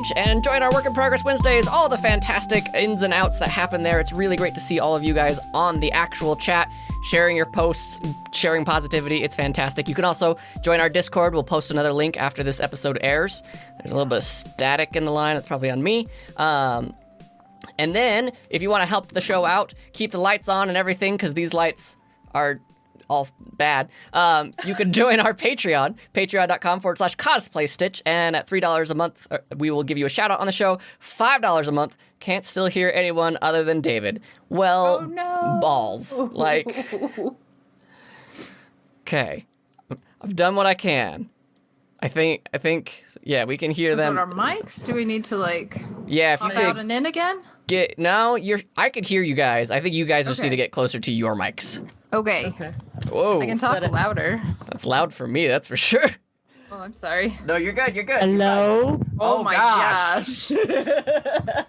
page and join our Work in Progress Wednesdays, all the fantastic ins and outs that happen there. It's really great to see all of you guys on the actual chat, sharing your posts, sharing positivity. It's fantastic. You can also join our Discord. We'll post another link after this episode airs. There's a little bit of static in the line. It's probably on me. And then, if you want to help the show out, keep the lights on and everything, because these lights are all bad, you can join our Patreon, patreon.com/cosplaystitch, and at $3 a month, we will give you a shout-out on the show. $5 a month, can't still hear anyone other than David. Well, oh, no. Balls. Like, okay. I've done what I can. I think, yeah, we can hear them. Is it our mics? Do we need to, yeah, if you pop out and in again? I could hear you guys. I think you guys just need to get closer to your mics. Okay. Whoa. I can talk louder. That's loud for me, that's for sure. Oh, I'm sorry. No, you're good. Hello? Oh my gosh.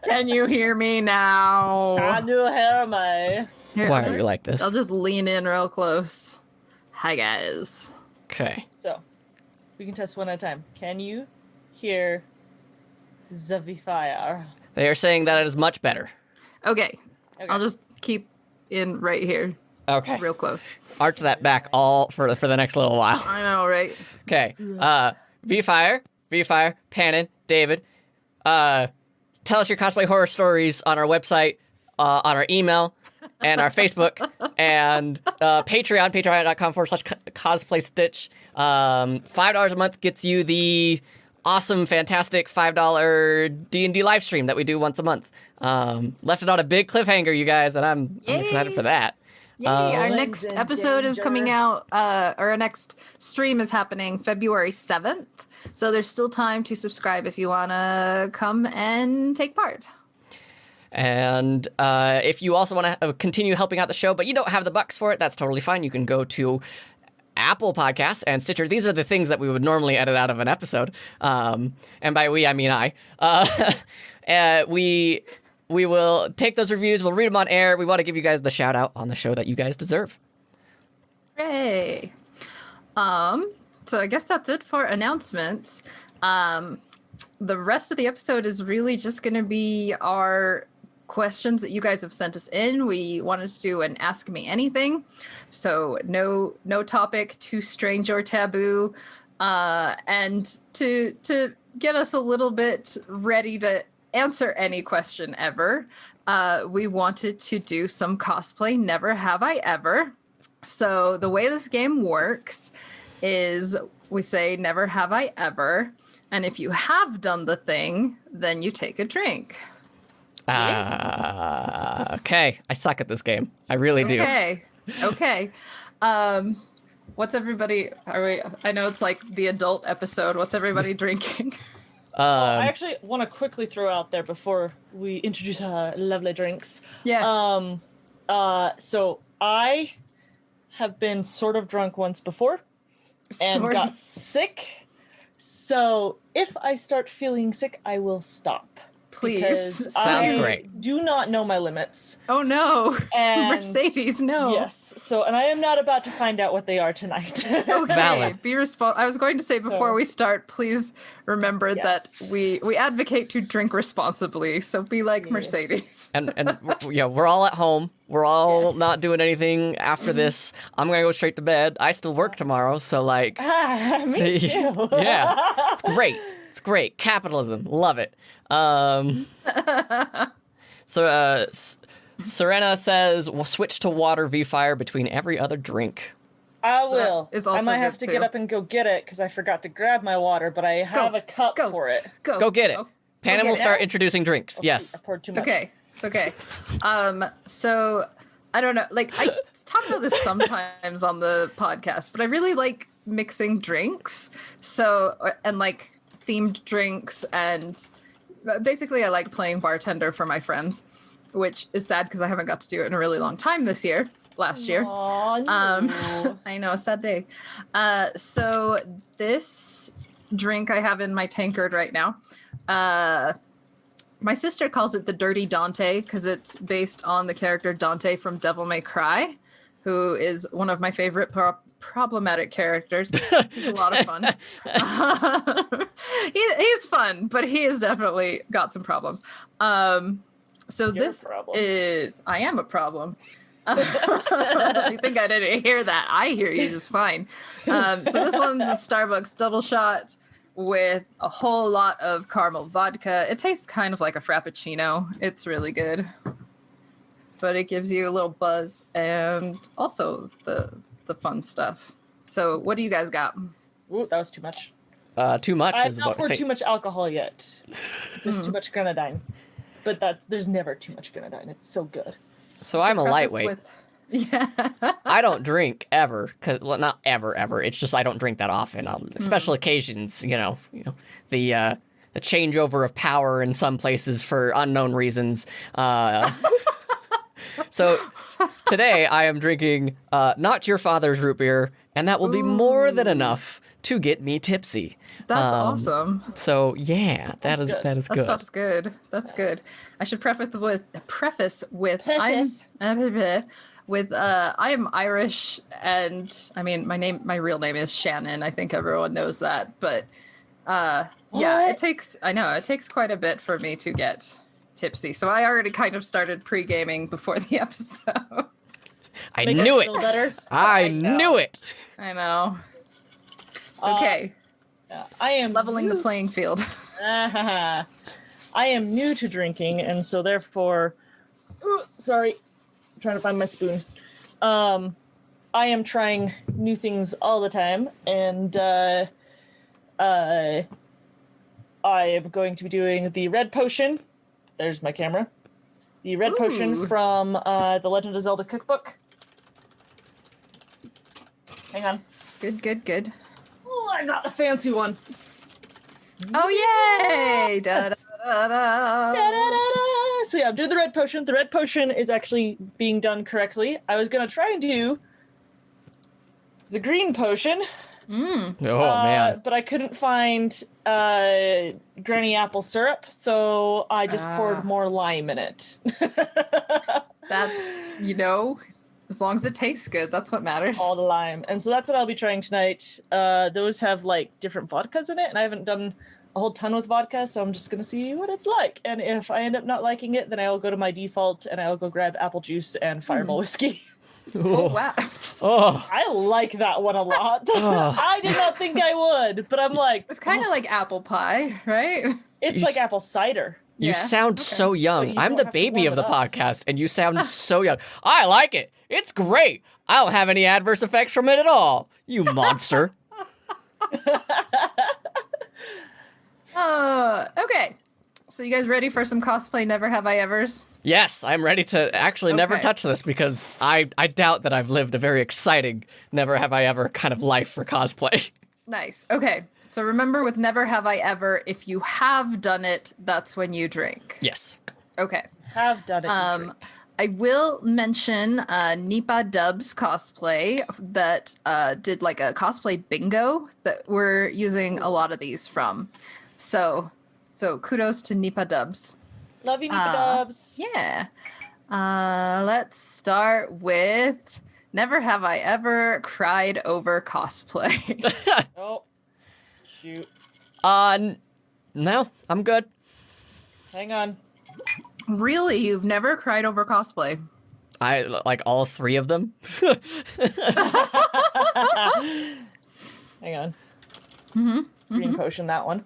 Can you hear me now? Can you hear me? Here, Why are you like this? I'll just lean in real close. Hi, guys. Okay. So, we can test one at a time. Can you hear the fire? They are saying that it is much better. Okay. I'll just keep in right here. Okay. Real close. Arch that back all for the next little while. I know, right? Okay. V-Fire, Pannon, David. Tell us your cosplay horror stories on our website, on our email, and our Facebook, and Patreon, patreon.com/cosplaystitch. $5 a month gets you the awesome, fantastic $5 D&D live stream that we do once a month. Left it on a big cliffhanger, you guys, and I'm excited for that. Yay, our next episode is coming out, or our next stream is happening February 7th. So there's still time to subscribe if you want to come and take part. And if you also want to continue helping out the show, but you don't have the bucks for it, that's totally fine. You can go to Apple Podcasts and Stitcher. These are the things that we would normally edit out of an episode. And by we, I mean I. We will take those reviews. We'll read them on air. We want to give you guys the shout out on the show that you guys deserve. Hooray. So I guess that's it for announcements. The rest of the episode is really just going to be our questions that you guys have sent us in. We wanted to do an Ask Me Anything. So no topic too strange or taboo. And to get us a little bit ready to answer any question ever, we wanted to do some cosplay Never Have I Ever. So the way this game works is we say never have I ever, and if you have done the thing, then you take a drink. Okay. I suck at this game. I really do. Okay. What's everybody, I know it's like the adult episode. What's everybody drinking? I actually want to quickly throw out there before we introduce our lovely drinks. Yeah. So I have been sort of drunk once before and got sick. So if I start feeling sick, I will stop. Please. Because Sounds I great. do not know my limits. Oh no. And Mercedes, no. Yes. So, and I am not about to find out what they are tonight. Okay. Valid. Be responsible. I was going to say before we start, please remember that we advocate to drink responsibly. So be like Mercedes. And yeah, we're all at home. We're all not doing anything after this. I'm gonna go straight to bed. I still work tomorrow, so like, Me too. yeah, it's great. It's great. Capitalism, love it. So Serena says we'll switch to water V-Fire between every other drink. I will. That is also I might have good, to too. get up and go get it because I forgot to grab my water, but I have a cup for it. Go get it. Panna get will it. start introducing drinks. Yes. I poured too much. Okay. It's okay. So I don't know. Like I talk about this sometimes on the podcast, but I really like mixing drinks. So and like themed drinks, and basically I like playing bartender for my friends, which is sad because I haven't got to do it in a really long time this year. Last year. Aw, no. I know, sad day. So this drink I have in my tankard right now, my sister calls it the Dirty Dante because it's based on the character Dante from Devil May Cry, who is one of my favorite problematic characters. He's a lot of fun. He's fun, but he has definitely got some problems. So You're this a problem. is I am a problem. I think I didn't hear that. I hear you just fine. So this one's a Starbucks double shot with a whole lot of caramel vodka. It tastes kind of like a frappuccino. It's really good. But it gives you a little buzz and also the fun stuff. So what do you guys got? Ooh, that was too much. Too much I have is not what poured say. too much alcohol yet. There's too much grenadine. But there's never too much grenadine. It's so good. So I'm a Preface lightweight. with- yeah. I don't drink ever, not ever. It's just I don't drink that often. Special occasions, you know, the changeover of power in some places for unknown reasons. So today I am drinking not your father's root beer, and that will be more than enough to get me tipsy. That's awesome. So yeah, that is good. that is That good. stuff's good. That's good. I should preface with I am Irish, and I mean my real name is Shannon. I think everyone knows that, but yeah, What? it takes quite a bit for me to get tipsy. So I already kind of started pre-gaming before the episode. I Makes knew it it. feel better. I know. knew it. I know. It's okay. I am Leveling the playing field. I am new to drinking, and so therefore, sorry, I'm trying to find my spoon. I am trying new things all the time, and I am going to be doing the red potion. There's my camera. The red potion Ooh. from the Legend of Zelda cookbook. Hang on. Good. Oh, I got a fancy one. Oh yay! Da, da, da, da. Da-da-da-da. So yeah, I'm doing the red potion. The red potion is actually being done correctly. I was gonna try and do the green potion, Oh man. but I couldn't find granny apple syrup, so I just poured more lime in it. That's, as long as it tastes good, that's what matters. All the lime, and so that's what I'll be trying tonight. Those have like different vodkas in it, and I haven't done a whole ton with vodka, so I'm just gonna see what it's like. And if I end up not liking it, then I will go to my default and I will go grab apple juice and Fireball whiskey. Oh, wow. Oh. I like that one a lot. Oh. I did not think I would, but I'm like, It's kind of like apple pie, right? it's You like s- apple cider. You Yeah, sound okay. so But young. you I'm don't the have to baby warm of the it up. podcast, and you sound so young. I like it. It's great. I don't have any adverse effects from it at all. You monster. Okay. So you guys ready for some cosplay Never Have I Evers? Yes, I'm ready to actually never Okay. touch this because I doubt that I've lived a very exciting never have I ever kind of life for cosplay. Nice. Okay. So remember with Never Have I Ever, if you have done it, that's when you drink. Yes. Okay. Have done it. and drink. I will mention Nipa Dubs cosplay that did like a cosplay bingo that we're using a lot of these from. So kudos to Nipa Dubs. Love you, Nipa Dubs. Yeah. Let's start with Never Have I Ever Cried Over Cosplay. Oh, shoot. No, I'm good. Hang on. Really? You've never cried over cosplay? I like all three of them. Hang on. Green potion, that one.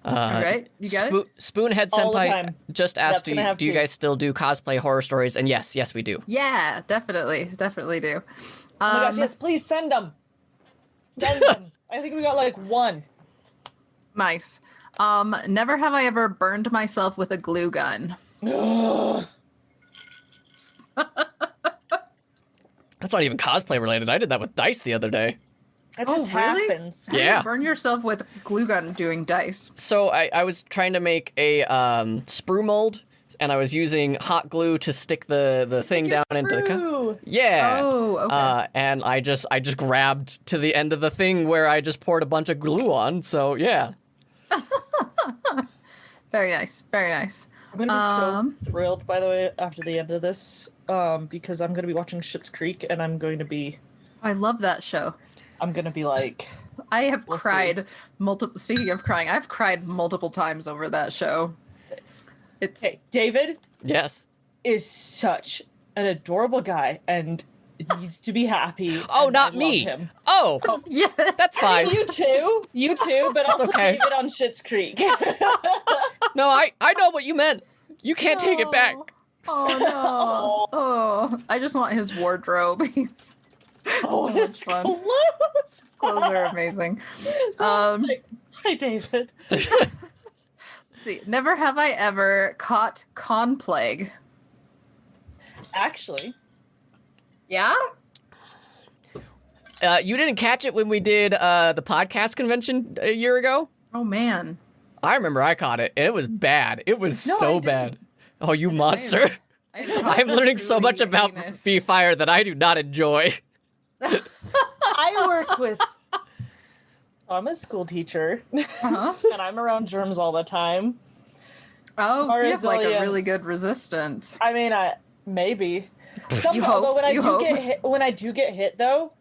All right. You got it? Spoonhead All the Senpai time. just asked, That's gonna have do you to. guys still do cosplay horror stories? And yes, we do. Yeah, definitely do. Oh my gosh, yes, please send them. Send them. I think we got like one. Nice. Never have I ever burned myself with a glue gun. That's not even cosplay related. I did that with dice the other day. That Oh, just really? happens. How do you Yeah. burn yourself with glue gun doing dice. So I was trying to make a sprue mold, and I was using hot glue to stick the thing down into the cup. Ooh. Yeah. Oh, okay. And I just grabbed to the end of the thing where I just poured a bunch of glue on. So yeah. Very nice. Very nice. I'm gonna be so thrilled, by the way, after the end of this, because I'm gonna be watching Schitt's Creek, and I'm going to be I love that show. I'm gonna be like, I have We'll cried multiple. Speaking of crying, I've cried multiple times over that show. It's hey, David Yes. is such an adorable guy and needs to be happy. Oh, and not I me. love him. Oh, yeah. that's fine. You too, but also okay. David on Schitt's Creek. No, I know what you meant. You can't take it back. Oh no! Oh, I just want his wardrobe. He's Oh, so much his fun. clothes. Clothes are amazing. Hi, David. Let's see. Never have I ever caught con plague. Actually, Yeah? You didn't catch it when we did the podcast convention a year ago? Oh man. I remember I caught it, and it was bad. It was No, I so didn't. bad. Oh, you monster. I'm learning so much about Be Fire that I do not enjoy. I work with. So I'm a school teacher, Uh-huh. and I'm around germs all the time. Oh, so Our you have like a really resilience. good resistance. I mean, maybe. Somehow, hope, though, when I you do hope. get hit, when I do get hit, though,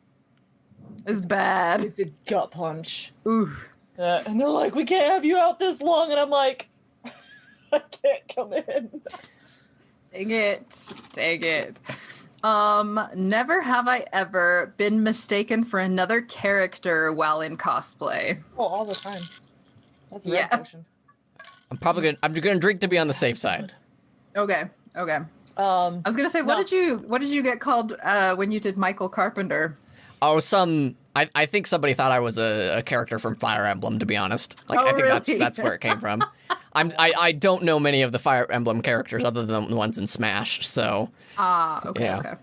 It's bad. it's a gut punch. Ooh. And they're like, "We can't have you out this long," and I'm like, "I can't come in." Dang it. Dang it. Never have I ever been mistaken for another character while in cosplay. Oh, all the time. That's a Yeah. red potion. I'm gonna drink to be on the safe side. Okay. Okay. I was gonna say, what did you get called when you did Michael Carpenter? Oh, I think somebody thought I was a character from Fire Emblem, to be honest. Like Oh, I think really? that's where it came from. I don't know many of the Fire Emblem characters other than the ones in Smash, so Okay, Yeah. okay.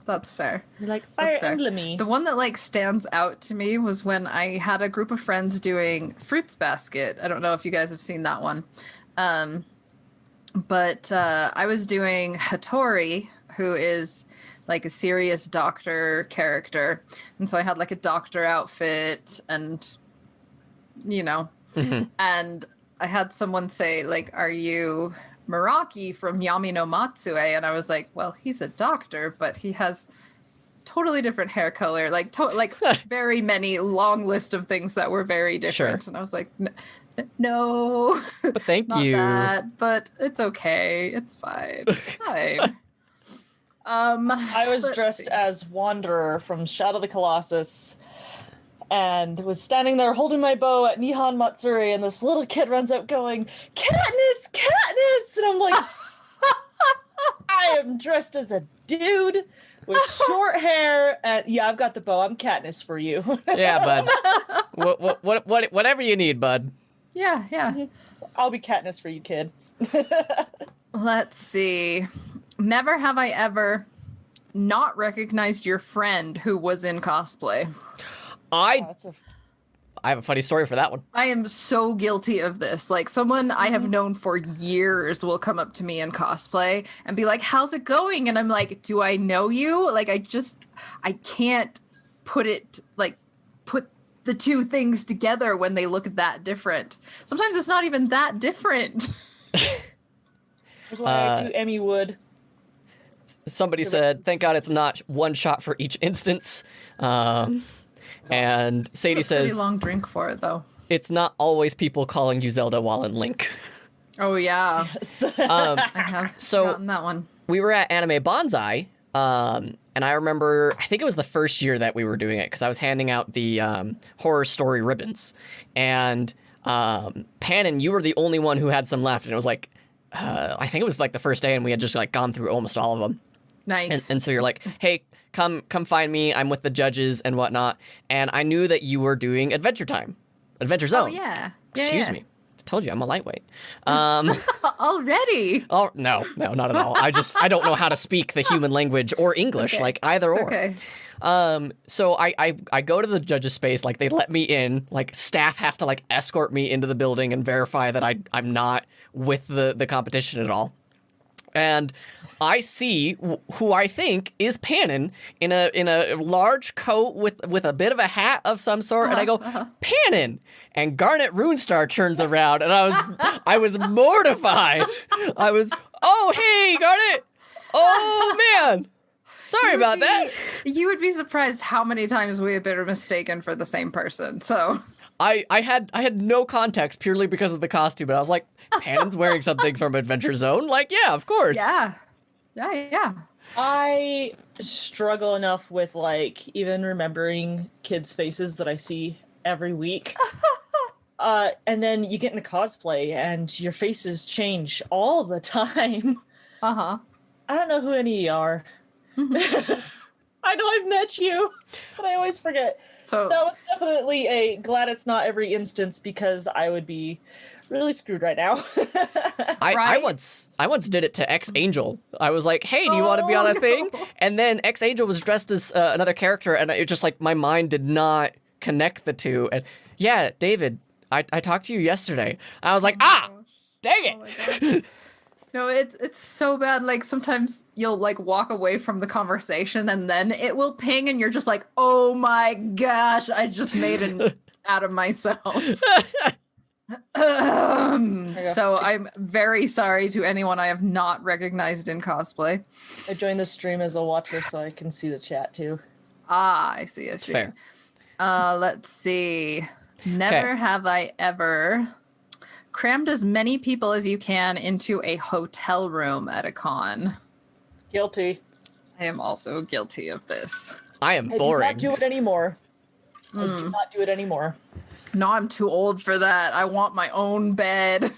That's fair. You're like That's Fire fair. Emblem-y. The one that like stands out to me was when I had a group of friends doing Fruits Basket. I don't know if you guys have seen that one. But I was doing Hattori, who is like a serious doctor character. And so I had like a doctor outfit and, you know, and I had someone say, like, "Are you Meraki from Yami no Matsue?" And I was like, well, he's a doctor, but he has totally different hair color, like very many long list of things that were very different. Sure. And I was like, no, but thank not you. that, but it's okay. It's fine. Fine. I was let's dressed see. as Wanderer from Shadow of the Colossus and was standing there holding my bow at Nihon Matsuri, and this little kid runs up going, "Katniss, Katniss!" And I'm like, I am dressed as a dude with short hair, and yeah, I've got the bow. I'm Katniss for you. Yeah, bud. Whatever you need, bud. Yeah, yeah. So I'll be Katniss for you, kid. Let's see. Never have I ever not recognized your friend who was in cosplay. I That's a have a funny story for that one. I am so guilty of this. Like, someone I have known for years will come up to me in cosplay and be like, "How's it going?" And I'm like, "Do I know you?" Like, I can't put the two things together when they look that different. Sometimes it's not even that different. That's why I do Emmy Wood. Somebody said, "Thank God it's not one shot for each instance." And Sadie It's a pretty says, long drink for it, though. "It's not always people calling you Zelda while in Link." Oh, yeah. I have So- forgotten that one. We were at Anime Bonsai, and I remember, I think it was the first year that we were doing it, because I was handing out the horror story ribbons. And Pannon, you were the only one who had some left, and it was like, I think it was like the first day, and we had just like gone through almost all of them. Nice. And so you're like, "Hey, come find me. I'm with the judges and whatnot." And I knew that you were doing Adventure Zone. Oh, yeah. Excuse me. I told you I'm a lightweight. Already. Oh no, not at all. I don't know how to speak the human language or English, Okay. like either or. Okay. So I go to the judges' space, like they let me in, like staff have to like escort me into the building and verify that I'm not with the competition at all. And I see who I think is Pannon in a large coat with a bit of a hat of some sort, and I go, "Pannon!" And Garnet Runestar turns around, and I was mortified. I was, "Oh hey, Garnet! Oh man!" Sorry about that. You would be surprised how many times we have been mistaken for the same person. So I had no context purely because of the costume, but I was like, Pannon's wearing something from Adventure Zone. Like, yeah, of course. yeah. I struggle enough with like even remembering kids' faces that I see every week. And then you get into cosplay and your faces change all the time. Uh-huh. I don't know who any of you are. I know I've met you, but I always forget. So That was definitely a glad it's not every instance because I would be really screwed right now. I Right? once did it to X Angel. I was like, "Hey, do you want to be on a thing?" And then X Angel was dressed as another character, and it just like my mind did not connect the two. And yeah, David, I talked to you yesterday. I was like, dang it. Oh my gosh. No, it's so bad. Like sometimes you'll like walk away from the conversation and then it will ping and you're just like, oh my gosh, I just made an out of myself. So I'm very sorry to anyone I have not recognized in cosplay. I joined the stream as a watcher so I can see the chat too. Ah, I see. It's fair. Let's see. Never have I ever crammed as many people as you can into a hotel room at a con. Guilty. I am also guilty of this. I am I boring. do not do it anymore. I do not do it anymore. No, I'm too old for that. I want my own bed.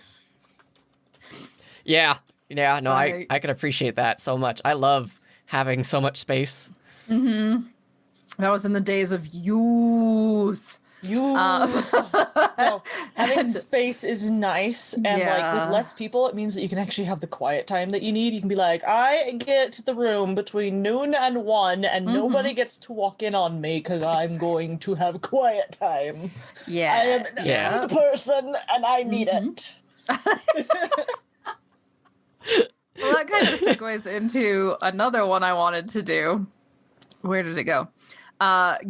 Yeah, no, Right. I can appreciate that so much. I love having so much space. That was in the days of youth. No, having And- space is nice, and like Yeah. with less people, it means that you can actually have the quiet time that you need. You can be like, I get to the room between noon and 1, and nobody gets to walk in on me because I'm going to have quiet time. I am an Yeah. old person, and I need it. Well, that kind of segues into another one I wanted to do. Where did it go?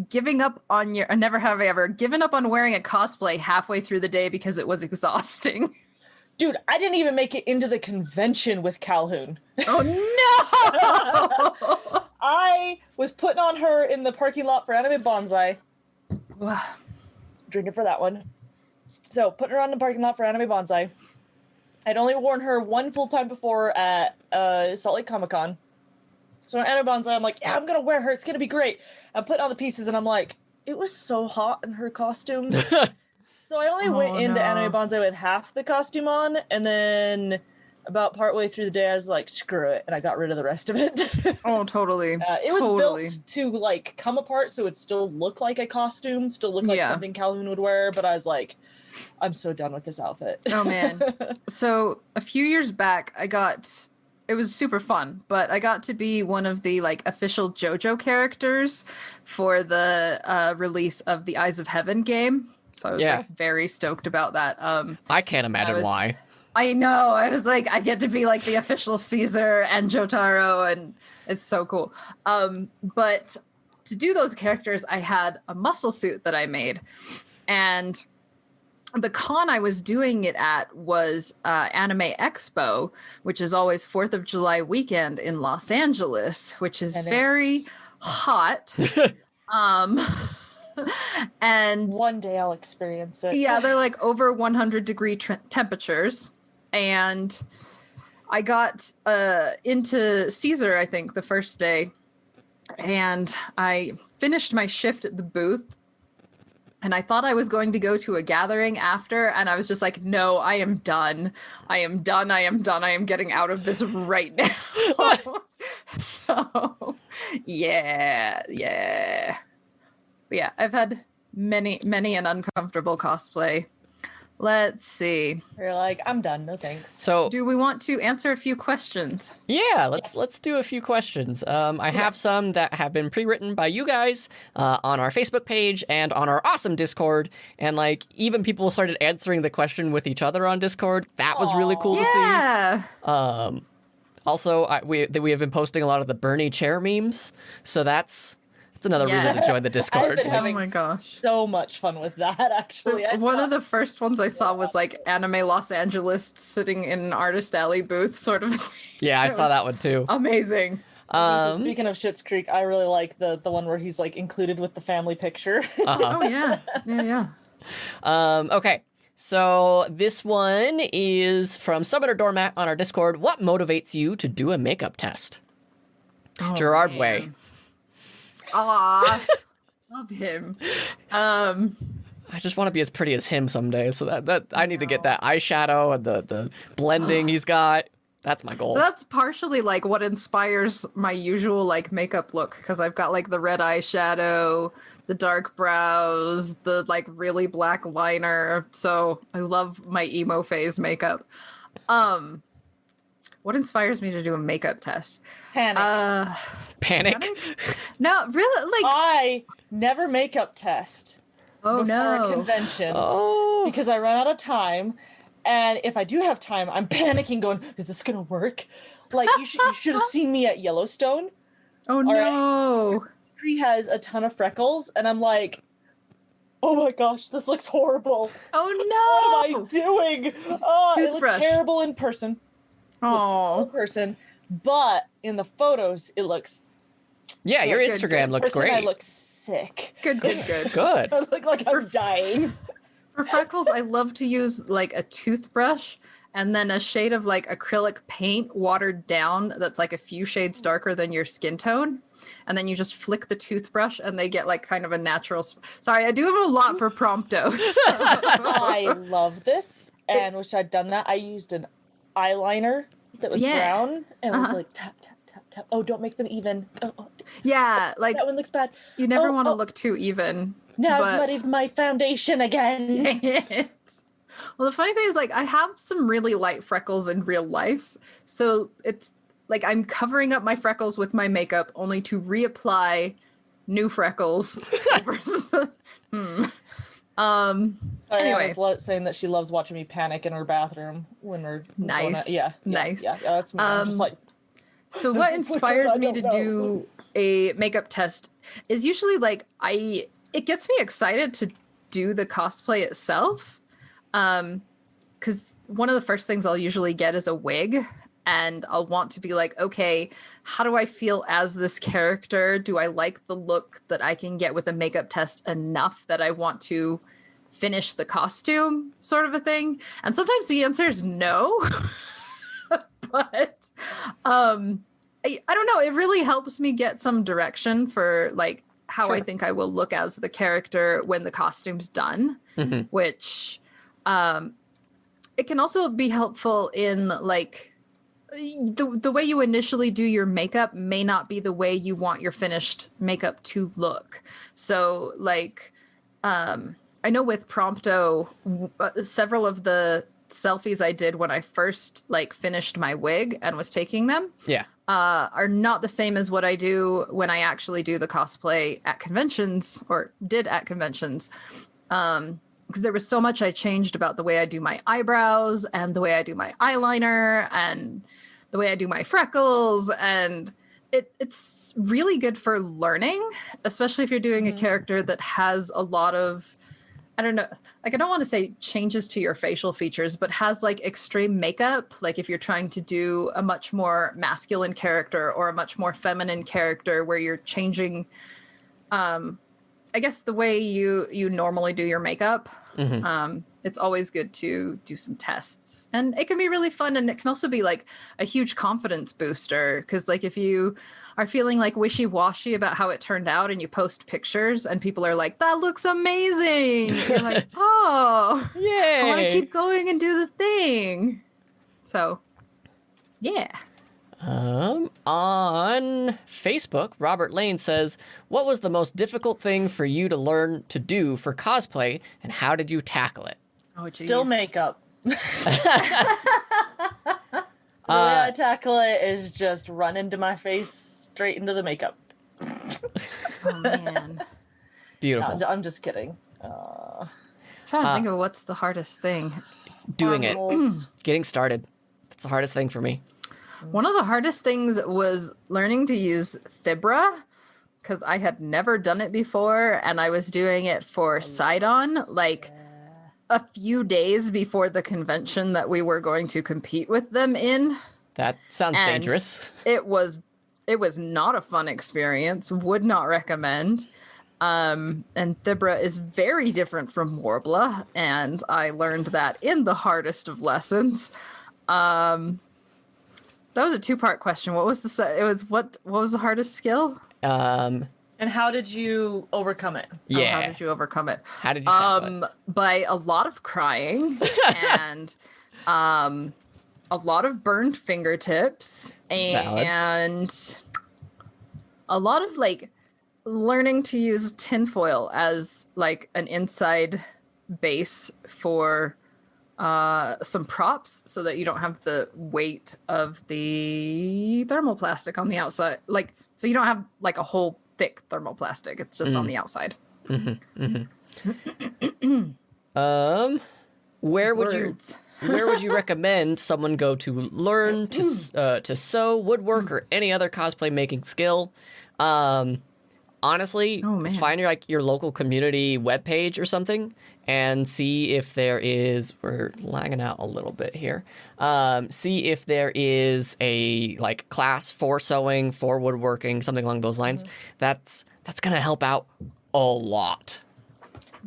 Giving up on your never have I ever given up on wearing a cosplay halfway through the day because it was exhausting. Dude, I didn't even make it into the convention with Calhoun. Oh no! I was putting on her in the parking lot for Anime Bonsai. Drinking for that one. So, putting her on the parking lot for Anime Bonsai. I'd only worn her one full time before at Salt Lake Comic Con. So, at Anime Bonsai, I'm like, yeah, I'm gonna wear her. It's gonna be great. I'm putting on the pieces, and I'm like, it was so hot in her costume. So, I only went into no. Anime Bonsai with half the costume on, and then about partway through the day, I was like, screw it, and I got rid of the rest of it. Oh, totally. It was totally. built to like come apart so it still look like a costume, still look like Yeah. something Calhoun would wear, but I was like, I'm so done with this outfit. Oh man. So a few years back, it was super fun, but I got to be one of the like official JoJo characters for the release of the Eyes of Heaven game. So I was Yeah. like very stoked about that. I can't imagine was- why. I know. I was like, I get to be like the official Caesar and Jotaro, and it's so cool. But to do those characters, I had a muscle suit that I made, and the con I was doing it at was Anime Expo, which is always 4th of July weekend in Los Angeles, which is And very it's- hot. And One day I'll experience it. yeah, they're like over 100-degree temperatures. And I got into Caesar, I think, the first day. And I finished my shift at the booth. And I thought I was going to go to a gathering after. And I was just like, no, I am done. I am done. I am done. I am getting out of this right now. So, yeah. But yeah, I've had many an uncomfortable cosplay. Let's see. You're like, I'm done, no thanks. So Do we want to answer a few questions? yeah, let's do a few questions. I have some that have been pre-written by you guys on our Facebook page and on our awesome Discord, and like even people started answering the question with each other on Discord. That was really cool to see. Yeah. Also, we have been posting a lot of the Bernie chair memes, so that's another reason to join the Discord. been Like, having- Oh my gosh. So much fun with that, actually. I One thought- of the first ones I saw was like Anime Los Angeles sitting in an artist alley booth, sort of. yeah, I It saw was- that one too. Amazing. Speaking of Schitt's Creek, I really like the one where he's like included with the family picture. Oh yeah. Okay. So this one is from Summoner Doormat on our Discord. What motivates you to do a makeup test? Gerard Way. Aw, love him. I just want to be as pretty as him someday. So that I need to get that eyeshadow and the blending he's got. That's my goal. So that's partially like what inspires my usual like makeup look, because I've got like the red eyeshadow, the dark brows, the like really black liner. So I love my emo phase makeup. What inspires me to do a makeup test? Panic. Panic? No, really, like I never makeup test oh before a no. convention Oh. because I run out of time. And if I do have time, I'm panicking, going, "Is this gonna work?" Like you should have seen me at Yellowstone. Oh no. He has a ton of freckles, and I'm like, "Oh my gosh, this looks horrible. Oh What am I doing? Oh, it Toothbrush. looks terrible in person. Oh. But in the photos, it looks Yeah, your Good, Instagram good. looked person, great. I look sick. Good. Good. I look like I'm dying. For freckles, I love to use like a toothbrush and then a shade of like acrylic paint watered down that's like a few shades darker than your skin tone. And then you just flick the toothbrush and they get like kind of a natural. Sorry, I do have a lot for promptos. I love this, and wish I'd done that. I used an eyeliner that was Yeah. brown and was like tap tap tap tap. Oh, don't make them even. Oh, Yeah, like that one looks bad. you never Oh, want to oh. look too even. Now but- I've muddied my foundation again. Dang it. Well, the funny thing is, like, I have some really light freckles in real life. So it's like I'm covering up my freckles with my makeup only to reapply new freckles. over the- Sorry, Anyway. I was saying that she loves watching me panic in her bathroom when we're going Nice. out. Yeah, Nice. Yeah, that's me. I'm just like, So what It's like, inspires I me don't to do a makeup test is usually like it gets me excited to do the cosplay itself. Because one of the first things I'll usually get is a wig, and I'll want to be like, okay, how do I feel as this character? Do I like the look that I can get with a makeup test enough that I want to finish the costume, sort of a thing? And sometimes the answer is no. But I don't know, it really helps me get some direction for like how I Sure. think I will look as the character when the costume's done, Mhm. which it can also be helpful in like the way you initially do your makeup may not be the way you want your finished makeup to look. So like I know with Prompto, several of the selfies I did when I first like finished my wig and was taking them Yeah. are not the same as what I do when I actually do the cosplay at conventions or did at conventions. Because there was so much I changed about the way I do my eyebrows and the way I do my eyeliner and the way I do my freckles. And it's really good for learning, especially if you're doing a character that has a lot of, I don't know, like I don't want to say changes to your facial features, but has like extreme makeup. Like if you're trying to do a much more masculine character or a much more feminine character where you're changing, I guess the way you normally do your makeup. It's always good to do some tests, and it can be really fun, and it can also be like a huge confidence booster because like if you are feeling like wishy-washy about how it turned out and you post pictures and people are like, that looks amazing, you're like, oh, I want to Yay. keep going and do the thing. So yeah. On Facebook, Robert Lane says, what was the most difficult thing for you to learn to do for cosplay, and how did you tackle it? Oh, still geez. makeup. The way I tackle it is just run into my face, straight into the makeup. Oh man. Beautiful. I'm just kidding. Trying to think of what's the hardest thing. Doing it. Armholes. Getting started. That's the hardest thing for me. One of the hardest things was learning to use Thibra because I had never done it before, and I was doing it for Sidon like a few days before the convention that we were going to compete with them in. That sounds And dangerous. It was it was not a fun experience. Would not recommend. And Thibra is very different from Warbler, and I learned that in the hardest of lessons. That was a two-part question. What was what was the hardest skill? Um, And how did you overcome it? yeah. How did you overcome it? How did you tackle it? By a lot of crying and a lot of burned fingertips and a lot of like learning to use tinfoil as like an inside base for some props so that you don't have the weight of the thermoplastic on the outside. Like, so you don't have like a whole thick thermoplastic. It's just on the outside. Where would Words. where would you recommend someone go to learn to sew, woodwork, or any other cosplay making skill? Honestly, Oh, man. find your local community webpage or something and see if there is. We're lagging out a little bit here. See if there is a like class for sewing, for woodworking, something along those lines. That's gonna help out a lot.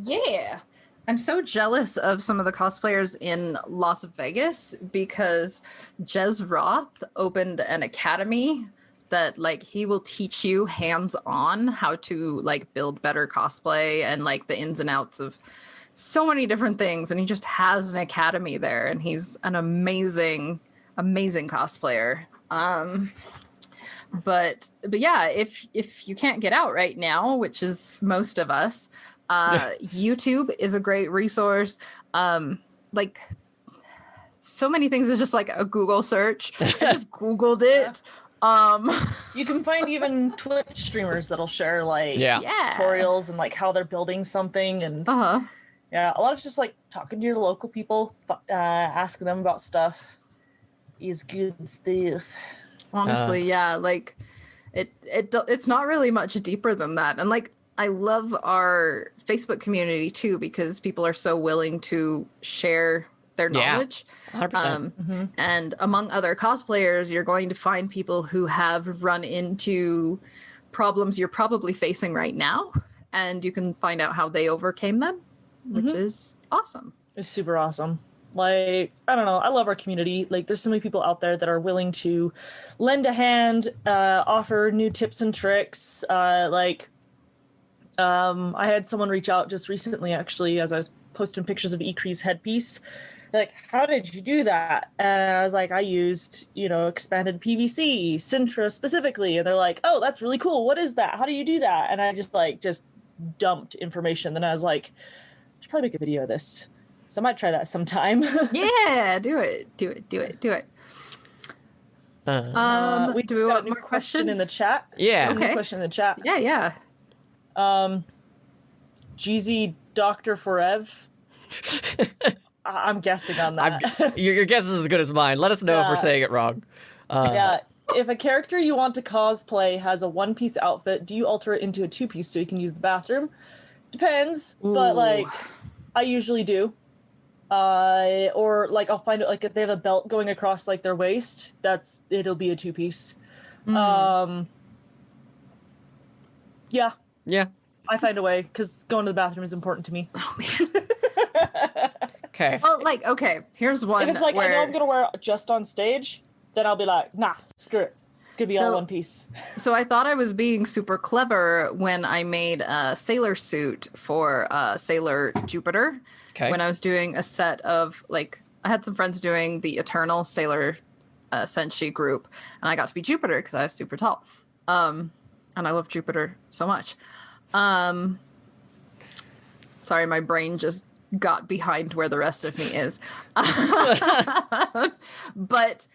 Yeah. I'm so jealous of some of the cosplayers in Las Vegas because Jez Roth opened an academy that like he will teach you hands-on how to like build better cosplay and like the ins and outs of so many different things, and he just has an academy there, and he's an amazing cosplayer. But yeah, if you can't get out right now, which is most of us, YouTube is a great resource. Like so many things is just like a Google search. I just Googled it. You can find even Twitch streamers that'll share like Yeah. tutorials and like how they're building something, and yeah, a lot of just like talking to your local people, asking them about stuff is good stuff. Honestly, yeah, like it's not really much deeper than that. And like I love our Facebook community too, because people are so willing to share their Yeah. knowledge. 100%. And among other cosplayers, you're going to find people who have run into problems you're probably facing right now, and you can find out how they overcame them, which is awesome. It's super awesome. Like, I don't know, I love our community. Like, there's so many people out there that are willing to lend a hand, offer new tips and tricks. I had someone reach out just recently, actually, as I was posting pictures of Ikri's headpiece. They're like, how did you do that? And I was like, I used, expanded PVC, Sintra specifically. And they're like, oh, that's really cool. What is that? How do you do that? And I just dumped information. Then I was like, I should probably make a video of this. So I might try that sometime. Yeah, do it. We Do we got want a new more question? in the chat? Yeah. There's a new Okay. question in the chat. Yeah. GZ Dr. Forev. I'm guessing on that. Your guess is as good as mine. Let us know if we're Yeah. saying it wrong. Yeah. If a character you want to cosplay has a one-piece outfit, do you alter it into a two-piece so you can use the bathroom? Depends, but like I usually do. Or like I'll find it like if they have a belt going across like their waist, it'll be a two-piece. Yeah. Yeah. I find a way because going to the bathroom is important to me. Okay. Well, like, okay, here's one If it's like I know where I'm gonna wear it just on stage, then I'll be like, nah, screw it. Could be all So- one piece. So I thought I was being super clever when I made a sailor suit for Sailor Jupiter. Okay. When I was doing a set of like, I had some friends doing the Eternal Sailor Senshi group, and I got to be Jupiter because I was super tall. And I love Jupiter so much. Sorry, my brain just got behind where the rest of me is. But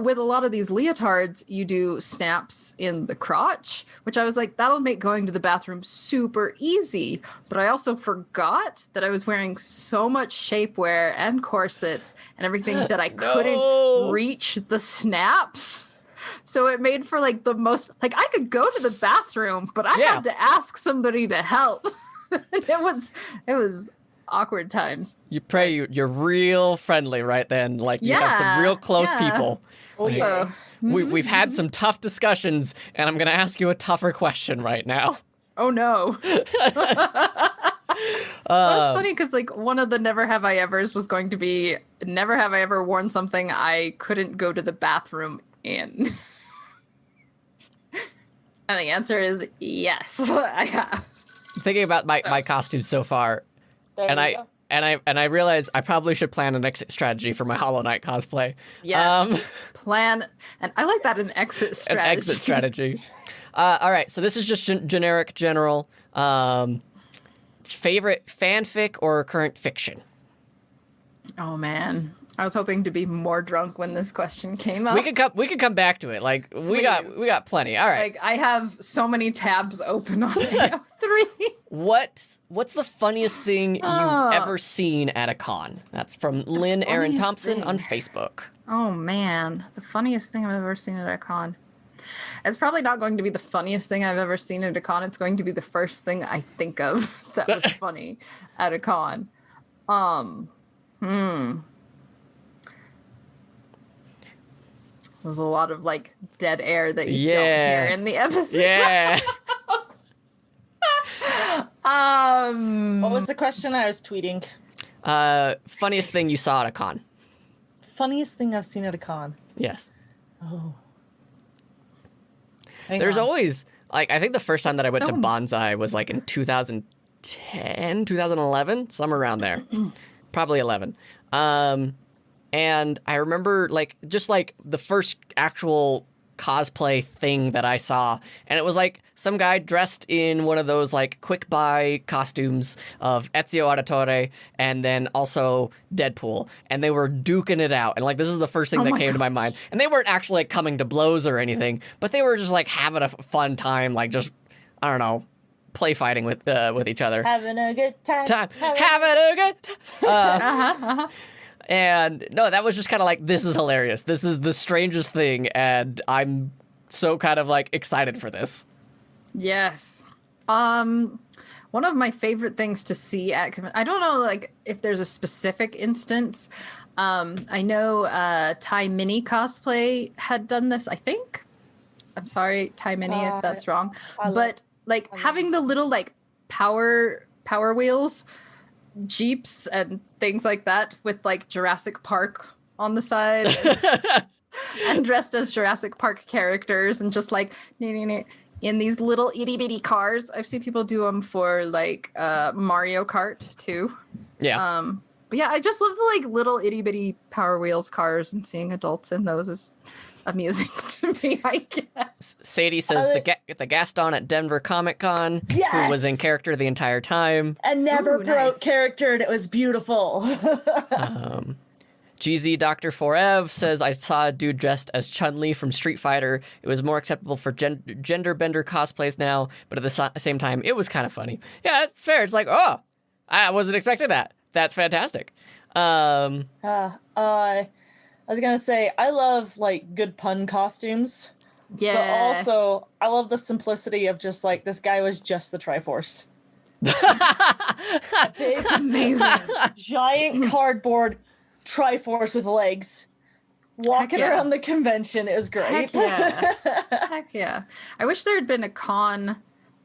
with a lot of these leotards, you do snaps in the crotch, which I was like, that'll make going to the bathroom super easy. But I also forgot that I was wearing so much shapewear and corsets and everything that I couldn't reach the snaps. So it made for like the most, like I could go to the bathroom, but I had to ask somebody to help. it was awkward times. You pray you're real friendly right then. Like you have some Yeah, real close yeah. people. Oh, yeah. So we've had some tough discussions, and I'm gonna ask you a tougher question right now. Oh no. That's funny because like one of the never have I evers was going to be never have I ever worn something I couldn't go to the bathroom in. And the answer is yes, I have. Thinking about my costumes so far, There and we I go. and I realize I probably should plan an exit strategy for my Hollow Knight cosplay. Yes. Plan, and I like that, an exit An strategy. exit strategy. All right, so this is just generic, general. Favorite fanfic or current fiction? Oh man, I was hoping to be more drunk when this question came up. We could come back to it. Like we got plenty. All right. Like I have so many tabs open on AO3. What's the funniest thing you've Oh. ever seen at a con? That's from Lynn Aaron funniest Thompson thing. on Facebook. Oh man, the funniest thing I've ever seen at a con. It's probably not going to be the funniest thing I've ever seen at a con. It's going to be the first thing I think of that was funny at a con. There's a lot of like dead air that you don't Yeah. hear in the episode. Yeah. What was the question? I was tweeting. Funniest thing you saw at a con? Funniest thing I've seen at a con. Yes. Oh. There's always, like, I think the first time that I went to So- Bonsai was like in 2010, 2011, somewhere around there. Probably 11. And I remember like just like the first actual cosplay thing that I saw, and it was like some guy dressed in one of those like quick buy costumes of Ezio Auditore and then also Deadpool, and they were duking it out, and like this is the first thing Oh that my came to my mind, and they weren't actually like coming to blows or anything, but they were just like having a fun time, like just I don't know, play fighting with each other. Having a good time. Having a good time. And no, that was just kind of like, this is hilarious. This is the strangest thing, and I'm so kind of like excited for this. Yes. One of my favorite things to see at I don't know like if there's a specific instance. I know Thai Mini Cosplay had done this, I think. I'm sorry, Thai Mini, if that's wrong. But like having the little like power wheels, Jeeps and things like that with like Jurassic Park on the side and dressed as Jurassic Park characters and just like in these little itty bitty cars. I've seen people do them for like Mario Kart too. Yeah. But yeah, I just love the like little itty bitty Power Wheels cars, and seeing adults in those is amusing to me, I guess. Sadie says the Gaston at Denver Comic Con, who was in Yes! character the entire time. And never Ooh, broke nice. character, and it was beautiful. GZ Dr. Forev says, I saw a dude dressed as Chun-Li from Street Fighter. It was more acceptable for gender bender cosplays now, but at the same time, it was kind of funny. Yeah, it's fair. It's like, oh, I wasn't expecting that. That's fantastic. I was gonna say, I love like good pun costumes, Yeah. but also I love the simplicity of just like this guy was just the Triforce. Big, amazing. giant cardboard Triforce with legs, walking yeah. around the convention. It was great. Heck yeah. Heck yeah. I wish there had been a con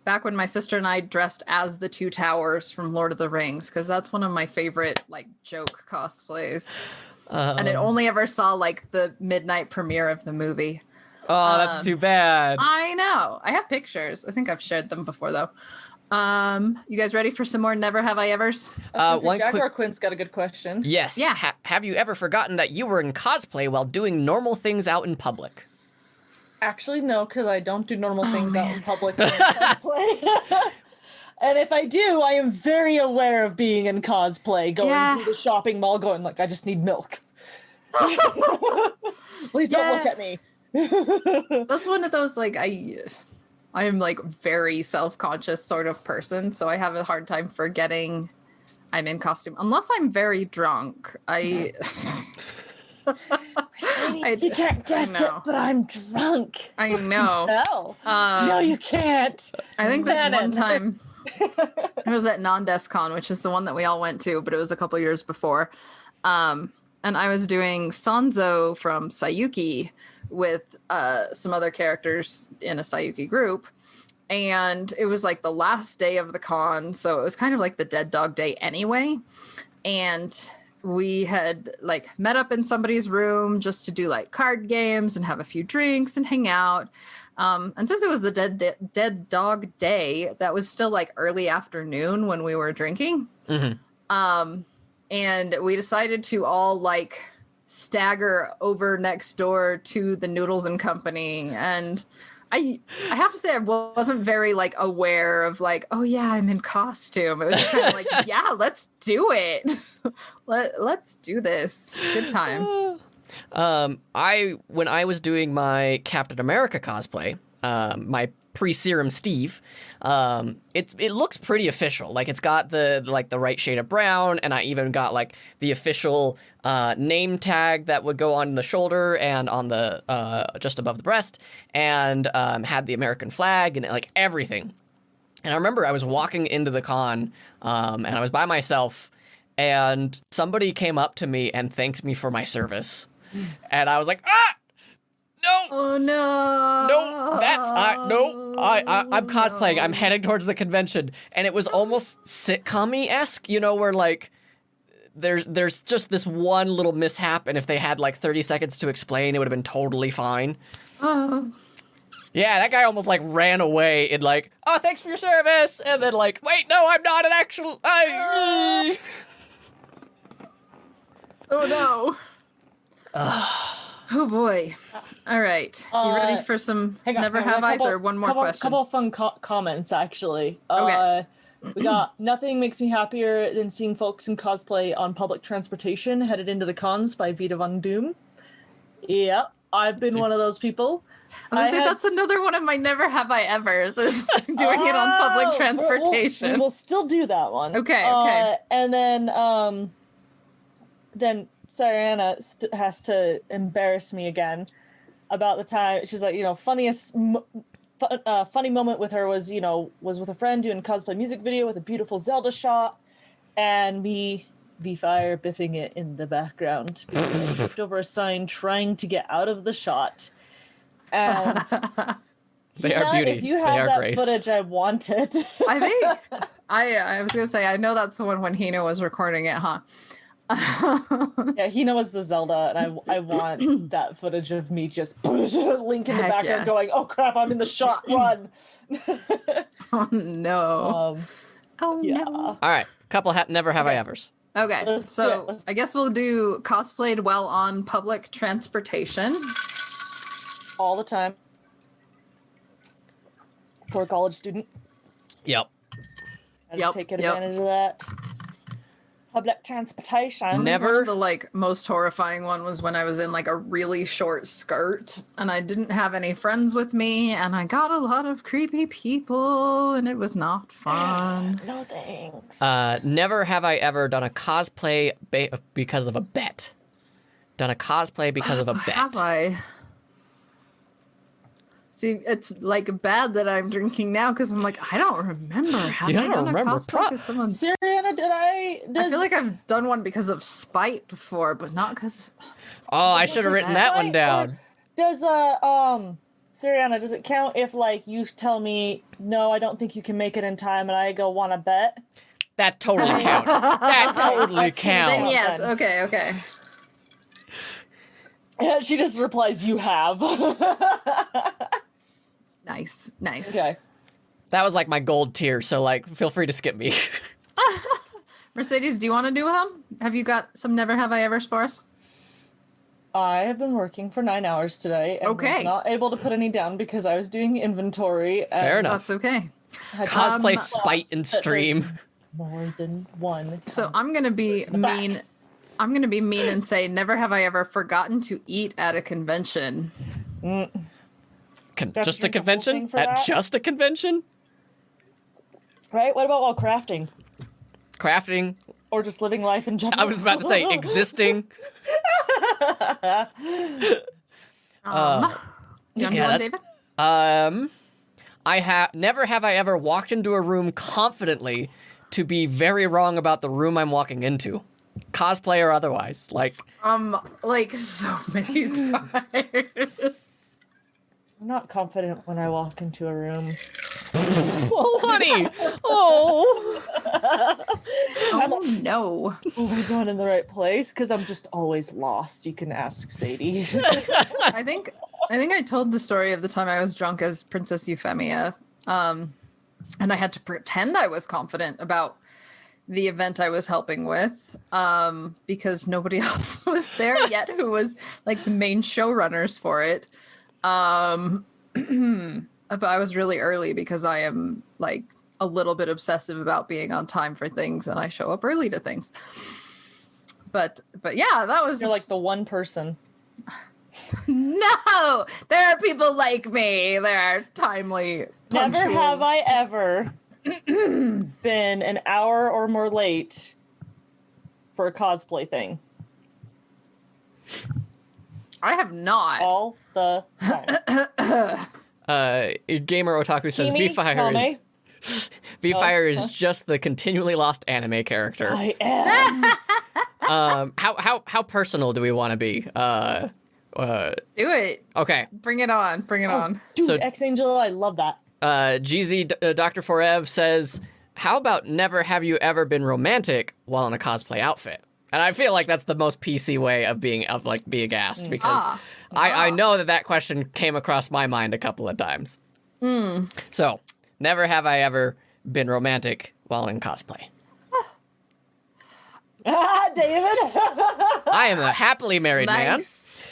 back when my sister and I dressed as the Two Towers from Lord of the Rings, because that's one of my favorite like joke cosplays. And it only ever saw like the midnight premiere of the movie. Oh, that's too bad. I know. I have pictures. I think I've shared them before though. You guys ready for some more Never Have I Evers? One Jaguar quick... Quint's got a good question. Yes. Yeah. Have you ever forgotten that you were in cosplay while doing normal things out in public? Actually, no, because I don't do normal things out in public when I cosplay. And if I do, I am very aware of being in cosplay, going through the shopping mall, going like, I just need milk. Please don't look at me. That's one of those like I am like very self-conscious sort of person, so I have a hard time forgetting I'm in costume unless I'm very drunk. You can't guess it, know. but I'm drunk. I know. No, no, you can't. I think this one Bannon. time it was at Non-DesCon, which is the one that we all went to, but it was a couple years before. And I was doing Sanzo from Sayuki with some other characters in a Sayuki group. And it was like the last day of the con. So it was kind of like the Dead Dog Day anyway. And we had like met up in somebody's room just to do like card games and have a few drinks and hang out. And since it was the Dead Dog Day, that was still like early afternoon when we were drinking. And we decided to all like stagger over next door to the Noodles and Company. And I have to say I wasn't very like aware of like, oh yeah, I'm in costume. It was just kind of like, yeah, let's do it. Let's do this. Good times. When I was doing my Captain America cosplay, my pre-serum Steve, it looks pretty official. Like it's got the right shade of brown, and I even got like the official name tag that would go on the shoulder and on the just above the breast, and had the American flag and like everything. And I remember I was walking into the con, and I was by myself, and somebody came up to me and thanked me for my service, and I was like, ah. No! Oh no! No, I'm cosplaying. I'm heading towards the convention, and it was almost sitcom-esque, you know, where like there's just this one little mishap, and if they had like 30 seconds to explain, it would have been totally fine. Oh. Yeah, that guy almost like ran away and like, oh, thanks for your service, and then like, wait, no, I'm not an actual. Oh no! Oh boy! All right, you ready for some Never Have I's or one more question? Couple of fun comments actually. Okay. We got nothing makes me happier than seeing folks in cosplay on public transportation headed into the cons by Vita Von Doom. Yeah, I've been one of those people. I was gonna say that's another one of my Never Have I Ever's is doing it on public transportation. We'll still do that one. Okay. And then Sariana has to embarrass me again about the time she's like, funniest funny moment with her was with a friend doing a cosplay music video with a beautiful Zelda shot, and me the fire biffing it in the background. I tripped over a sign trying to get out of the shot, and they are beauty. If you have they are that grace. footage, I want it. I think I was gonna say I know that's the one when Hina was recording it, huh? Yeah, Hina was the Zelda, and I want that footage of me just Link in the background going, "Oh crap, I'm in the shot! Run!" Oh no! Yeah. No! All right, couple Never Have I Ever's. Okay, so I guess we'll do cosplayed while on public transportation. All the time. Poor college student. Yep. Had to take advantage of that. Public transportation. Never. The most horrifying one was when I was in like a really short skirt and I didn't have any friends with me and I got a lot of creepy people and it was not fun. No thanks. Never have I ever done a cosplay because of a bet. Done a cosplay because of a bet. Have I? See, it's like bad that I'm drinking now because I'm like, I don't remember. Have I done a cosplay because someone... Siriana, I feel like I've done one because of spite before, but not because... Oh, I should have written that one down. Does, Siriana, does it count if, you tell me, no, I don't think you can make it in time, and I go, want to bet? That totally counts. That totally counts. Then yes, okay. She just replies, you have. Nice. Okay. That was my gold tier, so feel free to skip me. Mercedes, do you want to do them? Have you got some Never Have I Ever's for us? I have been working for 9 hours today and was not able to put any down because I was doing inventory. Fair enough. That's okay. Cosplay spite and stream. More than one. So I'm gonna be mean. I'm gonna be mean and say, never have I ever forgotten to eat at a convention. Just a convention? At just a convention? Right? What about while crafting? Crafting? Or just living life in general? I was about to say existing. You want to do one, David? Never have I ever walked into a room confidently to be very wrong about the room I'm walking into. Cosplay or otherwise. So many times. I'm not confident when I walk into a room. Oh, honey. Oh. Oh no. Am I going in the right place? Because I'm just always lost. You can ask Sadie. I think I told the story of the time I was drunk as Princess Euphemia, and I had to pretend I was confident about the event I was helping with, because nobody else was there yet who was like the main showrunners for it. But I was really early because I am like a little bit obsessive about being on time for things, and I show up early to things. But yeah, that was. You're like the one person. No, there are people like me. There are timely. Never punctual- have I ever been an hour or more late for a cosplay thing. I have not. All the time. Gamer Otaku says Kimi, V-Fire Kame, is just the continually lost anime character. I am. How personal do we want to be? Do it. Okay. Bring it on. Bring it on. Dude, So- X Angel, I love that. GZ Dr. Forev says, how about never have you ever been romantic while in a cosplay outfit? And I feel like that's the most PC way of being asked, because I know that question came across my mind a couple of times. So, never have I ever been romantic while in cosplay. David. I am a happily married man.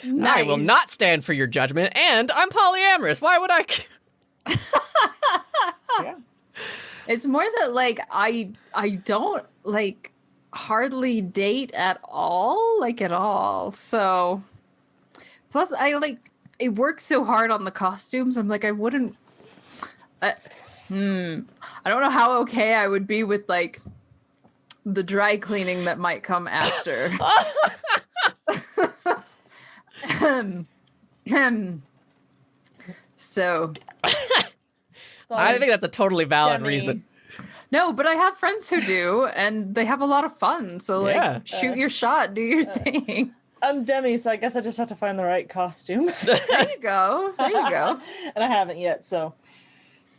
Nice. I will not stand for your judgment, and I'm polyamorous. Why would I? Yeah. It's more that like I don't like hardly date at all. So plus I work so hard on the costumes. I'm like I wouldn't. I don't know how okay I would be with like the dry cleaning that might come after. So I think that's a totally valid Demi. reason. no, but I have friends who do, and they have a lot of fun. So like, Yeah. shoot your shot, do your thing. I'm Demi, so I guess I just have to find the right costume. There you go. There you go. And I haven't yet, so.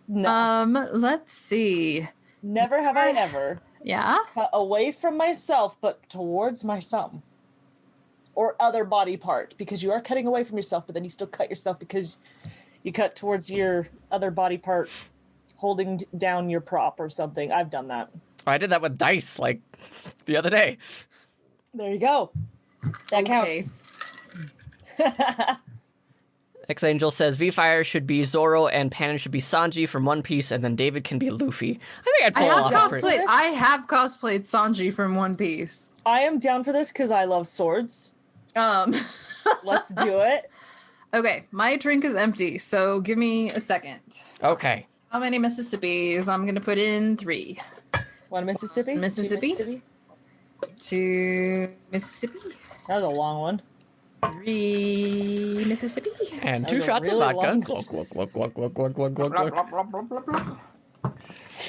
No. Let's see. Never have I ever Yeah. cut away from myself, but towards my thumb. Or other body part, because you are cutting away from yourself, but then you still cut yourself because you cut towards your other body part, holding down your prop or something. I've done that. I did that with dice like the other day. There you go. That Okay. counts. X-Angel says V-Fire should be Zoro and Panon should be Sanji from One Piece, and then David can be Luffy. I think I'd I pull have off a pretty- cosplayed. I have cosplayed Sanji from One Piece. I am down for this because I love swords. Let's do it. Okay, my drink is empty, so give me a second. Okay. How many Mississippis? I'm gonna put in 3. One Mississippi? Two Mississippi? 2 Mississippi. That was a long one. 3 Mississippi. And That 2 was a shots really of vodka. long- Glug, glug, glug, glug, glug, glug, glug, glug, glug.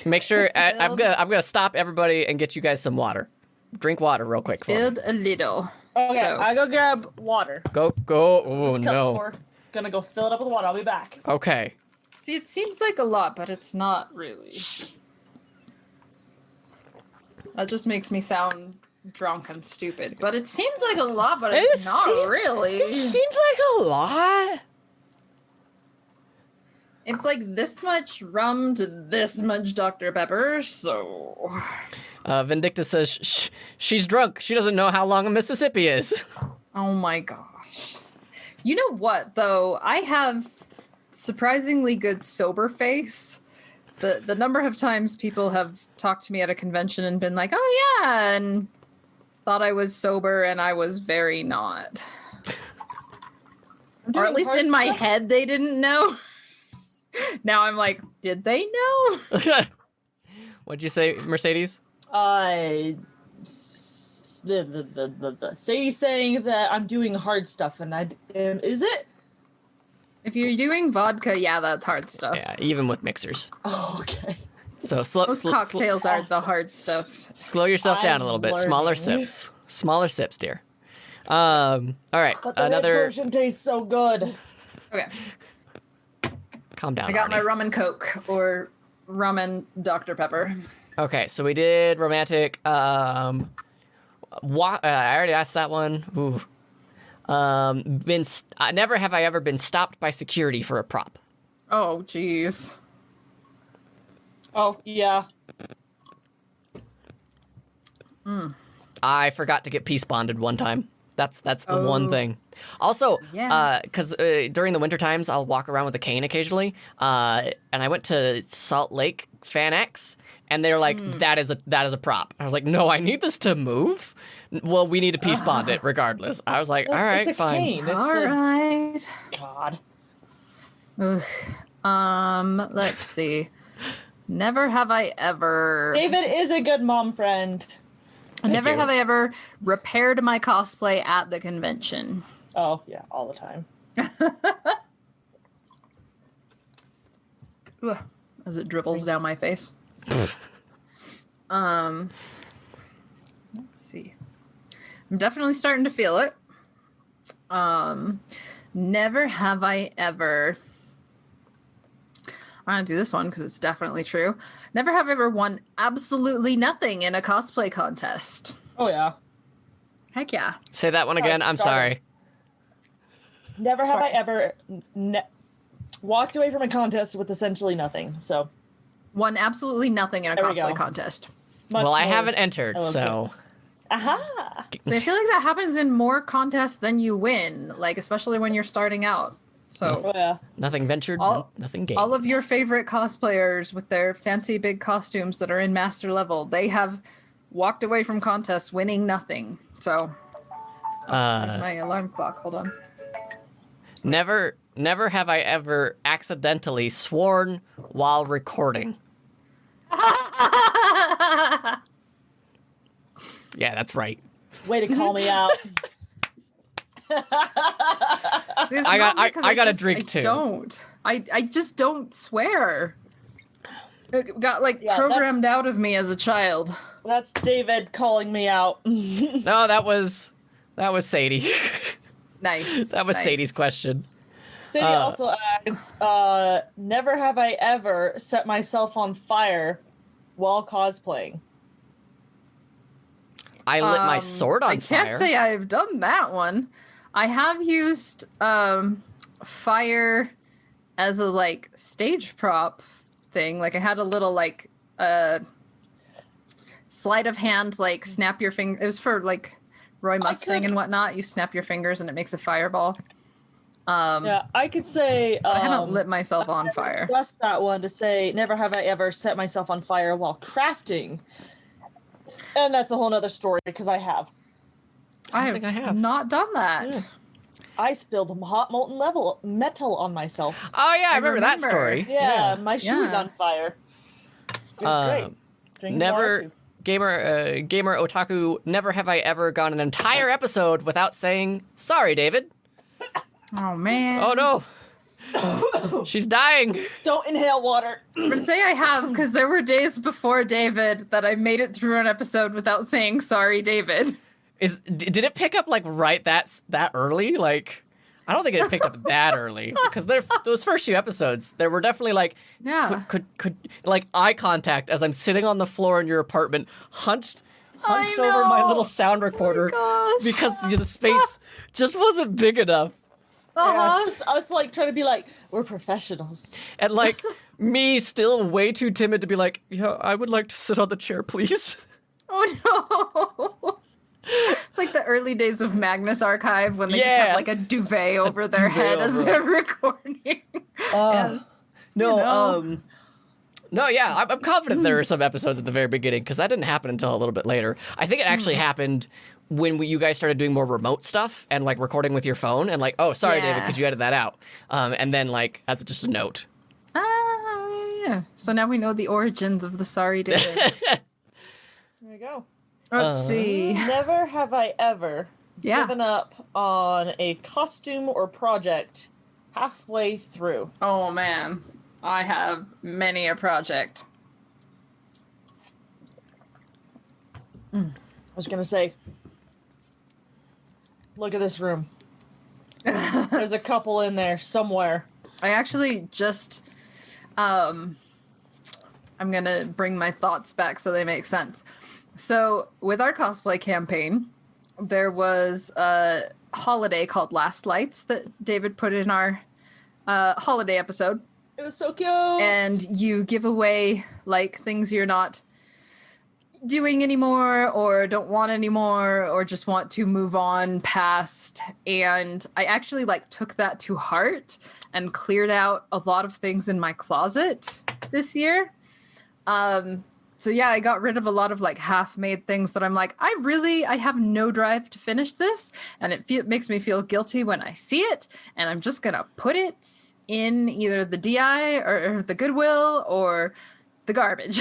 Make sure I'm gonna stop everybody and get you guys some water. Drink water real quick for me. Spilled a little. Okay, So- I go grab water. Go. Oh This cup's no. for. Gonna go fill it up with water. I'll be back. Okay. See, it seems like a lot, but it's not really. That just makes me sound drunk and stupid. But it seems like a lot, but it's It not seems- really. It seems like a lot. It's like this much rum to this much Dr. Pepper, so. Vindicta says she's drunk. She doesn't know how long a Mississippi is. Oh my gosh. You know what, though? I have surprisingly good sober face. The number of times people have talked to me at a convention and been like, oh yeah, and thought I was sober and I was very not. I'm Or doing at least hard in my stuff. head they didn't know. Now I'm like, did they know? What'd you say, Mercedes? Sadie saying that I'm doing hard stuff, and I am. Is it? If you're doing vodka, yeah, that's hard stuff. Yeah, even with mixers. Oh, okay. So slow. Most cocktails are the hard stuff. Slow yourself down a I'm little bit. Smaller learning. sips. Smaller sips, dear. All right. But the red Another. version tastes so good. Okay. Calm down. I got my Arnie. rum and Coke or rum and Dr. Pepper. Okay, so we did romantic. I already asked that one. Ooh. Never have I ever been stopped by security for a prop. Oh, jeez. Oh, yeah. I forgot to get peace bonded one time. That's the one Oh. thing. Also, Yeah. because during the winter times, I'll walk around with a cane occasionally. And I went to Salt Lake Fan X, and they're like, that is a prop. I was like, no, I need this to move. Well, we need to peace bond it regardless. I was like, all right, it's a fine. cane. It's All right. God. Ugh. Let's see. Never have I ever. David is a good mom friend. Never you. have I ever repaired my cosplay at the convention. Oh, yeah, all the time. Ugh, as it dribbles down my face. Let's see. I'm definitely starting to feel it. Never have I ever. I'm gonna do this one because it's definitely true. Never have I ever won absolutely nothing in a cosplay contest. Oh, yeah. Heck yeah. Say that one again. I'm started. sorry. Never have I Sorry. ever walked away from a contest with essentially nothing. So, Won absolutely nothing in a There we cosplay go. contest. much Well, I more- haven't entered, I love so Aha! So I feel like that happens in more contests than you win, like especially when you're starting out. So Oh, yeah. nothing ventured, All- nothing gained. all of your favorite cosplayers with their fancy big costumes that are in master level, they have walked away from contests winning nothing. So my alarm clock, hold on. Never have I ever accidentally sworn while recording. Yeah, that's right. Way to call me out. It's I got- not because I got a just- drink I too. Don't. I just don't swear. It got like Yeah, that's- programmed out of me as a child. That's David calling me out. No, that was Sadie. Nice. That was nice. Sadie's question. Sadie also adds, never have I ever set myself on fire while cosplaying. I lit my sword on I can't fire. say I've done that one. I have used fire as a like stage prop thing. Like I had a little like sleight of hand, like snap your finger. It was for like Roy Mustang could- and whatnot. You snap your fingers and it makes a fireball. Yeah, I could say I haven't lit myself on fire. Just that one to say, never have I ever set myself on fire while crafting. And that's a whole nother story because I have. I don't think I have. not done that. Yeah. I spilled hot molten metal on myself. Oh yeah, I remember that remember. story. Yeah, my shoe's Yeah. on fire. It was great. Drinking water, Never too. gamer otaku. Never have I ever gone an entire episode without saying sorry, David. Oh man. Oh no, she's dying. Don't inhale water. I'm gonna say I have because there were days before David that I made it through an episode without saying sorry, David. Did it pick up like right that early? Like, I don't think it picked up that early because those first few episodes, there were definitely like Yeah. could like eye contact as I'm sitting on the floor in your apartment, hunched I over my know. little sound recorder gosh. because the space just wasn't big enough. Yeah, Uh-huh. it's just us like trying to be like, we're professionals. And like me still way too timid to be like, yeah, I would like to sit on the chair, please. Oh no. It's like the early days of Magnus Archive when they just Yeah. have like a duvet over their duvet head as over they're recording. Yes. No, You know. no, yeah, I'm confident there are some episodes at the very beginning because that didn't happen until a little bit later. I think it actually happened when you guys started doing more remote stuff and like recording with your phone and like, oh, sorry, Yeah. David, could you edit that out? And then like as just a note. Yeah. So now we know the origins of the sorry David. There you go. Let's see. Never have I ever Yeah. given up on a costume or project halfway through. Oh man. I have many a project. I was gonna say, look at this room. There's a couple in there somewhere. I actually just I'm gonna bring my thoughts back so they make sense. So with our cosplay campaign, there was a holiday called Last Lights that David put in our holiday episode. It was so cute. And you give away like things you're not doing anymore or don't want anymore or just want to move on past. And I actually like took that to heart and cleared out a lot of things in my closet this year. So yeah, I got rid of a lot of like half-made things that I'm like, I have no drive to finish this, and it makes me feel guilty when I see it, and I'm just gonna put it in either the DI or the Goodwill or the garbage.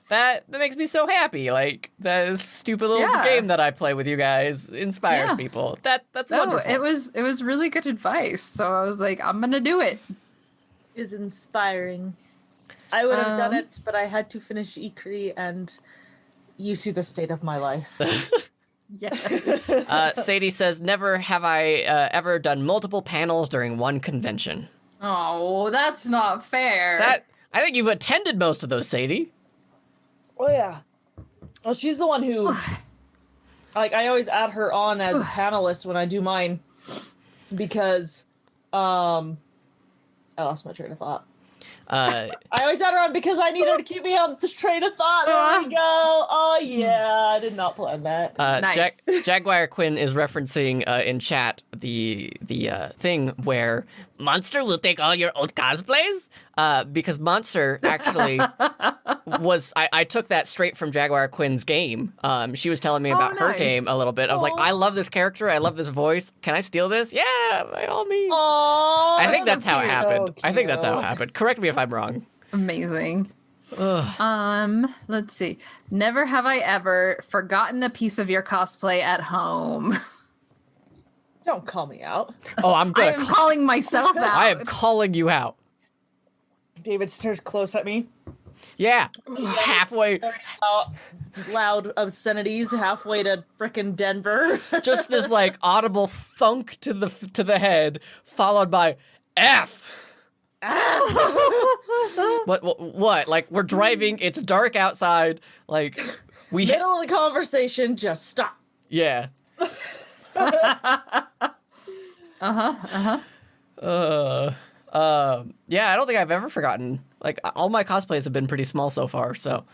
That makes me so happy. Like, that stupid little game that I play with you guys inspires people. That's wonderful. It was really good advice. So I was like, I'm gonna do it. Is inspiring. I would have done it, but I had to finish Ikri, and you see the state of my life. Yes. Sadie says, never have I ever done multiple panels during one convention. Oh, that's not fair. I think you've attended most of those, Sadie. Oh yeah. Well, she's the one who, like, I always add her on as a panelist when I do mine, because, I lost my train of thought. I always add her on because I need her to keep me on the train of thought. There we go. Oh yeah, I did not plan that. Nice. Jaguar Quinn is referencing in chat the thing where Monster will take all your old cosplays. Because Monster actually was I took that straight from Jaguar Quinn's game. She was telling me about her game a little bit. I was like, I love this character. I love this voice. Can I steal this? Yeah, by all means. Aww, I think that's how it happened. So I think that's how it happened. Correct me if I'm wrong. Amazing. Let's see. Never have I ever forgotten a piece of your cosplay at home. Don't call me out. Oh, I'm I good. am calling myself out. I am calling you out. David stares close at me. Yeah, halfway. Loud obscenities halfway to frickin' Denver. Just this like audible thunk to the head, followed by F. What? Like, we're driving. It's dark outside. Like, we Middle of the conversation, just stop. Yeah. Yeah, I don't think I've ever forgotten. Like, all my cosplays have been pretty small so far, so.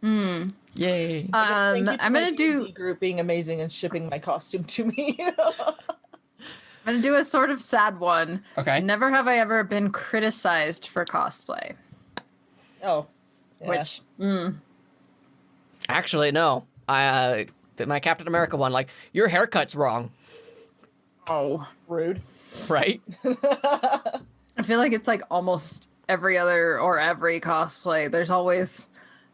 Yay. I'm gonna do group being amazing and shipping my costume to me. I'm gonna do a sort of sad one. Okay. Never have I ever been criticized for cosplay. Oh. Yeah. Which Actually, no. My Captain America one, like, your haircut's wrong, Rude. right? I feel like it's like almost every cosplay. There's always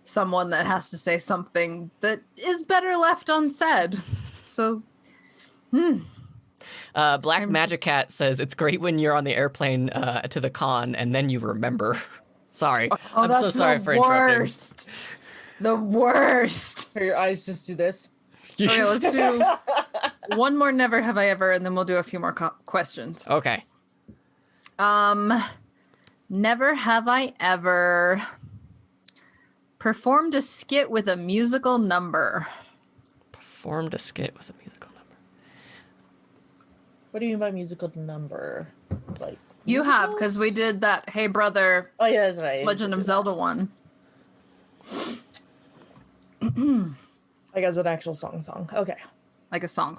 someone that has to say something that is better left unsaid. So, Black Magic Cat says it's great when you're on the airplane to the con and then you remember. Sorry. I'm so sorry for interrupting. The worst. Or your eyes just do this. Okay, let's do one more never have I ever, and then we'll do a few more questions. Okay. Never have I ever performed a skit with a musical number. Performed a skit with a musical number. What do you mean by musical number? Like You have, because we did that Hey Brother Oh yeah, that's right. Legend of Zelda one. Like as an actual song. Okay. Like a song.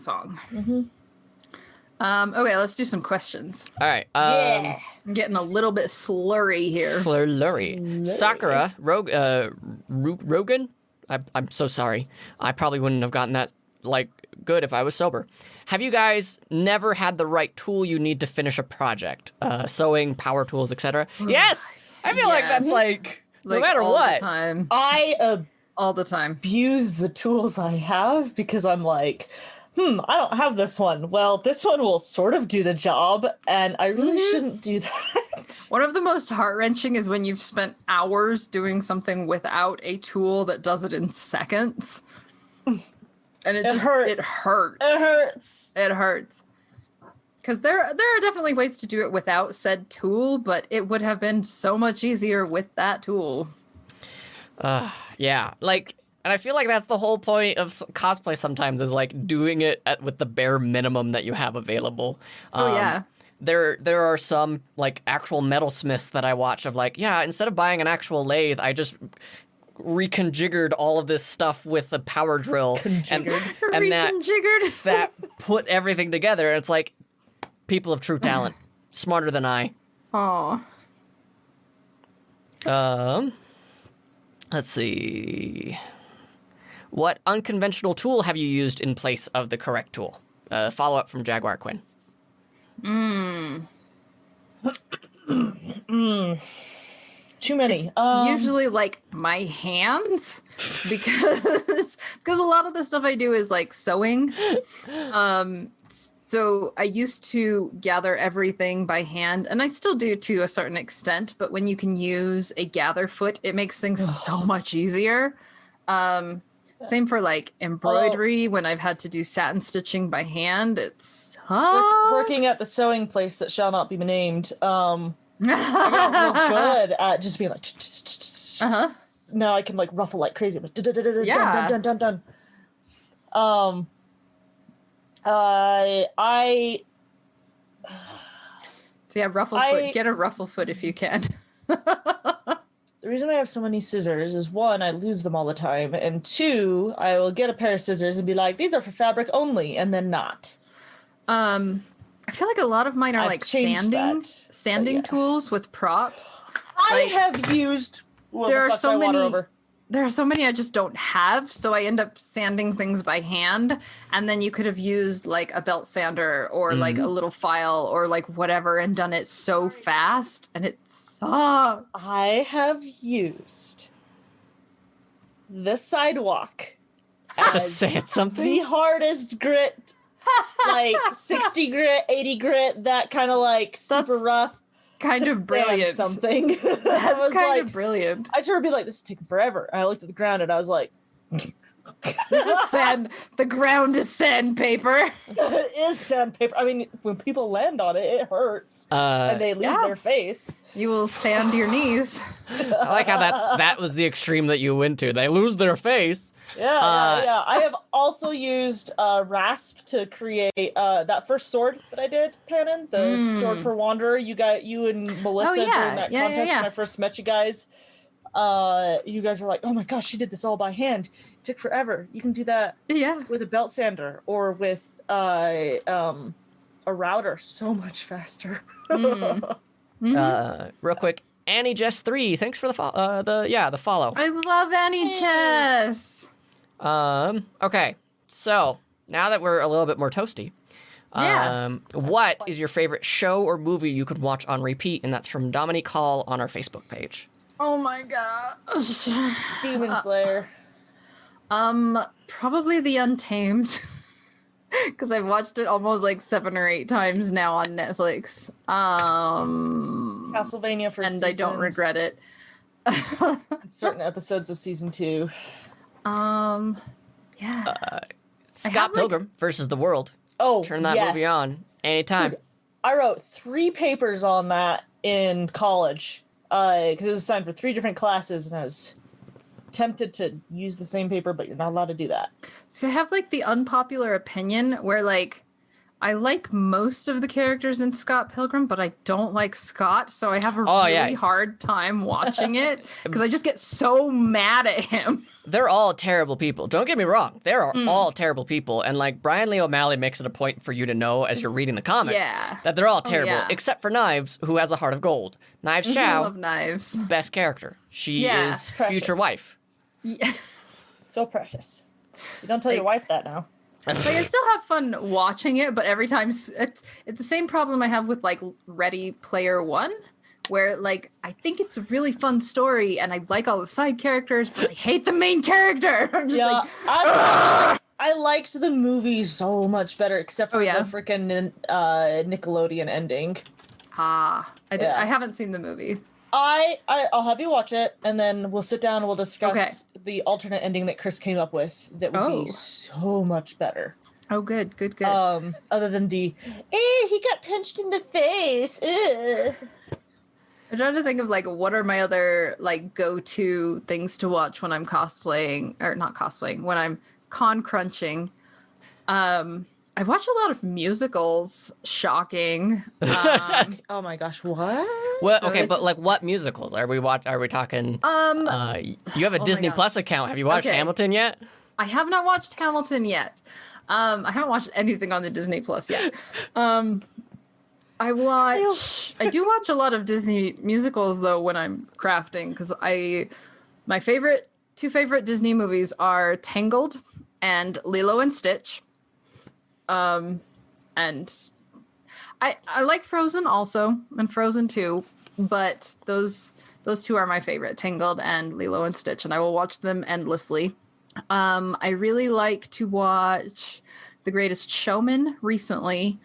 Okay, let's do some questions. All right. Yeah. I'm getting a little bit slurry here. Flurry. Sakura, Rogan? I'm so sorry. I probably wouldn't have gotten that, like, good if I was sober. Have you guys never had the right tool you need to finish a project? Sewing, power tools, etc.? Yes! I feel like that's, like no matter all what. the time. All the time. Abuse the tools I have because I'm like, I don't have this one. Well, this one will sort of do the job, and I really shouldn't do that. One of the most heart-wrenching is when you've spent hours doing something without a tool that does it in seconds. And it hurts. It hurts. It hurts. Because there are definitely ways to do it without said tool, but it would have been so much easier with that tool. Yeah, like, and I feel like that's the whole point of cosplay sometimes is like doing it with the bare minimum that you have available. Yeah. There are some like actual metalsmiths that I watch of like, yeah, instead of buying an actual lathe, I just reconfigured all of this stuff with a power drill and Reconfigured. that put everything together. And it's like people of true talent, smarter than I. Aw. Let's see. What unconventional tool have you used in place of the correct tool? Follow up from Jaguar Quinn. Too many. Usually like my hands because a lot of the stuff I do is like sewing. So I used to gather everything by hand, and I still do to a certain extent, but when you can use a gather foot, it makes things so much easier. Same for like embroidery. When I've had to do satin stitching by hand, it's working at the sewing place that shall not be named. I got real good at just being like. Now I can like ruffle like crazy. Yeah. Dun dun dun dun. I. So yeah, ruffle foot. Get a ruffle foot if you can. The reason I have so many scissors is one, I lose them all the time, and two, I will get a pair of scissors and be like, these are for fabric only, and then not. I feel like a lot of mine are I've like changed sanding yeah. tools with props. I have used. There are so many. There are so many I just don't have, so I end up sanding things by hand, and then you could have used like a belt sander or like a little file or like whatever and done it so fast, and it sucks. I have used the sidewalk Just saying something. the hardest grit, like 60 grit, 80 grit, that kind of like super rough. Kind of brilliant. Something. That's kind of brilliant. I sort of be like, this is taking forever. And I looked at the ground and I was like, This is sand. The ground is sandpaper. it is sandpaper. I mean, when people land on it, it hurts. And they lose their face. You will sand your knees. I like how that was the extreme that you went to. They lose their face. Yeah. I have also used rasp to create that first sword that I did, Pannon, the sword for Wanderer. You and Melissa during that contest when I first met you guys. You guys were like, "Oh my gosh, she did this all by hand. It took forever." You can do that with a belt sander or with a router so much faster. Real quick, Annie Jess 3, thanks for the follow. I love Annie Chess. Okay, so now that we're a little bit more toasty, what is your favorite show or movie you could watch on repeat? And that's from Dominique Hall on our Facebook page. Oh my gosh. Demon Slayer. Probably The Untamed. Because I've watched it almost like 7 or 8 times now on Netflix. Castlevania for and season. I don't regret it. Certain episodes of season 2. Scott Pilgrim versus the World. Oh, turn that movie on anytime. Dude, I wrote 3 papers on that in college because it was assigned for 3 different classes, and I was tempted to use the same paper, but you're not allowed to do that. So I have like the unpopular opinion where like I like most of the characters in Scott Pilgrim, but I don't like Scott, so I have a really hard time watching it because I just get so mad at him. They're all terrible people. Don't get me wrong. They're all terrible people. And like Brian Lee O'Malley makes it a point for you to know as you're reading the comic that they're all terrible, except for Knives, who has a heart of gold. Knives Chow, I love Knives. Best character. She is precious. Future wife. Yeah. So precious. You don't tell your wife that now. Like I still have fun watching it, but every time it's the same problem I have with like Ready Player One, where like I think it's a really fun story and I like all the side characters, but I hate the main character. I'm just like, I liked the movie so much better, except for the freaking Nickelodeon ending. I haven't seen the movie. I'll have you watch it, and then we'll sit down and we'll discuss the alternate ending that Chris came up with that would be so much better. Oh, good, good, good. Other than the, he got pinched in the face. Ugh. I'm trying to think of like what are my other like go-to things to watch when I'm cosplaying or not cosplaying when I'm con crunching. I watch a lot of musicals. Shocking. Oh my gosh, what? Well, So okay, it's- but like what musicals are we talking? You have a my Disney gosh. Plus account. Have you watched Okay. Hamilton yet? I have not watched Hamilton yet. I haven't watched anything on the Disney Plus yet. I do watch a lot of Disney musicals though when I'm crafting because my two favorite Disney movies are Tangled and Lilo and Stitch. And I like Frozen also and Frozen 2, but those two are my favorite, Tangled and Lilo and Stitch, and I will watch them endlessly. I really like to watch The Greatest Showman recently.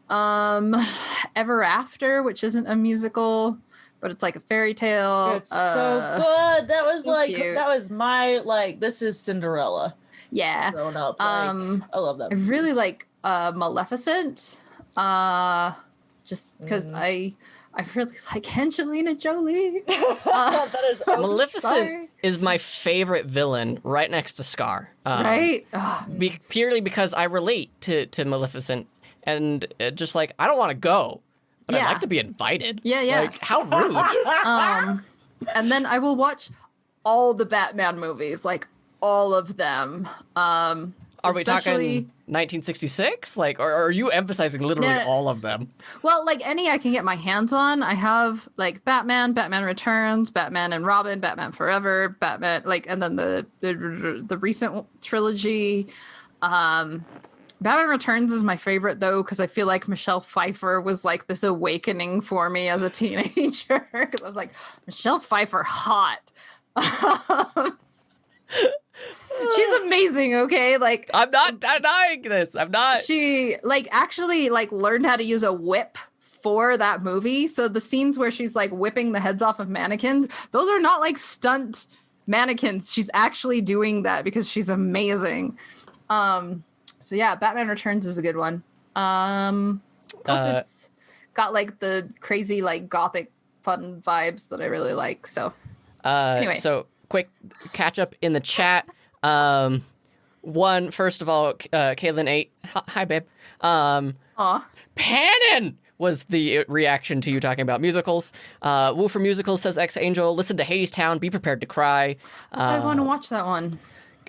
Ever After, which isn't a musical, but it's like a fairy tale. It's so good. That was so like cute. that was my like this is Cinderella Yeah. grown up. Like, I love that. I really like Maleficent. Just because I really like Angelina Jolie. That is Maleficent sorry. is my favorite villain, right next to Scar. Right? Ugh. Purely because I relate to Maleficent, and just like I don't want to go, but I'd Yeah. like to be invited. Yeah, yeah. Like how rude. And then I will watch all the Batman movies, like all of them. Are we talking especially- 1966? Like, or are you emphasizing literally No. all of them? Well, like any I can get my hands on. I have like Batman, Batman Returns, Batman and Robin, Batman Forever, Batman, like, and then the recent trilogy. Batman Returns is my favorite though because I feel like Michelle Pfeiffer was like this awakening for me as a teenager because I was like, Michelle Pfeiffer, hot. She's amazing, okay? Like I'm not denying this. I'm not. she like actually like learned how to use a whip for that movie. So the scenes where she's like whipping the heads off of mannequins, those are not like stunt mannequins. She's actually doing that because she's amazing. So yeah, Batman Returns is a good one. Plus it's got like the crazy like gothic fun vibes that I really like. So anyway. So quick catch up in the chat. First of all, Kaylin 8. Hi, babe. aw. Panin was the reaction to you talking about musicals. Woo for Musicals says Ex Angel. Listen to Hades Town. Be prepared to cry. I want to watch that one.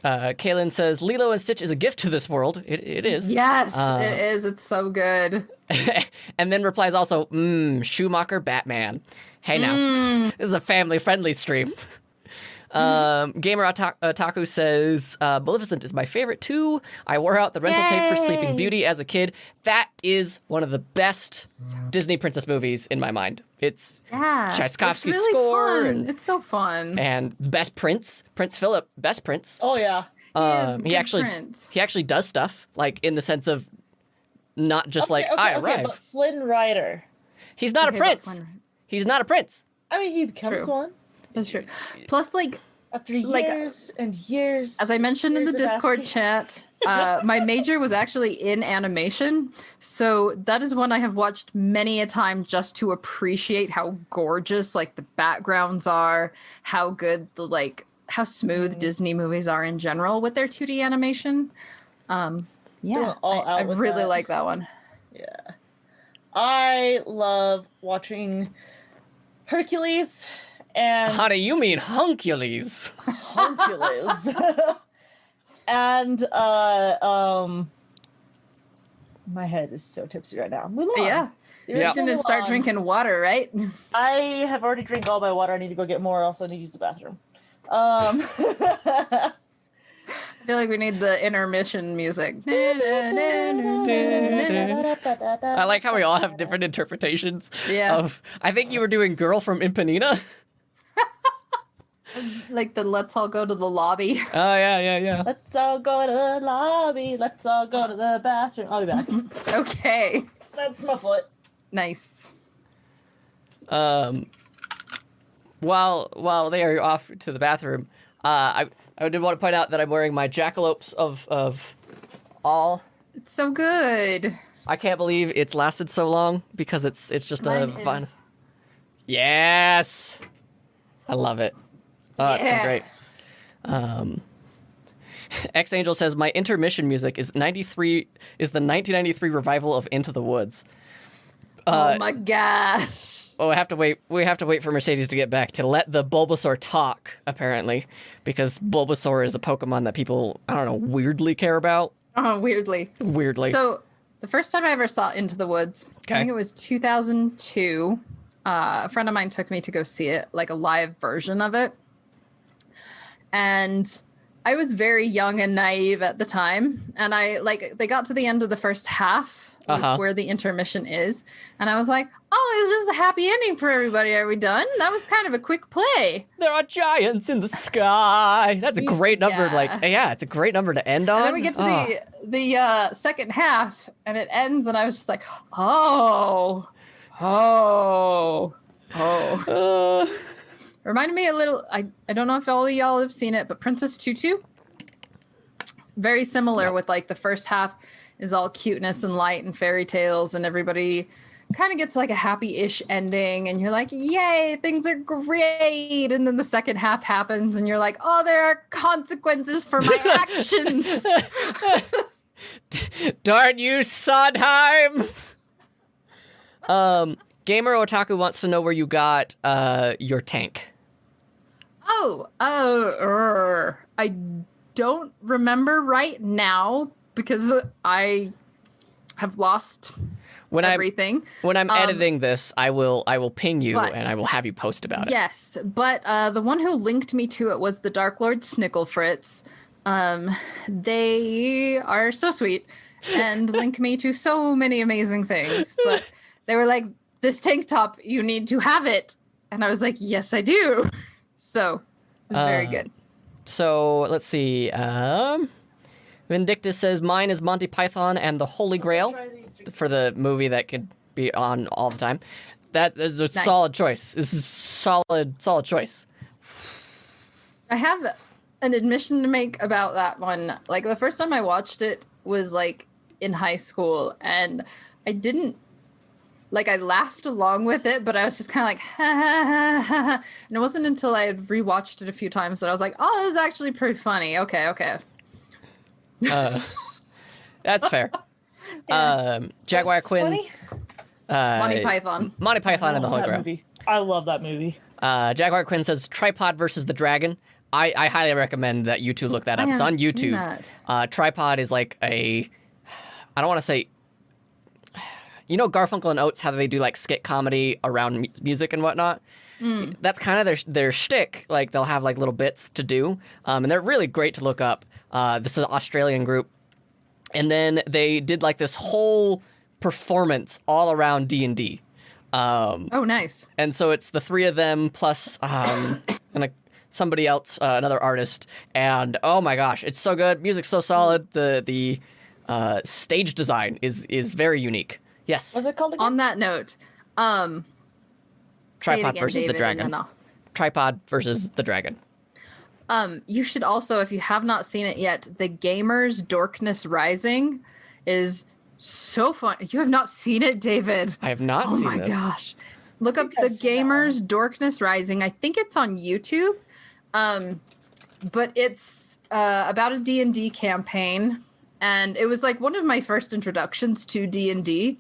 Kaylin says Lilo and Stitch is a gift to this world. It is. Yes, it is. It's so good. And then replies also, Schumacher Batman. Hey now, this is a family-friendly stream. Gamer Otaku says, Maleficent is my favorite too. I wore out the rental tape for Sleeping Yay. Beauty as a kid. That is one of the best Disney princess movies in my mind. It's Yeah. Tchaikovsky's it's really score fun. It's so fun. and best prince, Prince Philip, best prince. Oh yeah. He is He actually does stuff, like in the sense of not just like I arrive. But Flynn Rider. He's not a prince. He's not a prince. I mean, he becomes True. one That's true. Plus, like after years Like, and years. as I mentioned in the Years of Discord asking. chat, my major was actually in animation. So that is one I have watched many a time just to appreciate how gorgeous like the backgrounds are, how good the like how smooth Disney movies are in general with their 2D animation. Yeah, Going all out I with really that. like that one. Yeah. I love watching Hercules and How do you mean Huncules? Hercules. And my head is so tipsy right now. Mulan. Yeah. The Yeah. You're original gonna start Mulan. drinking water, right? I have already drank all my water. I need to go get more. Also, I need to use the bathroom. I feel like we need the intermission music. I like how we all have different interpretations Yeah. of. I think you were doing "Girl from Impanina." Like the let's all go to the lobby. Oh yeah. Let's all go to the lobby. Let's all go to the bathroom. I'll be back. Okay. That's my foot. Nice. While they are off to the bathroom, I did want to point out that I'm wearing my jackalopes of all It's so good. I can't believe it's lasted so long because it's just a Mine fun. is- Yes, I love it. Oh, it's so Yeah. great. X Angel says my intermission music is 93 is the 1993 revival of Into the Woods. Oh my god. Oh, we have to wait for Mercedes to get back to let the Bulbasaur talk, apparently, because Bulbasaur is a Pokemon that people, I don't know, weirdly care about. Oh, weirdly. Weirdly. So the first time I ever saw Into the Woods, Okay. I think it was 2002. A friend of mine took me to go see it, like a live version of it. And I was very young and naive at the time. And they got to the end of the first half, like, Uh-huh. where the intermission is. And I was like, oh, it's just a happy ending for everybody. Are we done? That was kind of a quick play. There are giants in the sky. That's a great number. Yeah. It's a great number to end on. And then we get to Oh. the second half, and it ends, and I was just like, oh. Reminded me a little. I don't know if all of y'all have seen it, but Princess Tutu. Very similar with like the first half is all cuteness and light and fairy tales, and everybody kind of gets like a happy-ish ending, and you're like, yay, things are great. And then the second half happens, and you're like, oh, there are consequences for my actions. Darn you, Sondheim! Gamer Otaku wants to know where you got your tank. I don't remember right now because I have lost everything. When I'm editing this, I will ping you but- and I will have you post about it. Yes, but the one who linked me to it was the Dark Lord Snicklefritz. They are so sweet and link me to so many amazing things. But they were like, this tank top, you need to have it. And I was like, yes, I do. So it was very good. So let's see. Vindictus says mine is Monty Python and the Holy Grail for the movie that could be on all the time. That is a solid choice. This is solid choice. I have an admission to make about that one. Like the first time I watched it was like in high school, and I didn't like I laughed along with it, but I was just kind of like ha, ha, ha, ha, ha. And it wasn't until I had rewatched it a few times that I was like, oh, this is actually pretty funny. Okay. That's fair. Jaguar What's Quinn. funny? Monty Python. Monty Python and the I Holy love that Grail. movie. I love that movie. Jaguar Quinn says Tripod versus the Dragon. I highly recommend that you two look that up. It's on haven't seen YouTube. Tripod is like I don't want to say, Garfunkel and Oates, how they do like skit comedy around music and whatnot. That's kind of their shtick. Like they'll have like little bits to do, and they're really great to look up. This is an Australian group, and then they did like this whole performance all around D&D. Oh, nice. And so it's the three of them plus somebody else, another artist, and oh my gosh, it's so good. Music's so solid. The stage design is very unique. Yes. What's it called again? On that note, say it Tripod again, versus the David, Dragon. and then I'll- Tripod versus the Dragon. You should also, if you have not seen it yet, The Gamers Dorkness Rising is so fun. You have not seen it, David? I have not Oh seen my this. gosh. Look up The I've seen that Gamers Dorkness Rising. I think it's on YouTube. But it's about a D&D campaign, and it was like one of my first introductions to D&D.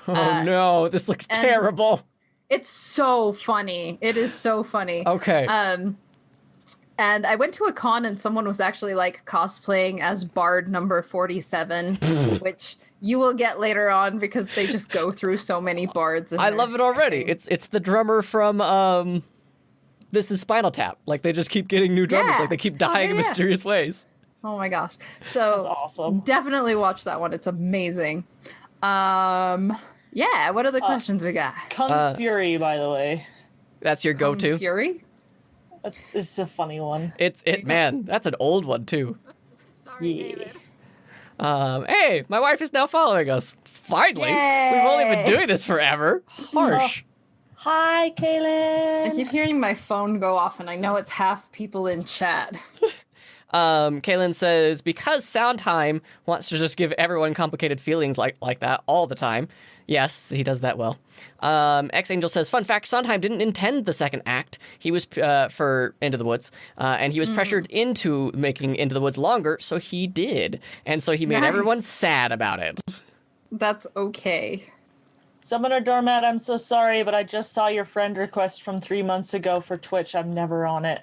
Oh no, this looks and- terrible. It's so funny. It is so funny. Okay. And I went to a con and someone was actually like cosplaying as Bard number 47, which you will get later on because they just go through so many bards. in I their love it already. campaign. It's the drummer from This is Spinal Tap. Like they just keep getting new drummers. Yeah. Like they keep dying in Yeah. mysterious ways. Oh my gosh. That's So awesome. definitely watch that one. It's amazing. Yeah, what other questions we got? Kung Fury, by the way. That's your Kung go-to. Fury? It's a funny one. Man. That's an old one too. Sorry, Yeah. Hey, my wife is now following us. Finally, we've only been Yay. doing this forever. Harsh. Hi, I Kaylin. keep hearing my phone go off and I know it's half people in chat. Kaylin says, because Soundtime wants to just give everyone complicated feelings like that all the time. Yes, he does that well. X-Angel says, fun fact, Sondheim didn't intend the second act. He was for Into the Woods, and he was pressured into making Into the Woods longer, so he did. And so he made Nice. everyone sad about it. That's okay. Summoner Doormat, I'm so sorry, but I just saw your friend request from 3 months ago for Twitch. I'm never on it.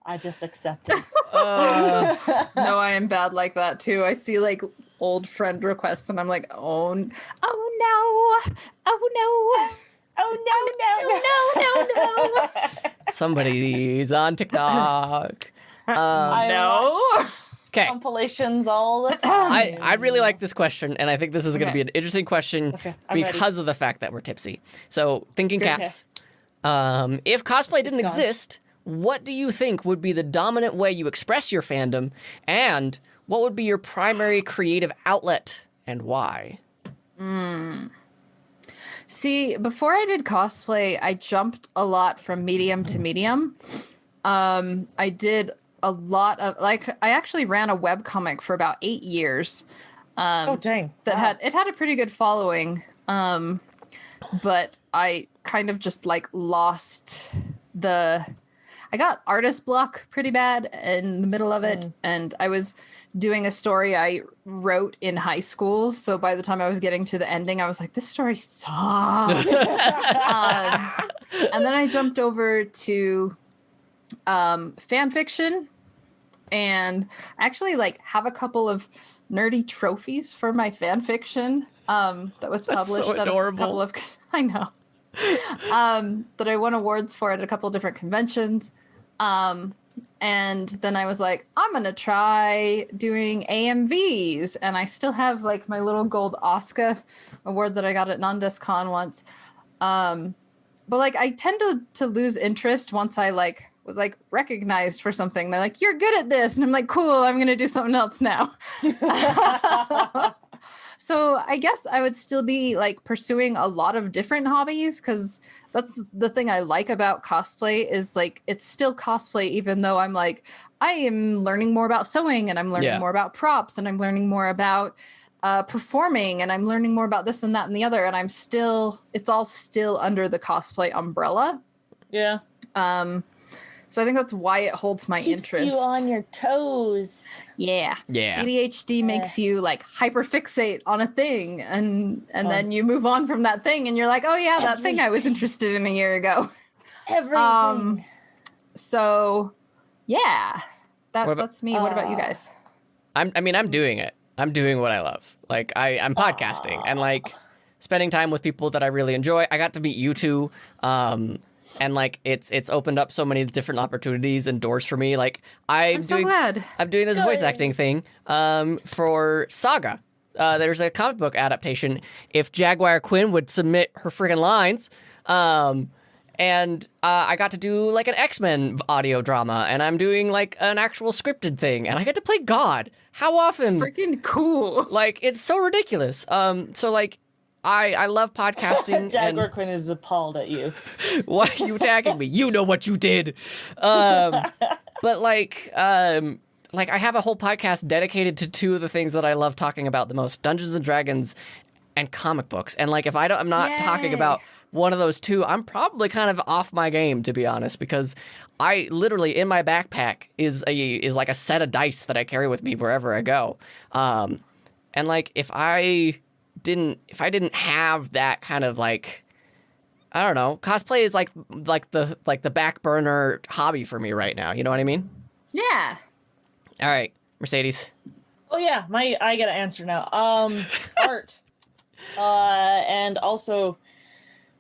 I just accepted. No, I am bad like that too. I see like old friend requests and I'm like, oh no, oh no. Oh, No. Somebody's on TikTok. I No. Okay. compilations all the time. I really like this question, and I think this is going to Okay. be an interesting question Okay, I'm ready. because of the fact that we're tipsy. So, thinking Okay. caps. If cosplay didn't gone. exist, what do you think would be the dominant way you express your fandom, and what would be your primary creative outlet, and why? See, before I did cosplay, I jumped a lot from medium to medium. I did a lot of I actually ran a webcomic for about 8 years. Oh, dang. That Wow. had a pretty good following. But I kind of just like lost I got artist block pretty bad in the middle of it. And I was doing a story I wrote in high school. So by the time I was getting to the ending, I was like, this story sucks. And then I jumped over to fan fiction, and actually like have a couple of nerdy trophies for my fan fiction that was That's so published at a adorable. couple of I know that I won awards for at a couple different conventions. And then I was like, I'm gonna try doing AMVs, and I still have like my little gold Oscar award that I got at NonDesCon once. But like I tend to lose interest once I like was like recognized for something. They're like, you're good at this, and I'm like, cool, I'm gonna do something else now. So I guess I would still be like pursuing a lot of different hobbies, because that's the thing I like about cosplay is like it's still cosplay, even though I'm like I am learning more about sewing, and I'm learning Yeah. more about props, and I'm learning more about performing, and I'm learning more about this and that and the other, and it's all still under the cosplay umbrella. Yeah. So I think that's why it holds my Keeps interest. you on your toes. Yeah. Yeah. ADHD makes you like hyperfixate on a thing, and then you move on from that thing, and you're like, oh yeah, that thing I was interested in a year ago. Everything. So yeah, What about- that's me. What about you guys? I'm doing it. I'm doing what I love. Like I'm podcasting and like spending time with people that I really enjoy. I got to meet you two. And like it's opened up so many different opportunities and doors for me. Like I'm so glad. I'm doing this voice acting thing for Saga. There's a comic book adaptation. If Jaguar Quinn would submit her friggin' lines, and I got to do like an X-Men audio drama, and I'm doing like an actual scripted thing, and I get to play God. How often? Freaking cool. Like it's so ridiculous. So like I love podcasting. Jaguar and Quinn is appalled at you. why are you attacking me? You know what you did. But like I have a whole podcast dedicated to two of the things that I love talking about the most: Dungeons and Dragons and comic books. And like if I'm not talking Yay. about one of those two, I'm probably kind of off my game, to be honest, because I literally in my backpack is like a set of dice that I carry with me wherever I go. And like if I didn't have that kind of like, I don't know, cosplay is like the back burner hobby for me right now. You know what I mean? Yeah. All right, Mercedes. Oh yeah, I gotta answer now. Art, and also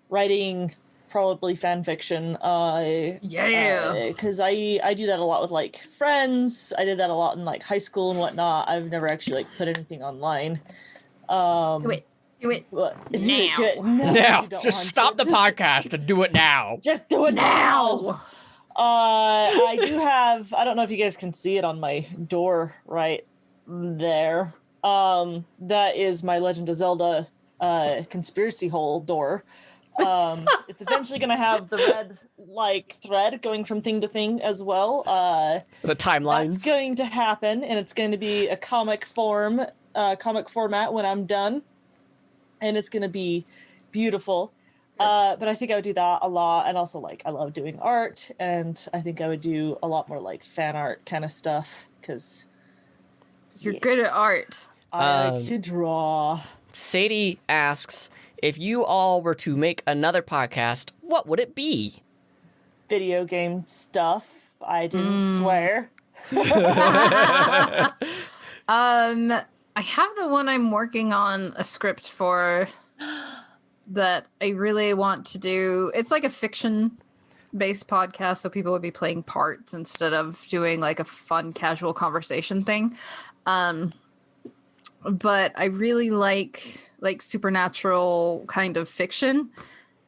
writing, probably fan fiction. Yeah. Because I do that a lot with like friends. I did that a lot in like high school and whatnot. I've never actually like put anything online. Do it. What? Now. Do it. No, Now, you don't just want stop to. the podcast and do it now. Just do it now. Now. I do have, I don't know if you guys can see it on my door right there. That is my Legend of Zelda conspiracy hole door. It's eventually going to have the red like thread going from thing to thing as well. The timelines. That's going to happen, and it's going to be a comic format when I'm done, and it's going to be beautiful. But I think I would do that a lot, and also like I love doing art, and I think I would do a lot more like fan art kind of stuff because You're good at art. I like to draw. Sadie asks, if you all were to make another podcast, what would it be? Video game stuff. I didn't swear. I have the one I'm working on a script for that I really want to do. It's like a fiction based podcast, so people would be playing parts instead of doing like a fun casual conversation thing. But I really like supernatural kind of fiction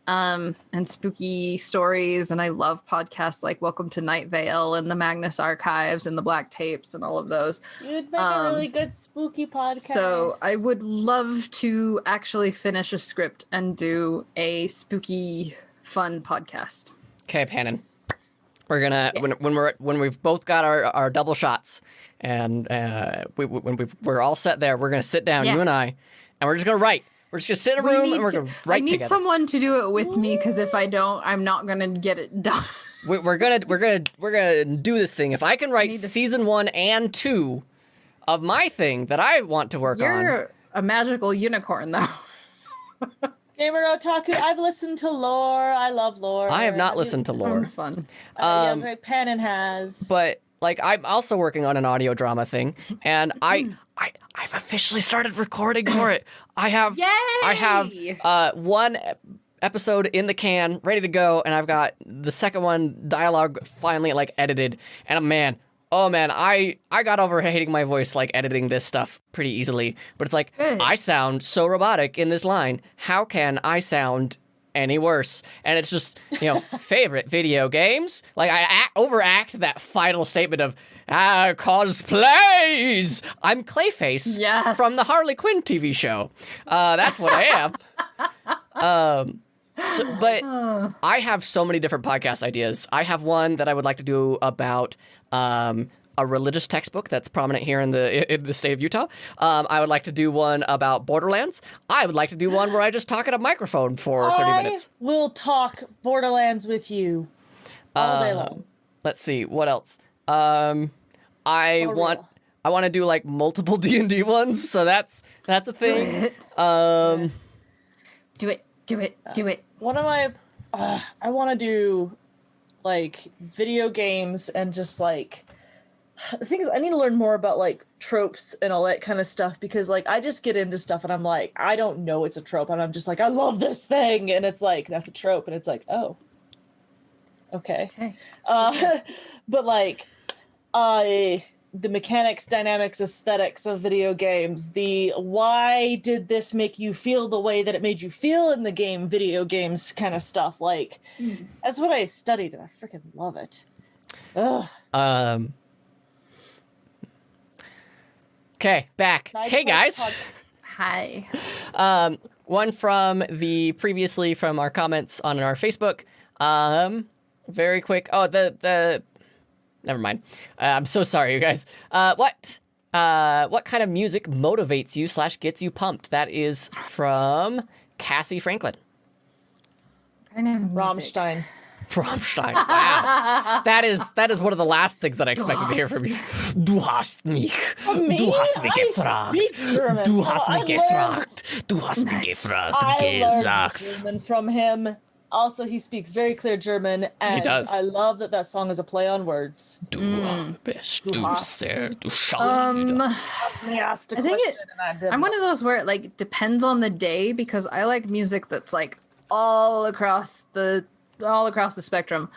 and spooky stories, and I love podcasts like Welcome to Night Vale and the Magnus Archives and the Black Tapes and all of those. You'd make a really good spooky podcast. So I would love to actually finish a script and do a spooky, fun podcast. Okay, Pannon. We're gonna when we've both got our double shots and we're all set there, we're gonna sit down, you and I, and we're just gonna write. We're just gonna sit in a room and we're gonna write I need together. someone to do it with me, because if I don't, I'm not gonna get it done. We're gonna do this thing. If I can write season 1 and 2 of my thing that I want to work on. You're a magical unicorn, though. Gamer Otaku, I've listened to lore. I love lore. I have not listened to lore. Sounds fun. Yes, like Pannon has. But like I'm also working on an audio drama thing, and I've officially started recording for it. I have one episode in the can, ready to go, and I've got the second one dialogue finally like edited. And man, I got over hating my voice like editing this stuff pretty easily. But it's like I sound so robotic in this line. How can I sound any worse? And it's just, favorite video games. Like I overact that final statement of cosplays. I'm Clayface from the Harley Quinn TV show. That's what I am. But I have so many different podcast ideas. I have one that I would like to do about a religious textbook that's prominent here in the state of Utah. I would like to do one about Borderlands. I would like to do one where I just talk at a microphone for 30 minutes. I will talk Borderlands with you all day long. Let's see, what else? I want to do like multiple D&D ones, so that's a thing. Do it. One of my, I want to do like video games and just like, the thing is I need to learn more about like tropes and all that kind of stuff, because like I just get into stuff and I'm like, I don't know it's a trope, and I'm just like, I love this thing, and it's like, that's a trope, and it's like, oh, okay. But like, the mechanics, dynamics, aesthetics of video games, the why did this make you feel the way that it made you feel in the game, video games kind of stuff. Like, that's what I studied, and I freaking love it. Ugh. Okay, back. Hey, guys. Hi. One from previously from our comments on our Facebook. Very quick. Oh, never mind. I'm so sorry, you guys. What kind of music motivates you / gets you pumped? That is from Cassie Franklin. Kind of Rammstein. Wow. That is one of the last things that I expected to hear from you. Du hast mich. Du hast mich gefragt. Du hast mich gefragt. Du hast mich gefragt. I learned German from him. Also, he speaks very clear German, and he does. I love that song is a play on words. Du bist du sehr, du I think I'm one of of those where it like depends on the day, because I like music that's like all across the spectrum.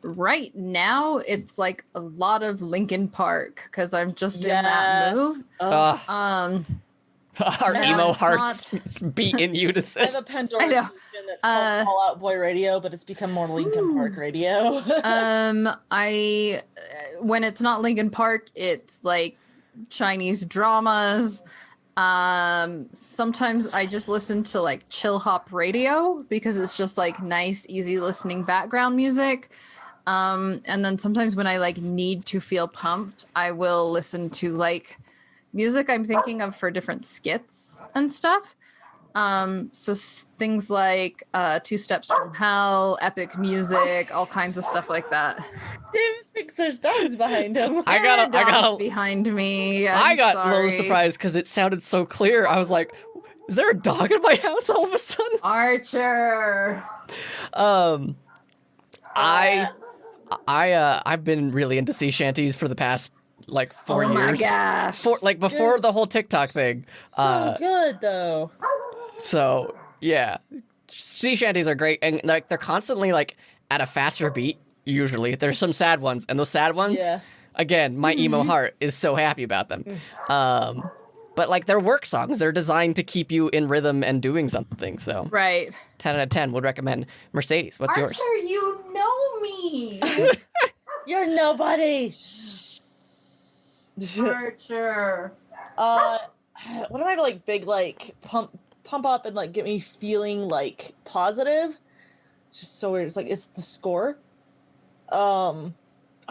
Right now it's like a lot of Linkin Park, because I'm just in that mood. Our emo hearts beat in unison. I have a Pandora station that's called Fall Out Boy Radio, but it's become more Linkin Park radio. When it's not Linkin Park, it's like Chinese dramas. Sometimes I just listen to like chill hop radio because it's just like nice, easy listening background music. And then sometimes when I like need to feel pumped, I will listen to like music I'm thinking of for different skits and stuff. Things like Two Steps from Hell, epic music, all kinds of stuff like that. David thinks there's dogs behind him. I There are got dogs behind me. I I'm got a little sorry. surprised because it sounded so clear. I was like, is there a dog in my house all of a sudden? Archer. I've been really into sea shanties for the past like 4 years. Oh my gosh. Before the whole TikTok thing. So good though. So yeah, sea shanties are great, and like they're constantly like at a faster beat. Usually, there's some sad ones, and those sad ones, Yeah. again, my emo heart is so happy about them. But like they're work songs, they're designed to keep you in rhythm and doing something. So Right. 10 out of 10 would recommend. Mercedes, what's yours? Archer, you know me. You're nobody. Archer. One of my like big like pump up and like get me feeling like positive. It's just so weird. It's like it's the score.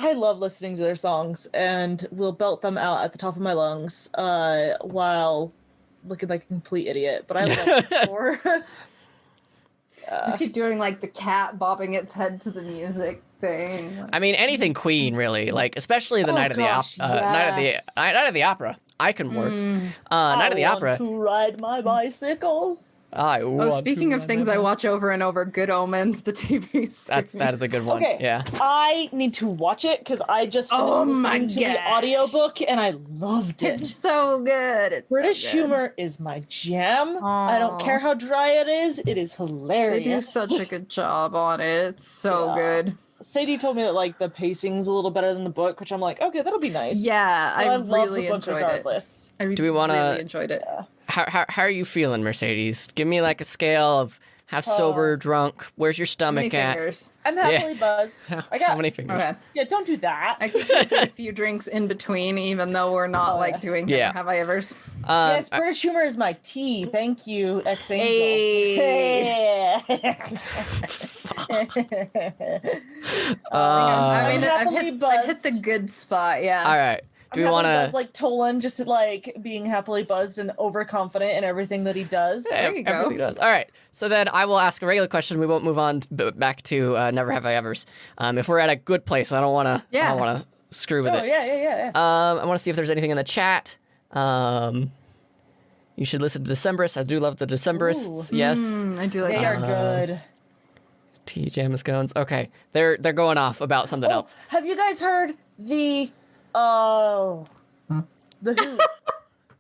I love listening to their songs and will belt them out at the top of my lungs while looking like a complete idiot. But I love the score. Just keep doing like the cat bobbing its head to the music thing. I mean, anything Queen, really. Like, especially the Oh, night of gosh, the night yes. of the opera. Icon works. Night of the I opera. want to ride my bicycle. Oh, speaking of things I watch over and over, Good Omens, the TV series. that is a good one. Okay. Yeah. I need to watch it because I just Oh listened my to the gosh. audiobook and I loved it. It's so good. It's so British good. humor is my jam. I don't Aw. care how dry it is. It is They hilarious. do such a good job on it. It's so Yeah. good. Sadie told me that like the pacing's a little better than the book, which I'm like, okay, that'll be nice. Yeah, But I love really the book enjoyed regardless. it. Do we wanna- really enjoyed it. How are you feeling, Mercedes? Give me like a scale of how sober, drunk. Where's your How stomach many at? fingers? I'm happily buzzed. I got How many fingers? Okay. Yeah, don't do that. I keep taking a few drinks in between, even though we're not Oh, like yeah. doing Yeah. Have I Evers. Yes, British humor is my tea. Thank you, ex angel. I mean, I'm I've happily hit the buzzed. good spot. Yeah. All right. Do we want to? like Tolan, just like being happily buzzed and overconfident in everything that he does? There you go. All right. So then I will ask a regular question. We won't move on back to Never Have I Ever's. If we're at a good place, I don't want to. Yeah. I don't want to screw with Oh it. yeah. I want to see if there's anything in the chat. You should listen to Decemberists. I do love the Decemberists. Ooh. Yes. I do like They that. are good. Tea jam scones. Okay. They're going off about something else. Have you guys heard the the Who?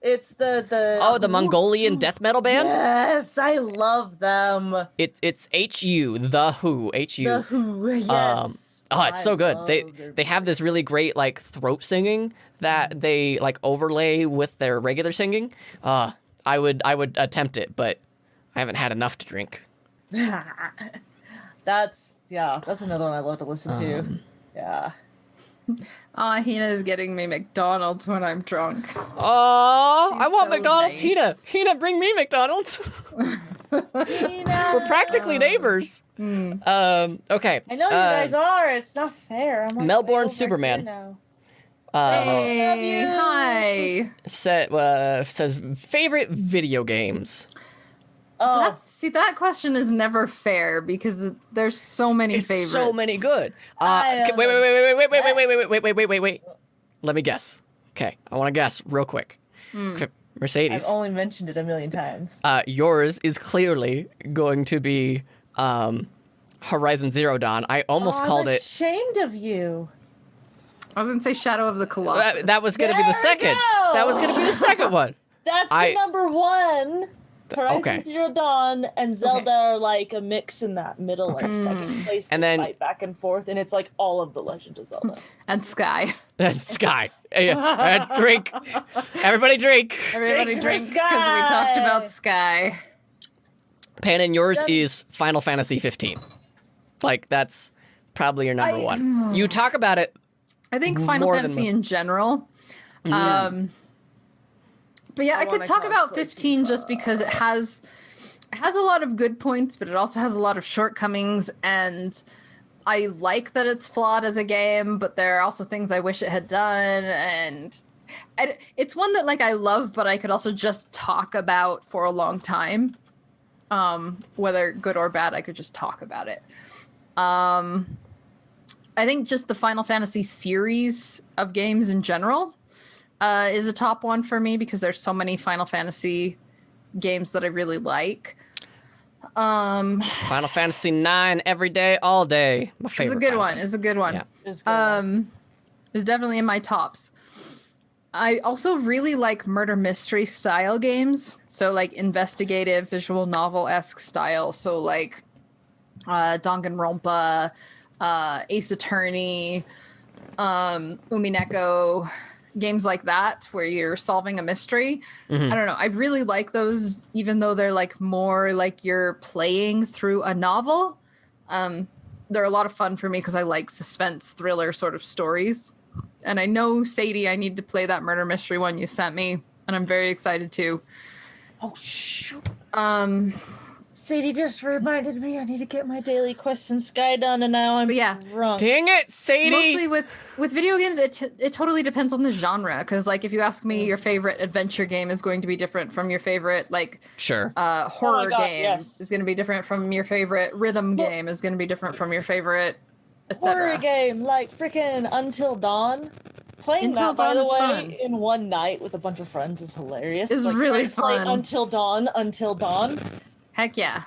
It's the Oh, the Mongolian death metal band. Yes, I love them. It's HU, the Who, HU. The Who, yes. Oh, it's so good. love their They have this really great like throat singing that they like overlay with their regular singing. I would attempt it, but I haven't had enough to drink. That's another one I love to listen to. Yeah. Oh, Hina is getting me McDonald's when I'm drunk. Oh, I She's want so McDonald's. nice. Hina, bring me McDonald's. We're practically neighbors. Okay. I know you guys are. It's not fair. I'm like Melbourne way over Superman. here now. Hey, you. hi. Says favorite video games. Oh, That question is never fair because there's so many It's favorites. so many good. I am Wait. Let me guess. Okay, I want to guess real quick. Mercedes, I've only mentioned it a million times. yours is clearly going to be Horizon Zero Dawn. I almost called I'm it. ashamed of you. I was gonna say Shadow of the Colossus. That was going to be the There we second. go. That was going to be the second one. That's I- the number one. Horizon okay. Zero Dawn and Zelda are like a mix in that middle, like second place. And they then- fight back and forth, and it's like all of the Legend of Zelda. and Sky. That's Sky. Drink. Everybody drink. Everybody Drink for drink because we talked Sky. about Sky. Pan, and yours Yep. is Final Fantasy 15. Like, that's probably your number one. You talk about it. I think Final More than Fantasy most. in general. But yeah, I could wanna talk about cosplay 15 just Tifa. because it has a lot of good points, but it also has a lot of shortcomings, and I like that it's flawed as a game, but there are also things I wish it had done, and it's one that like I love, but I could also just talk about for a long time. Whether good or bad, I could just talk about it. I think just the Final Fantasy series of games in general is a top one for me because there's so many Final Fantasy games that I really like. Final Fantasy 9 every day, all day. My favorite. It's a good Final one. Fantasy. It's a good one. Yeah. It's good. Is definitely in my tops. I also really like murder mystery style games. So like investigative visual novel-esque style. So like Danganronpa, Ace Attorney, Umineko, games like that where you're solving a mystery. I don't know. I really like those, even though they're like more like you're playing through a novel. They're a lot of fun for me because I like suspense thriller sort of stories. And I know, Sadie, I need to play that murder mystery one you sent me, and I'm very excited to. Oh shoot! Um, Sadie just reminded me I need to get my daily quest in Sky done, and now I'm But yeah. drunk. Dang it, Sadie! Mostly with video games, it totally depends on the genre. Because like if you ask me, your favorite adventure game is going to be different from your favorite like Sure. horror God, game yes. is going to be different from your favorite rhythm game is going to be different from your favorite, Horror etc. game like freaking Until Dawn. Playing Until that, by Dawn the is way, fun. in one night with a bunch of friends is hilarious. It's like, really trying to play fun. Until Dawn, Heck yeah.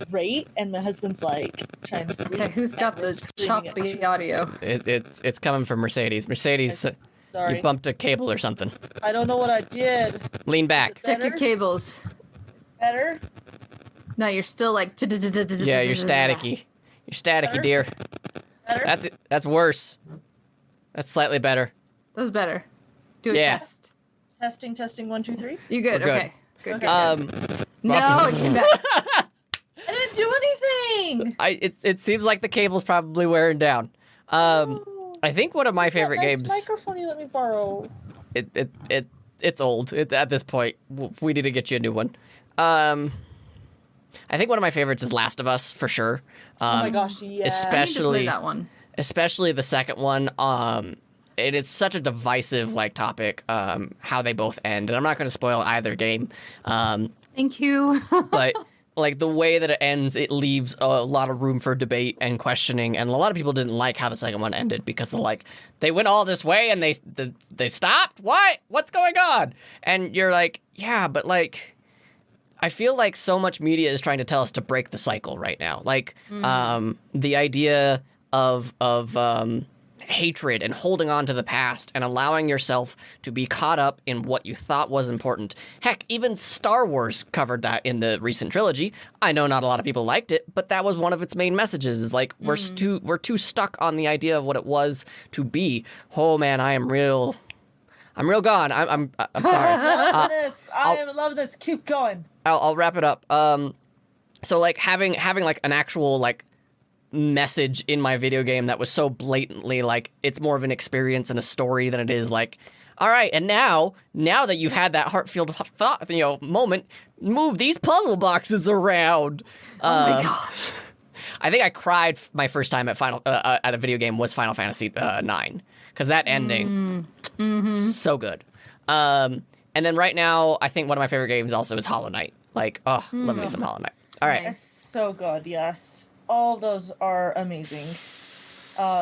great. And my husband's like trying to sleep. Okay, who's got and we're the screaming at choppy each- audio? It's coming from Mercedes. Mercedes, Sorry, you bumped a cable or something. I don't know what I did. Lean back. Check your Better? cables. Better? No, you're still like. Yeah, you're staticky. You're staticky, Better? dear. Better? That's it. That's worse. That's slightly better. That's better. Do a Yeah. test. Testing, 1, 2, 3. You good? We're good. Okay. Good. Okay. Good. No, get back. I didn't do anything. It seems like the cable's probably wearing down. I think one of my favorite That nice games. microphone you let me borrow. It's old. At this point, we need to get you a new one. I think one of my favorites is Last of Us for sure. Oh my gosh, yeah. I need to play Especially that one. especially the second one. It is such a divisive like topic. How they both end, and I'm not going to spoil either game. Thank you. But like the way that it ends, it leaves a lot of room for debate and questioning. And a lot of people didn't like how the second one ended because they're like, they went all this way and they stopped. What's going on? And you're like, yeah, but like, I feel like so much media is trying to tell us to break the cycle right now. Like, the idea of hatred and holding on to the past and allowing yourself to be caught up in what you thought was important. Heck, even Star Wars covered that in the recent trilogy. I know not a lot of people liked it, but that was one of its main messages is like we're too stuck on the idea of what it was to be. Oh man, I'm real gone. I'm sorry. Love this. I am love this. Keep going. I'll wrap it up. So like having like an actual like message in my video game that was so blatantly like it's more of an experience and a story than it is like, all right, and now that you've had that heart-filled thought, moment, move these puzzle boxes around. Oh my gosh. I think I cried my first time at at a video game was Final Fantasy 9 because that ending, so good. And then right now, I think one of my favorite games also is Hollow Knight. Like, love me some Hollow Knight. All right. It's so good, yes. All of those are amazing.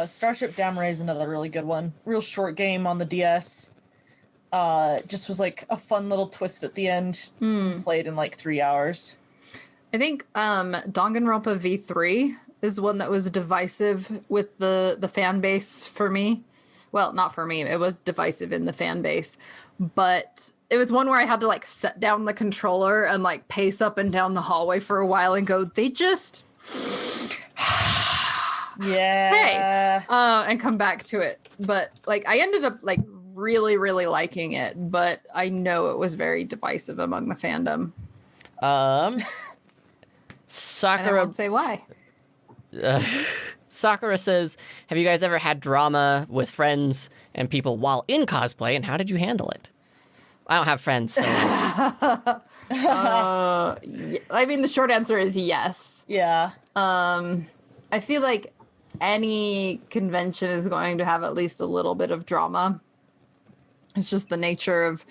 Starship Damray is another really good one. Real short game on the DS. Just was like a fun little twist at the end. Played in like 3 hours. I think Danganronpa V3 is one that was divisive with the fan base for me. Well, not for me. It was divisive in the fan base. But it was one where I had to like set down the controller and like pace up and down the hallway for a while and go, they just... Yeah. and come back to it. But like I ended up like really, really liking it. But I know it was very divisive among the fandom. And I Sakura won't say why. Sakura says, have you guys ever had drama with friends and people while in cosplay, and how did you handle it? I don't have friends. So. I mean, the short answer is yes. Yeah. I feel like any convention is going to have at least a little bit of drama. It's just the nature of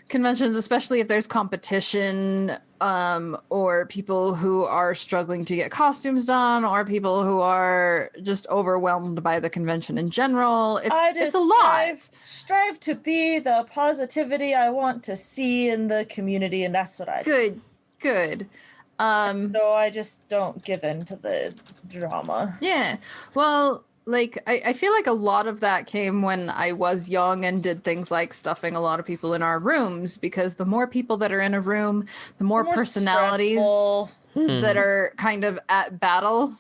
conventions, especially if there's competition, or people who are struggling to get costumes done, or people who are just overwhelmed by the convention in general. It's a lot. Strive to be the positivity I want to see in the community, and that's what I do. Good. So I just don't give in to the drama. Yeah. Well, like, I feel like a lot of that came when I was young and did things like stuffing a lot of people in our rooms, because the more people that are in a room, the more personalities that are kind of at battle.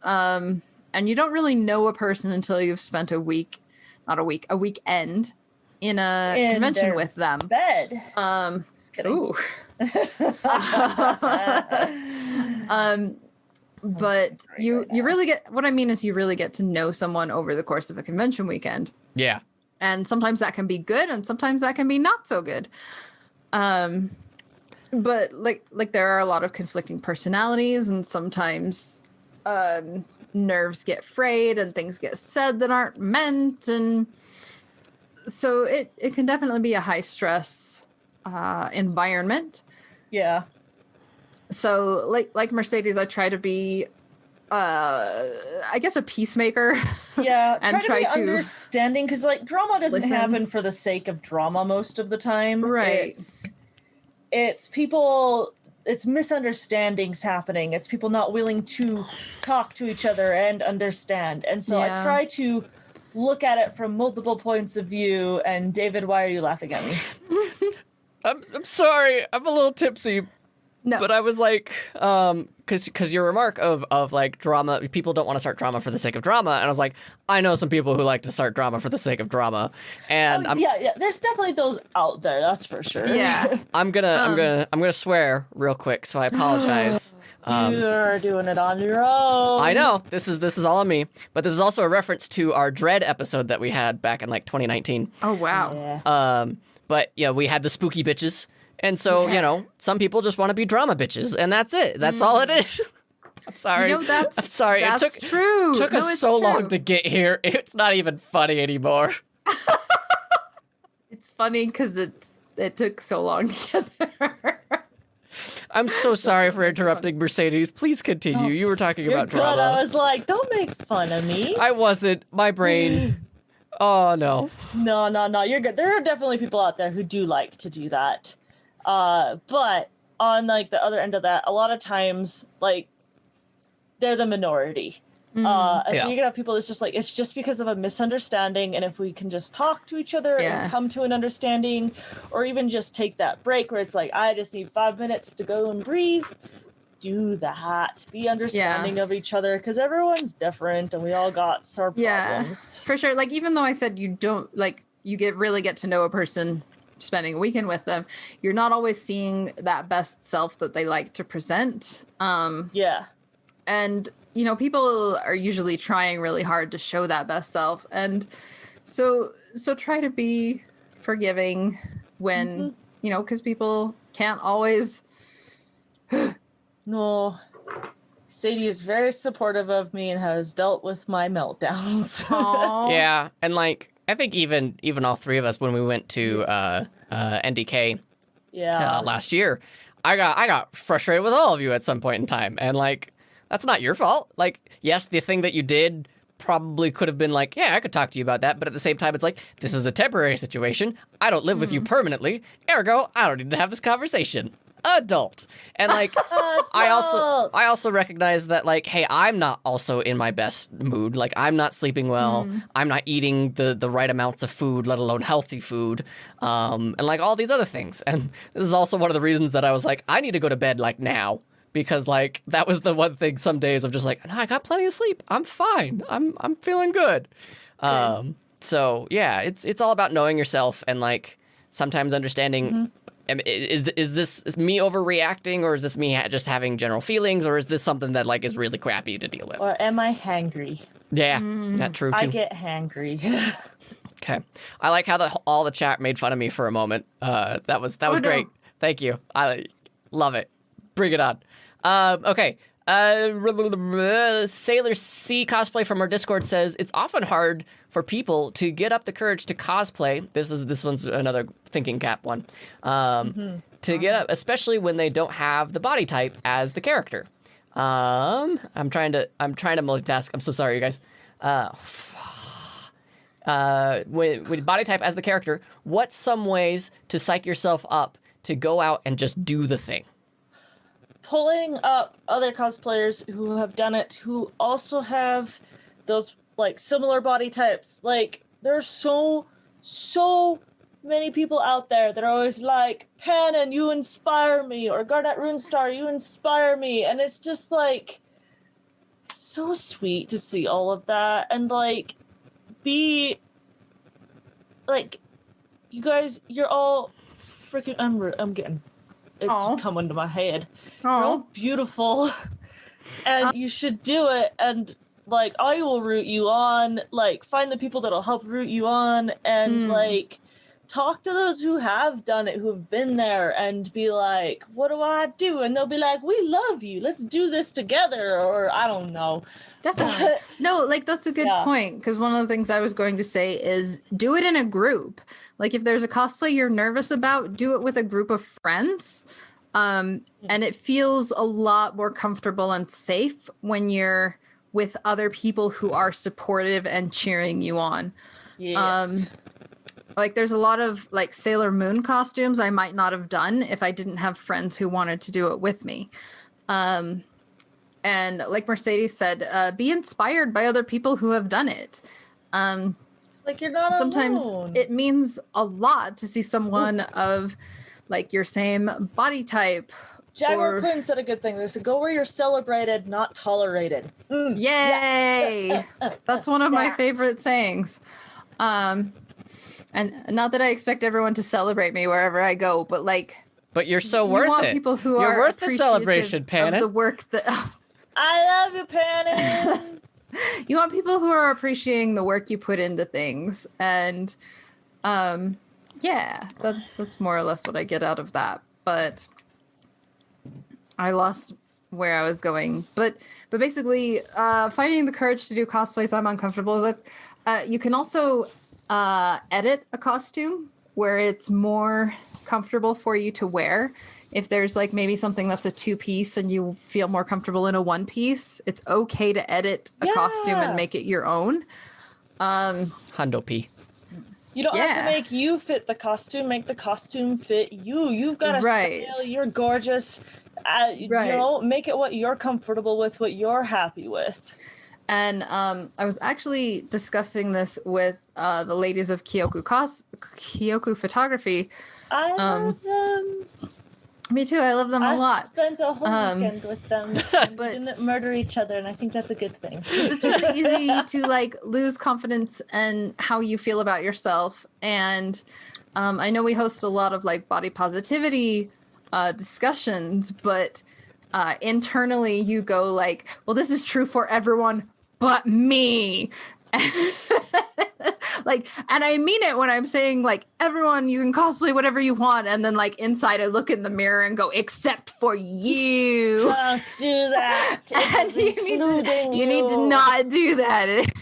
And you don't really know a person until you've spent a weekend in a convention with them. Bed. Just kidding. Ooh. But you really get, what I mean is you really get to know someone over the course of a convention weekend. Yeah. And sometimes that can be good and sometimes that can be not so good. But like there are a lot of conflicting personalities, and sometimes nerves get frayed and things get said that aren't meant, and so it can definitely be a high stress environment. Yeah. So like Mercedes, I try to be I guess a peacemaker. Yeah, and try to be understanding, because like drama doesn't happen for the sake of drama most of the time. Right. It's people, it's misunderstandings happening. It's people not willing to talk to each other and understand. And so I try to look at it from multiple points of view. And David, why are you laughing at me? I'm sorry. I'm a little tipsy. No. But I was like, because your remark of like drama, people don't want to start drama for the sake of drama, and I was like, I know some people who like to start drama for the sake of drama, and yeah, there's definitely those out there, that's for sure. Yeah. I'm gonna swear real quick, so I apologize. You're doing it on your own. I know this is all on me, but this is also a reference to our Dread episode that we had back in like 2019. Oh wow. Yeah. But yeah, we had the spooky bitches. And so, you know, some people just want to be drama bitches, and that's it. That's all it is. I'm sorry. You know, I'm sorry. That's true. Took us so long to get here. It's not even funny anymore. It's funny because it took so long to get there. I'm so sorry for interrupting, Mercedes. Please continue. You were talking about Good. drama. I was like, don't make fun of me. I wasn't. My brain. Oh, no. No. You're good. There are definitely people out there who do like to do that. But on like the other end of that, a lot of times like they're the minority. So you're gonna have people that's just like, it's just because of a misunderstanding, and if we can just talk to each other and come to an understanding, or even just take that break where it's like, I just need 5 minutes to go and breathe, do that. Be understanding of each other, because everyone's different and we all got our problems. For sure. Like, even though I said you don't, like, you really get to know a person spending a weekend with them, you're not always seeing that best self that they like to present. And, you know, people are usually trying really hard to show that best self. And so try to be forgiving when, you know, because people can't always. No. Sadie is very supportive of me and has dealt with my meltdowns. Yeah, and like, I think even all three of us, when we went to NDK last year, I got frustrated with all of you at some point in time, and like, that's not your fault. Like, yes, the thing that you did probably could have been like, yeah, I could talk to you about that, but at the same time, it's like, this is a temporary situation. I don't live with you permanently. Ergo, I don't need to have this conversation. Adult. And like, I also recognize that, like, hey, I'm not also in my best mood. Like, I'm not sleeping well. I'm not eating the right amounts of food, let alone healthy food. And like all these other things. And this is also one of the reasons that I was like, I need to go to bed like now. Because like, that was the one thing some days of just like, no, I got plenty of sleep. I'm fine. I'm feeling good. So yeah, it's all about knowing yourself and like sometimes understanding, is this me overreacting, or is this me just having general feelings, or is this something that like is really crappy to deal with? Or am I hangry? Yeah, that's true too. I get hangry. Okay. I like how all the chat made fun of me for a moment. That was no. great. Thank you. I love it. Bring it on. Okay. Sailor C cosplay from our Discord says it's often hard for people to get up the courage to cosplay. This one's another thinking cap one. To get up, especially when they don't have the body type as the character. I'm trying to multitask. I'm so sorry, you guys. With body type as the character, what's some ways to psych yourself up to go out and just do the thing? Pulling up other cosplayers who have done it, who also have those like similar body types. Like there's so many people out there that are always like, Panon, you inspire me, or Garnet Runestar, you inspire me, and it's just like so sweet to see all of that and like be like, you guys, you're all freaking. I'm getting it's coming to my head. You're all beautiful, and you should do it. And like, I will root you on. Like, find the people that'll help root you on, and like, talk to those who have done it, who have been there, and be like, "What do I do?" And they'll be like, "We love you. Let's do this together." Or I don't know. Definitely. No, like that's a good point, because one of the things I was going to say is do it in a group. Like if there's a cosplay you're nervous about, do it with a group of friends. And it feels a lot more comfortable and safe when you're with other people who are supportive and cheering you on. Yes. Like there's a lot of like Sailor Moon costumes I might not have done if I didn't have friends who wanted to do it with me. And like Mercedes said, be inspired by other people who have done it. Like you're not sometimes alone. It means a lot to see someone of like your same body type. Jaguar Quinn said a good thing. They said, "Go where you're celebrated, not tolerated." Yay! Yeah. That's one of my favorite sayings. And not that I expect everyone to celebrate me wherever I go, but like. But you're so worth it. People who you're are worth the celebration, Panon. of the work that. I love you, Panon. You want people who are appreciating the work you put into things, and that's more or less what I get out of that. But I lost where I was going. But basically, finding the courage to do cosplays I'm uncomfortable with. You can also edit a costume where it's more comfortable for you to wear. If there's like maybe something that's a 2-piece and you feel more comfortable in a 1-piece, it's okay to edit a costume and make it your own. Hundo P. You don't have to make you fit the costume. Make the costume fit you. You've got a style. You're gorgeous. You know, make it what you're comfortable with, what you're happy with. And I was actually discussing this with the ladies of Kyoku Photography. I love them. Me too. I love them a lot. I spent a whole weekend with them. But we didn't murder each other, and I think that's a good thing. It's really easy to like lose confidence in how you feel about yourself. And I know we host a lot of like body positivity discussions, but internally you go like, well, this is true for everyone but me. Like, and I mean it when I'm saying like, everyone, you can cosplay whatever you want, and then like inside I look in the mirror and go, except for you. Don't do that. And you need to not do that.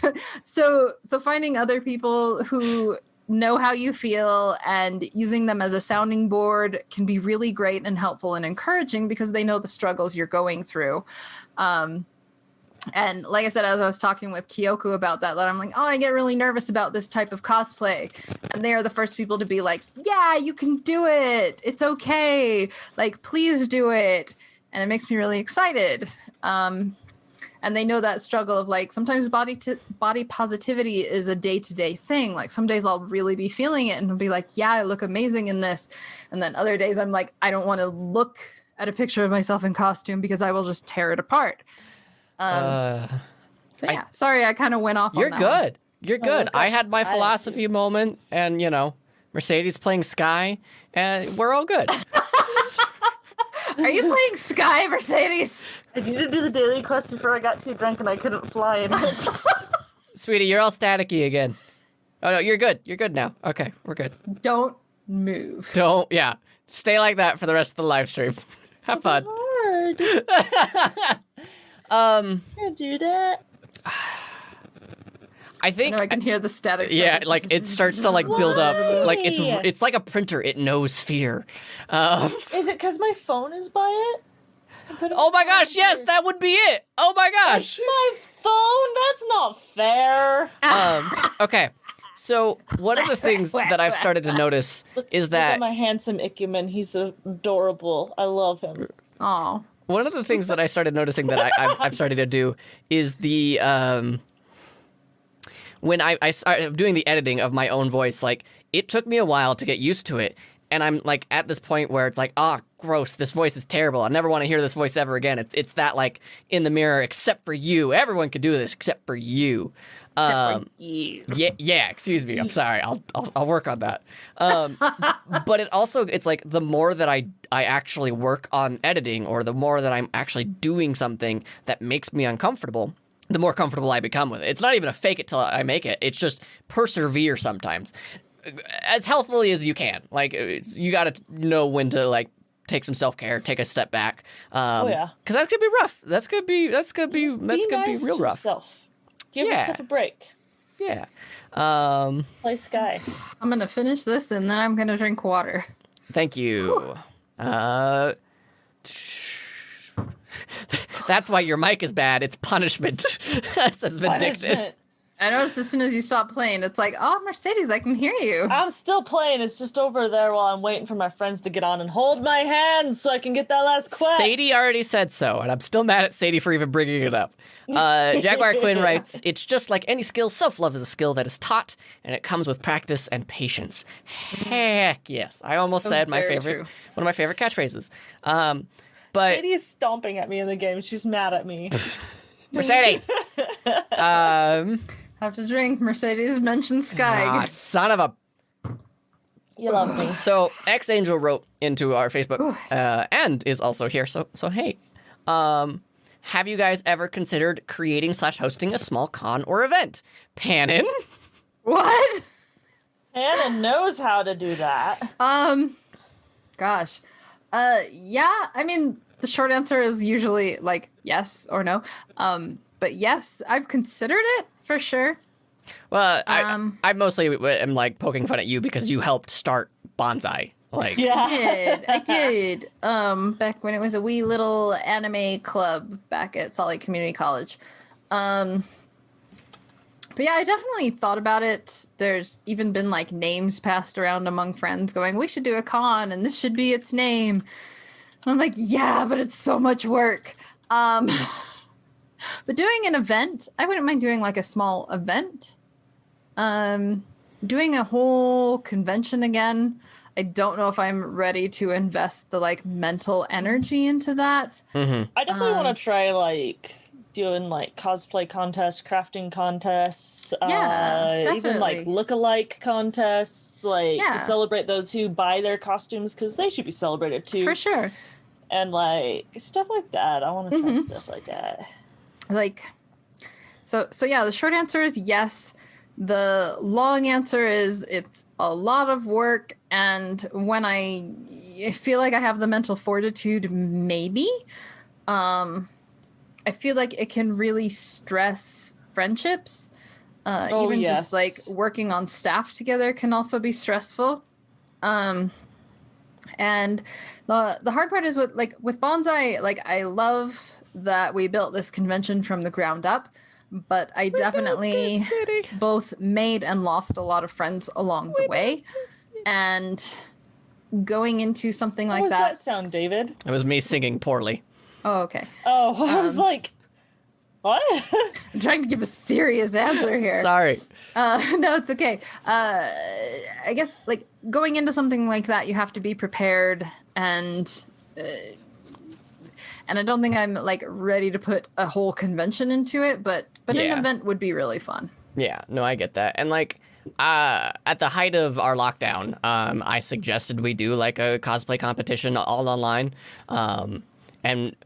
So finding other people who know how you feel and using them as a sounding board can be really great and helpful and encouraging, because they know the struggles you're going through. And like I said, as I was talking with Kyoku about that, I'm like, oh, I get really nervous about this type of cosplay. And they are the first people to be like, yeah, you can do it. It's okay. Like, please do it. And it makes me really excited. And they know that struggle of like, sometimes body positivity is a day-to-day thing. Like some days I'll really be feeling it and I'll be like, yeah, I look amazing in this. And then other days I'm like, I don't want to look at a picture of myself in costume because I will just tear it apart. Sorry, I kind of went off on that. Good. You're good. I had my philosophy moment, and, you know, Mercedes playing Sky, and we're all good. Are you playing Sky, Mercedes? I needed to do the daily quest before I got too drunk and I couldn't fly in it. Sweetie, you're all staticky again. Oh no, you're good. You're good now. Okay, we're good. Don't move. Don't. Yeah. Stay like that for the rest of the live stream. Have fun. Hard. Can't do that. I I think. know I can hear the static. Yeah, stuff. like it starts to like build up. Like Why? it's like a printer. It knows fear. Is it because my phone is by it? Oh my gosh! Yes, that would be it. Oh my gosh. It's my phone. That's not fair. Okay. So one of the things that I've started to notice is Look at that my handsome Ikumen. He's adorable. I love him. Oh, one of the things that I started noticing that I'm starting to do is the when I started doing the editing of my own voice. Like it took me a while to get used to it, and I'm like at this point where it's like, gross, this voice is terrible. I never want to hear this voice ever again. It's that like in the mirror, except for you. Everyone could do this except for you. you. Yeah. Excuse me. I'm sorry. I'll work on that. But it's like the more that I actually work on editing, or the more that I'm actually doing something that makes me uncomfortable, the more comfortable I become with it. It's not even a fake it till I make it. It's just persevere sometimes, as healthfully as you can. Like you got to know when to like take some self-care, take a step back. Yeah. Because that's gonna be rough. That's gonna be Be nice real to rough. yourself. Give Yeah. yourself a break. Yeah. Play Sky. I'm gonna finish this and then I'm gonna drink water. Thank you. That's why your mic is bad. It's punishment. Says Vindictus. Punishment. I noticed as soon as you stop playing, it's like, oh, Mercedes, I can hear you. I'm still playing. It's just over there while I'm waiting for my friends to get on and hold my hand so I can get that last quest. Sadie already said so, and I'm still mad at Sadie for even bringing it up. Jaguar Quinn writes, it's just like any skill. Self-love is a skill that is taught, and it comes with practice and patience. Heck yes. I almost That's said my very favorite, true. one of my favorite catchphrases. But Sadie is stomping at me in the game. She's mad at me. Mercedes! Have to drink. Mercedes mentioned Sky. Son of a... You love me. So X Angel wrote into our Facebook and is also here. So hey, have you guys ever considered creating / hosting a small con or event? Panin? What? Anna knows how to do that. Gosh. Yeah, I mean, the short answer is usually like yes or no. But yes, I've considered it for sure. Well, I mostly am like poking fun at you because you helped start Bonsai. Like, Yeah. I did. Back when it was a wee little anime club back at Salt Lake Community College. But yeah, I definitely thought about it. There's even been like names passed around among friends going, we should do a con and this should be its name. And I'm like, yeah, but it's so much work. But doing an event, I wouldn't mind doing like a small event. Doing a whole convention again, I don't know if I'm ready to invest the like mental energy into that. I definitely want to try like doing like cosplay contests, crafting contests, Yeah, even like definitely. look-alike contests, like Yeah. to celebrate those who buy their costumes because they should be celebrated too. For sure. And like stuff like that. I want to try stuff like that. Like, so yeah, the short answer is yes. The long answer is it's a lot of work. And when I feel like I have the mental fortitude, maybe, I feel like it can really stress friendships. Even just like working on staff together can also be stressful. And the hard part is with Bonsai, like I love that we built this convention from the ground up, but I definitely both made and lost a lot of friends along the way. And going into something How like was that. that sound, David? it was me singing poorly. Oh, okay. Oh, I was like, what? I'm trying to give a serious answer here. Sorry. No, it's okay. I guess like going into something like that, you have to be prepared, and I don't think I'm like ready to put a whole convention into it, but Yeah. an event would be really fun. Yeah, no, I get that. And like at the height of our lockdown, I suggested we do like a cosplay competition all online. And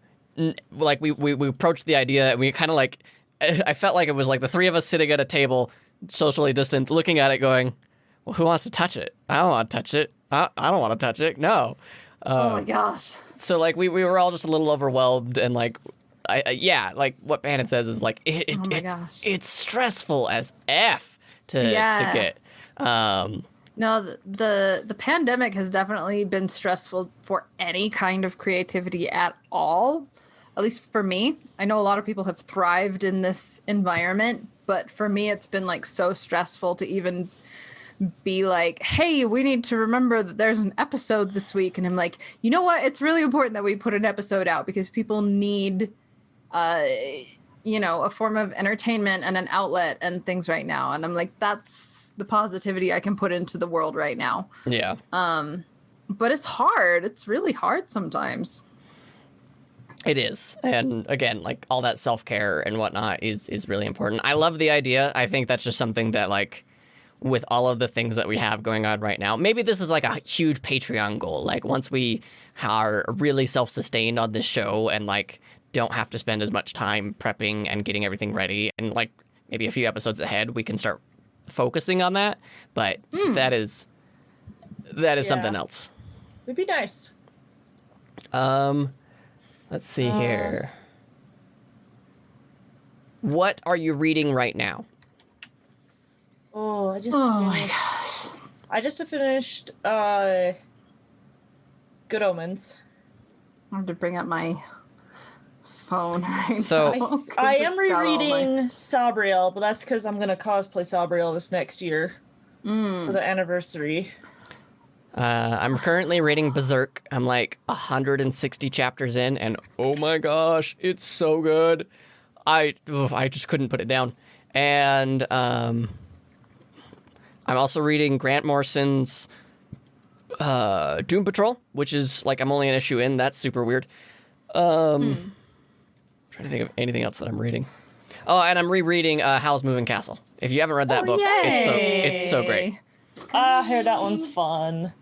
like we approached the idea and we kind of like I felt like it was like the three of us sitting at a table socially distant, looking at it, going, "Well, who wants to touch it? I don't want to touch it. I don't want to touch it. No." Oh my gosh. So like we were all just a little overwhelmed, and like yeah, like what Bannon says is like Oh my gosh. it's stressful as f to get. No, the pandemic has definitely been stressful for any kind of creativity at all. At least for me. I know a lot of people have thrived in this environment, but for me it's been like so stressful to even be like, hey, we need to remember that there's an episode this week. And I'm like, you know what? It's really important that we put an episode out because people need a form of entertainment and an outlet and things right now. And I'm like, that's the positivity I can put into the world right now. Yeah. But it's hard. It's really hard sometimes. It is. And again, like all that self-care and whatnot is really important. I love the idea. I think that's just something that like with all of the things that we have going on right now, maybe this is like a huge Patreon goal. Like once we are really self-sustained on this show and like don't have to spend as much time prepping and getting everything ready and like maybe a few episodes ahead, we can start focusing on that. But that is something else. It'd be nice. Let's see here. What are you reading right now? Oh, I just finished Good Omens. I have to bring up my phone right So- now. 'cause I am it's got all my- rereading Sabriel, but that's because I'm gonna cosplay Sabriel this next year for the anniversary. I'm currently reading Berserk. I'm like 160 chapters in, and oh my gosh, it's so good. I just couldn't put it down. And I'm also reading Grant Morrison's Doom Patrol, which is like I'm only an issue in. That's super weird. Trying to think of anything else that I'm reading. Oh, and I'm rereading Howl's Moving Castle. If you haven't read that book, it's so great. I heard that one's fun.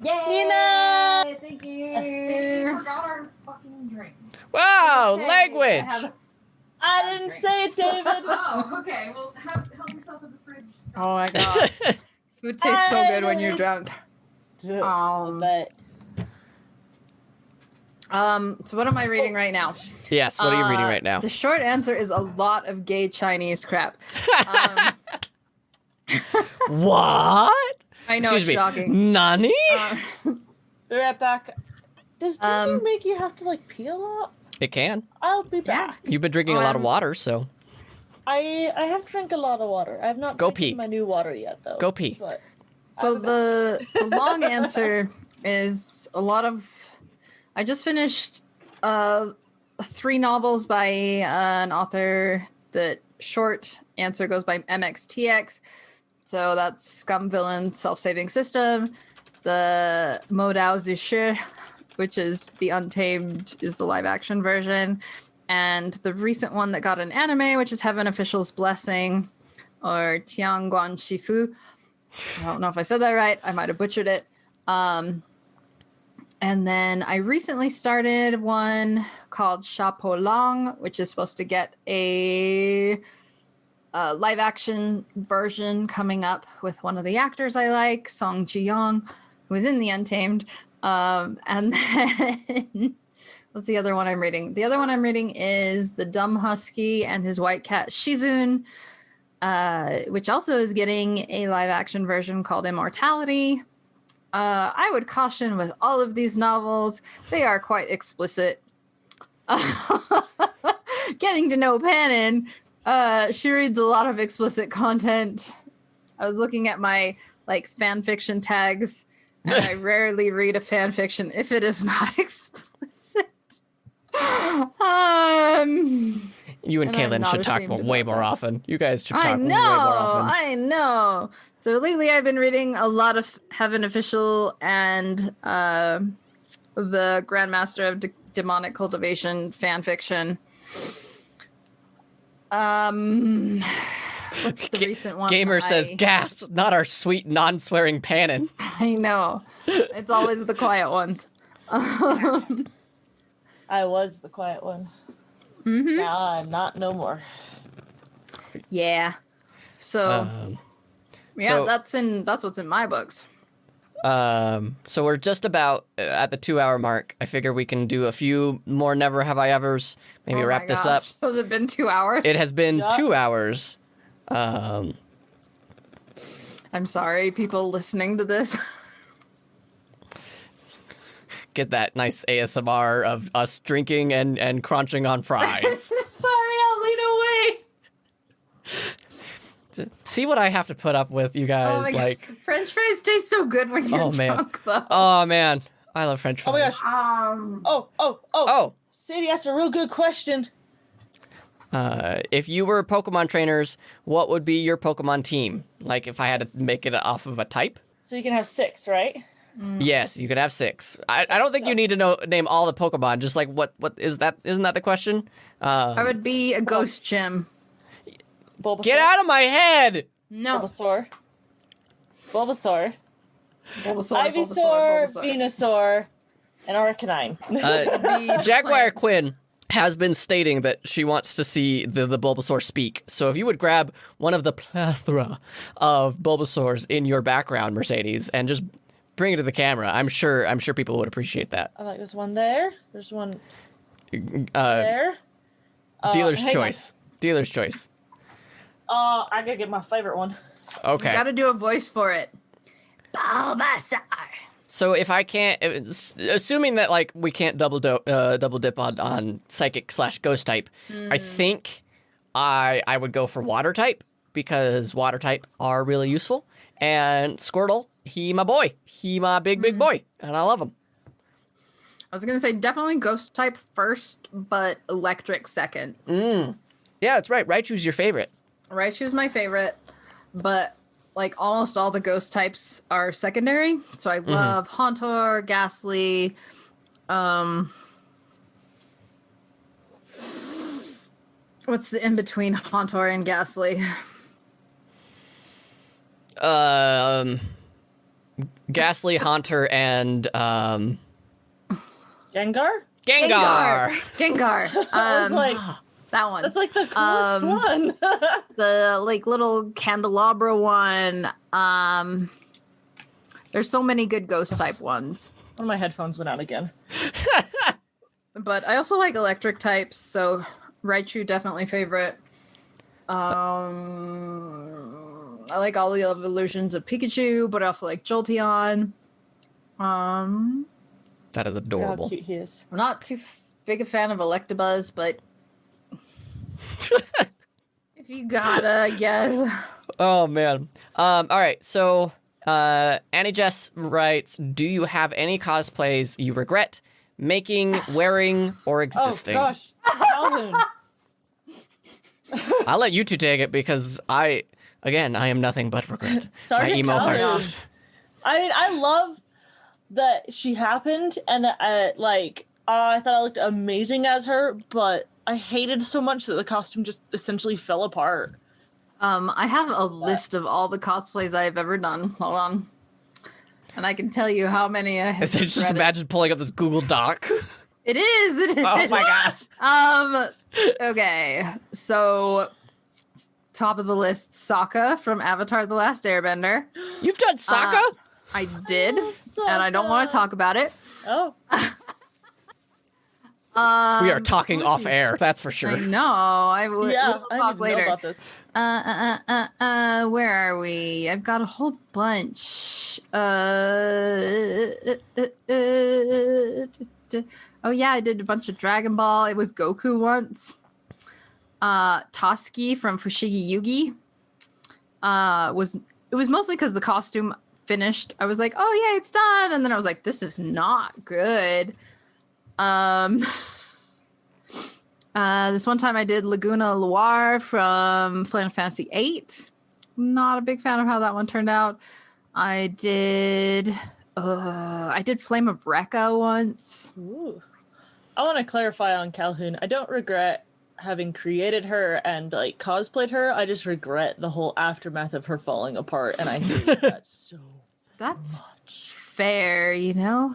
Yay! Nina! Thank you. Forgot our fucking drinks. Wow, Okay, language. I didn't say it, David. Oh, okay. Well, help yourself in the fridge. Oh my god. Food tastes so good when you're drunk. But So what am I reading right now? Yes, what are you reading right now? The short answer is a lot of gay Chinese crap. What? I know, Excuse it's me. shocking. Nani? be right back. Does drinking Um, make you have to like pee a lot? It can. I'll be back. You've been drinking a lot of water, so I have drank a lot of water. I have not Go drank pee. my new water yet though. Go pee. But So the long answer is a lot of. I just finished 3 novels by an author. The short answer goes by MXTX. So that's Scum Villain Self-Saving System. The Modao Zishu, which is The Untamed, is the live action version. And the recent one that got an anime, which is Heaven Official's Blessing, or Tianguan Shifu. I don't know if I said that right. I might have butchered it. And then I recently started one called Chapeau Long, which is supposed to get a live action version coming up with one of the actors I like, Song Ji-young, who is in The Untamed. And then what's the other one I'm reading? The other one I'm reading is The Dumb Husky and His White Cat Shizun, which also is getting a live action version called Immortality. I would caution with all of these novels, they are quite explicit. Getting to know Pannon, she reads a lot of explicit content. I was looking at my like fan fiction tags, and I rarely read a fan fiction if it is not explicit. you and And I'm Kaylin not should talk ashamed way about more that. often. You guys should I talk know, way more often. I know. So lately I've been reading a lot of Heaven Official and the Grandmaster of Demonic Cultivation fan fiction. What's the recent one? Gamer says, gasp, not our sweet non-swearing Pannon. I know. It's always the quiet ones. I was the quiet one. Mm-hmm. Now I'm not no more. Yeah. So yeah, so- that's what's in my books. So we're just about at the 2-hour mark. I figure we can do a few more Never Have I Evers. Maybe Oh wrap my this up. gosh. Has it been 2 hours? It has been Yeah. 2 hours. I'm sorry, people listening to this. Get that nice ASMR of us drinking and crunching on fries. Sorry, I'll lean away. See what I have to put up with, you Oh guys. my Like, God. French fries taste so good when you're Oh, man. drunk, though. oh man, I love French Oh my fries. gosh. Oh. Sadie asked a real good question. If you were Pokemon trainers, what would be your Pokemon team? Like, if I had to make it off of a type? So you can have 6, right? Yes, you could have 6. I don't think you need to name all the Pokemon. Just like what is that? Isn't that the question? I would be a ghost gym. Bulbasaur. Get out of my head! No. Bulbasaur. Bulbasaur. Bulbasaur, Ivysaur, Bulbasaur. Venusaur, and Arcanine. Be Jaguar plant. Quinn has been stating that she wants to see the Bulbasaur speak. So if you would grab one of the plethora of Bulbasaurs in your background, Mercedes, and just bring it to the camera, I'm sure people would appreciate that. I like there's one there. There's one Uh, there. dealer's hang on. choice. Dealer's choice. I gotta get my favorite one. Okay. Gotta do a voice for it. Bulbasaur. So if I can't, assuming that like we can't double dip on psychic / ghost type, I think I would go for water type because water type are really useful. And Squirtle, he my boy, he my big boy, and I love him. I was gonna say definitely ghost type first, but electric second. Yeah, that's right. Raichu's your favorite. Raichu's my favorite, but like almost all the ghost types are secondary. So I love Haunter, Ghastly. What's the in between Haunter and Ghastly? Ghastly, Haunter, and Gengar? Gengar. Gengar. I was like, That one. that's like the coolest one. The like little candelabra one. There's so many good ghost type ones. One of my headphones went out again. But I also like electric types, so Raichu definitely favorite. I like all the evolutions of Pikachu, but I also like Jolteon. I'm That is Look adorable. how cute he is. not too big a fan of Electabuzz, but if you gotta, I guess. Oh man. All right. So Annie Jess writes, "Do you have any cosplays you regret making, wearing, or existing?" Oh gosh, Calhoun. I'll let you two take it because I am nothing but regret. Sergeant My emo Calhoun. heart. I love that she happened and that I thought I looked amazing as her, but I hated so much that the costume just essentially fell apart. I have a list of all the cosplays I've ever done. Hold on. And I can tell you how many I have. Just regretted. imagine pulling up this Google Doc. It is. Oh my gosh. Okay. So, top of the list, Sokka from Avatar: The Last Airbender. You've done Sokka? I did, and I don't want to talk about it. Oh, We are talking let's off see. air, that's for sure. I know. I will yeah, we'll I talk need to know later. about this. Where are we? I've got a whole bunch. Oh yeah, I did a bunch of Dragon Ball. It was Goku once. Toski from Fushigi Yugi. It was mostly because the costume finished. I was like, oh yeah, it's done, and then I was like, this is not good. This one time I did Laguna Loire from Final Fantasy VIII. Not a big fan of how that one turned out. I did Flame of Recca once. Ooh. I want to clarify on Calhoun. I don't regret having created her and like cosplayed her. I just regret the whole aftermath of her falling apart, and I hate that so That's much. fair, you know.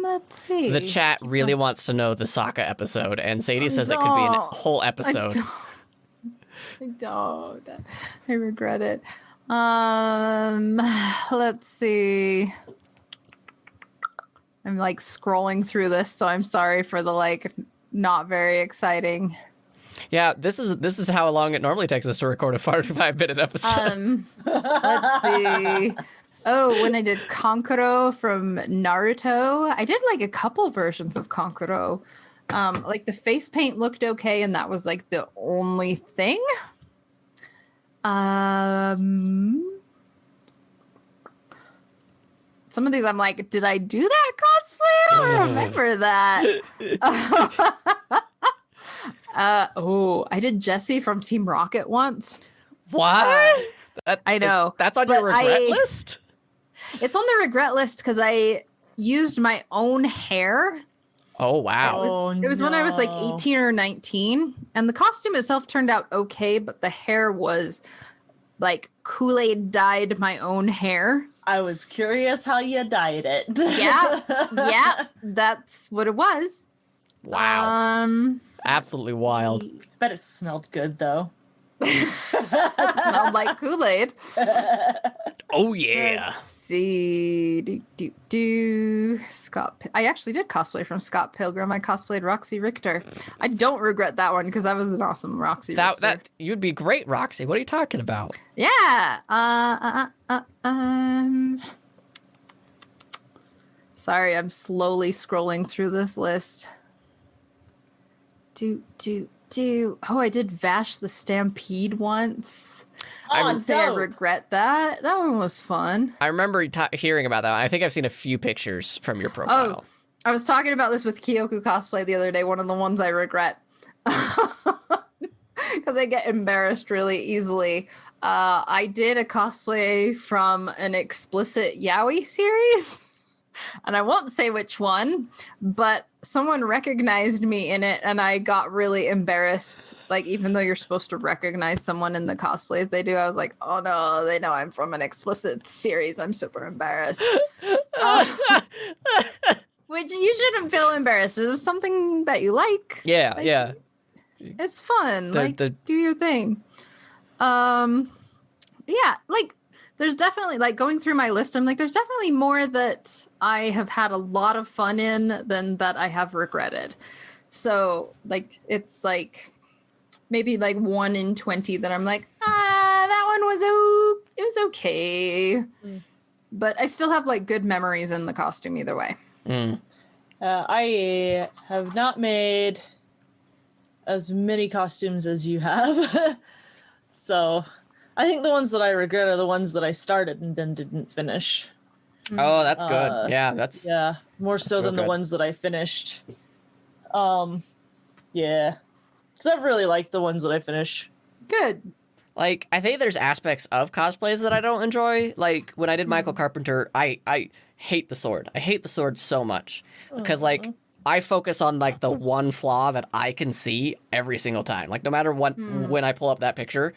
Let's see. The chat really wants to know the Sokka episode, and Sadie says it could be a No, whole I episode. don't- I don't. I regret it. Let's see. I'm like scrolling through this, so I'm sorry for the like not very exciting. Yeah, this is how long it normally takes us to record a 45-minute episode. Let's see. Oh, when I did Kankuro from Naruto, I did like a couple versions of Kankuro. Like the face paint looked okay, and that was like the only thing. Some of these I'm like, did I do that cosplay? I don't remember that. I did Jessie from Team Rocket once. What? I know. That's on your but regret list? It's on the regret list because I used my own hair. Oh, wow. It was when I was like 18 or 19, and the costume itself turned out okay, but the hair was like Kool-Aid dyed my own hair. I was curious how you dyed it. Yeah, that's what it was. Wow. Absolutely wild. Bet it smelled good though. It smelled like Kool-Aid. Oh, yeah. Let's see. Scott. I actually did cosplay from Scott Pilgrim. I cosplayed Roxy Richter. I don't regret that one because that was an awesome Roxy Richter. That you'd be great, Roxy. What are you talking about? Yeah. Sorry, I'm slowly scrolling through this list. Oh, I did Vash the Stampede once. I would say I regret that. That one was fun. I remember hearing about that. I think I've seen a few pictures from your profile. Oh, I was talking about this with Kyoku Cosplay the other day. One of the ones I regret. Because I get embarrassed really easily. I did a cosplay from an explicit yaoi series. And I won't say which one, but someone recognized me in it and I got really embarrassed. Like, even though you're supposed to recognize someone in the cosplays they do, I was like, oh no, they know I'm from an explicit series. I'm super embarrassed. Which you shouldn't feel embarrassed. It was something that you like. Yeah, like, yeah. It's fun. Do your thing. Yeah, like, there's definitely, like, going through my list, I'm like, there's definitely more that I have had a lot of fun in than that I have regretted. So, like, it's like maybe like 1 in 20 that I'm like, that one was it was okay. But I still have like good memories in the costume either way. I have not made as many costumes as you have. So I think the ones that I regret are the ones that I started and then didn't finish. Oh, that's good. Yeah, more so than the ones that I finished. Yeah, because I've really liked the ones that I finish. Good. Like, I think there's aspects of cosplays that I don't enjoy. Like, when I did Michael Carpenter, I hate the sword. I hate the sword so much because, like, I focus on like the one flaw that I can see every single time. Like, no matter what, when I pull up that picture,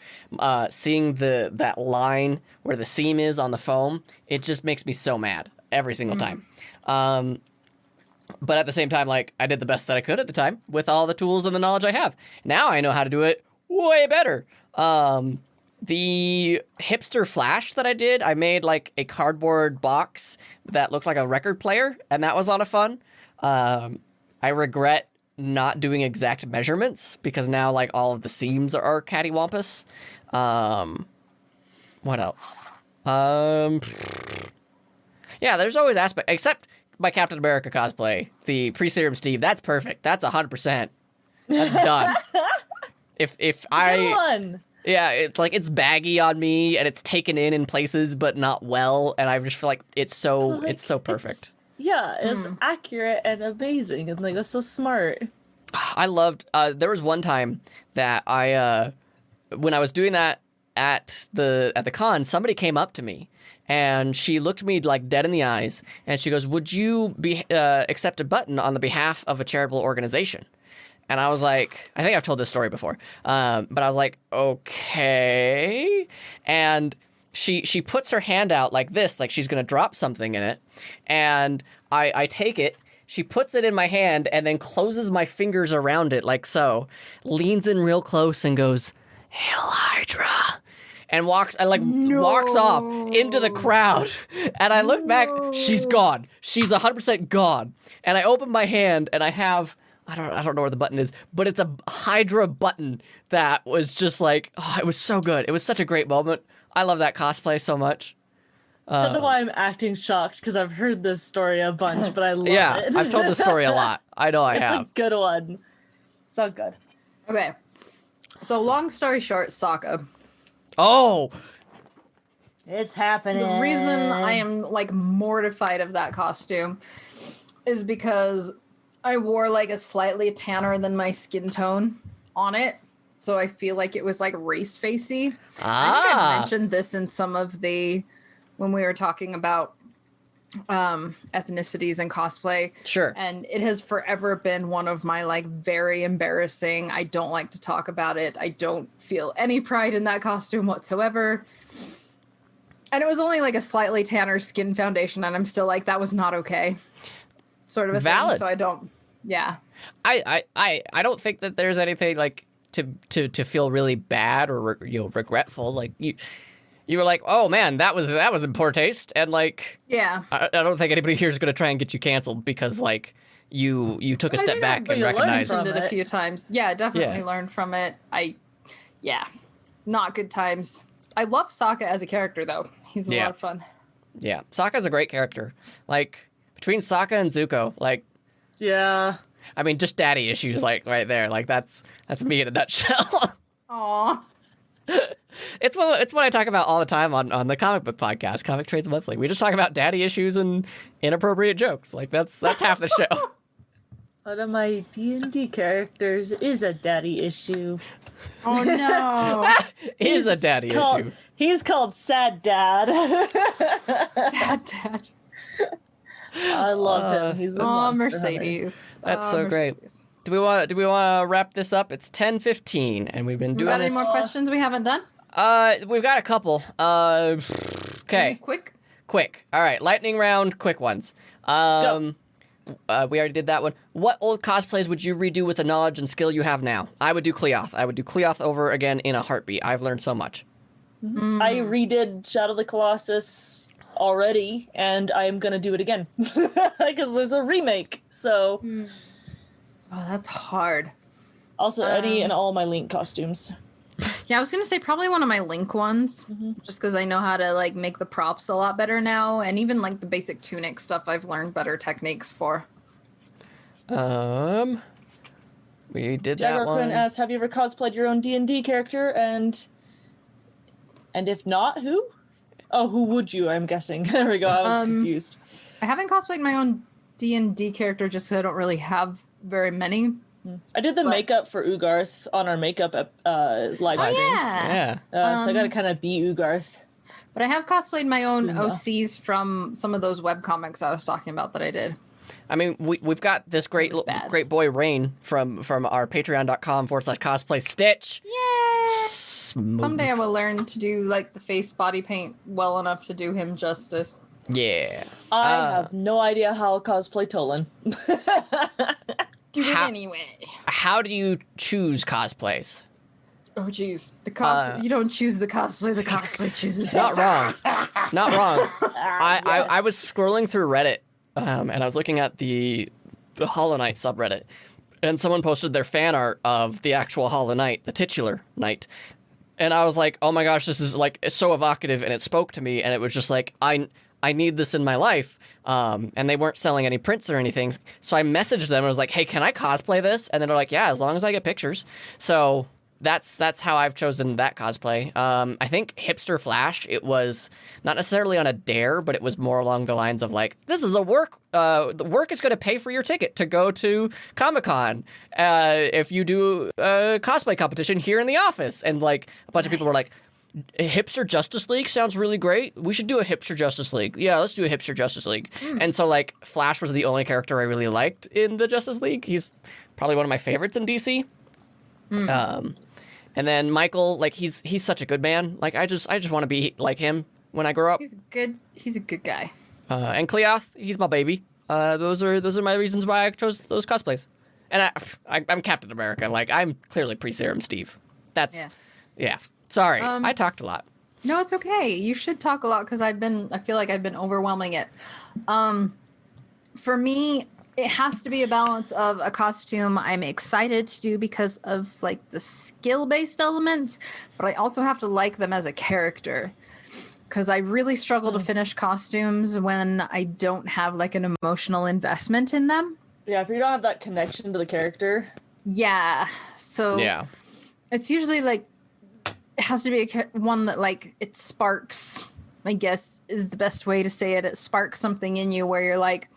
seeing that line where the seam is on the foam, it just makes me so mad every single time. But at the same time, like, I did the best that I could at the time with all the tools and the knowledge I have. Now I know how to do it way better. The hipster Flash that I did, I made like a cardboard box that looked like a record player, and that was a lot of fun. I regret not doing exact measurements because now like all of the seams are cattywampus. What else? Yeah, there's always aspect, except my Captain America cosplay, the pre-serum Steve. That's perfect. That's 100%. That's done. If I, yeah, it's like it's baggy on me and it's taken in places but not well, and I just feel like it's so perfect. It's accurate and amazing, and like that's so smart. I loved. There was one time that I, when I was doing that at the con, somebody came up to me and she looked me like dead in the eyes, and she goes, "Would you accept a button on the behalf of a charitable organization?" And I was like, I think I've told this story before, but I was like, okay. And she puts her hand out like this, like she's gonna drop something in it, and I take it. She puts it in my hand and then closes my fingers around it like so, leans in real close and goes, Hail Hydra, and walks off into the crowd. And I look back, she's gone. She's 100% gone. And I open my hand and I have, I don't know where the button is, but it's a Hydra button that was just like, oh, it was so good. It was such a great moment. I love that cosplay so much. I don't know why I'm acting shocked because I've heard this story a bunch, but I love Yeah, it. I've told this story a lot. I know I It's have. a good one. So good. Okay. So long story short, Sokka. Oh, It's happening. The reason I am like mortified of that costume is because I wore like a slightly tanner than my skin tone on it. So I feel like it was like race facey. I think I mentioned this in some of the, when we were talking about ethnicities and cosplay. Sure. And it has forever been one of my like very embarrassing. I don't like to talk about it. I don't feel any pride in that costume whatsoever. And it was only like a slightly tanner skin foundation, and I'm still like, that was not okay. Sort of a Valid. thing. So I don't, yeah. I don't think that there's anything like to feel really bad or regretful. Like you were like, oh man, that was in poor taste, and like Yeah. I don't think anybody here is gonna try and get you canceled because like you took a I step think back I and you learned recognized. from mentioned it a it. few times. Yeah, definitely Yeah. learned from it. Yeah, not good times. I love Sokka as a character though. He's a Yeah. lot of fun. Yeah, Sokka's a great character. Like between Sokka and Zuko, like Yeah. I mean, just daddy issues, like right there. Like that's me in a nutshell. Aw. It's what I talk about all the time on the comic book podcast, Comic Trades Monthly. We just talk about daddy issues and inappropriate jokes. Like that's half the show. One of my D&D characters is a daddy issue. Oh no. Is a daddy issue. He's called Sad Dad. Sad dad. I love him. He's a Oh, monster hunter. Mercedes. That's Oh, so great. Mercedes. Do we want to wrap this up? It's 10:15, and we've been We doing got any this. more questions we haven't done? We've got a couple. Any Okay, quick. All right, lightning round, quick ones. We already did that one. What old cosplays would you redo with the knowledge and skill you have now? I would do Cleoth. I would do Cleoth over again in a heartbeat. I've learned so much. I redid Shadow of the Colossus already, and I am gonna do it again because there's a remake. So, Oh, that's hard. also any and all my Link costumes. Yeah, I was gonna say probably one of my Link ones, just because I know how to like make the props a lot better now, and even like the basic tunic stuff, I've learned better techniques for. We did Jaguar that one. Quinn asks, "Have you ever cosplayed your own D&D character? And if not, who? Oh, who would you? I'm guessing. There we go. I was confused. I haven't cosplayed my own D&D character just because I don't really have very many. I did the But- makeup for Ugarth on our makeup live stream. Yeah. So I got to kind of be Ugarth. But I have cosplayed my own Yeah. OCs from some of those webcomics I was talking about that I did. I mean, we've got this great It was bad. great boy Rain from our patreon.com/cosplay Stitch. Yay! Smooth. Someday I will learn to do like the face body paint well enough to do him justice. Yeah. I have no idea how to cosplay Tolan. Do it How- anyway. How do you choose cosplays? Oh jeez, you don't choose the cosplay chooses. Not wrong. Not wrong. I was scrolling through Reddit, and I was looking at the Hollow Knight subreddit, and someone posted their fan art of the actual Hollow Knight, the titular knight. And I was like, oh my gosh, this is like it's so evocative, and it spoke to me, and it was just like, I need this in my life. And they weren't selling any prints or anything. So I messaged them and was like, hey, can I cosplay this? And then they're like, yeah, as long as I get pictures. So that's how I've chosen that cosplay. I think Hipster Flash, it was not necessarily on a dare, but it was more along the lines of like, this is a work, the work is going to pay for your ticket to go to Comic-Con if you do a cosplay competition here in the office. And like a bunch of people were like, Hipster Justice League sounds really great. We should do a Hipster Justice League. Yeah, let's do a Hipster Justice League. And so like Flash was the only character I really liked in the Justice League. He's probably one of my favorites in DC. And then Michael, like he's such a good man. Like I just want to be like him when I grow up. He's good. He's a good guy. And Cleoth, he's my baby. Those are my reasons why I chose those cosplays. And I'm Captain America. Like I'm clearly pre-serum Steve. That's Yeah. Yeah. Sorry, Um, I talked a lot. No, it's okay. You should talk a lot because I feel like I've been overwhelming it. For me, it has to be a balance of a costume I'm excited to do because of like the skill-based elements, but I also have to like them as a character. Because I really struggle to finish costumes when I don't have like an emotional investment in them. Yeah, if you don't have that connection to the character. Yeah. So Yeah. it's usually like it has to be one that like it sparks, I guess is the best way to say it. It sparks something in you where you're like,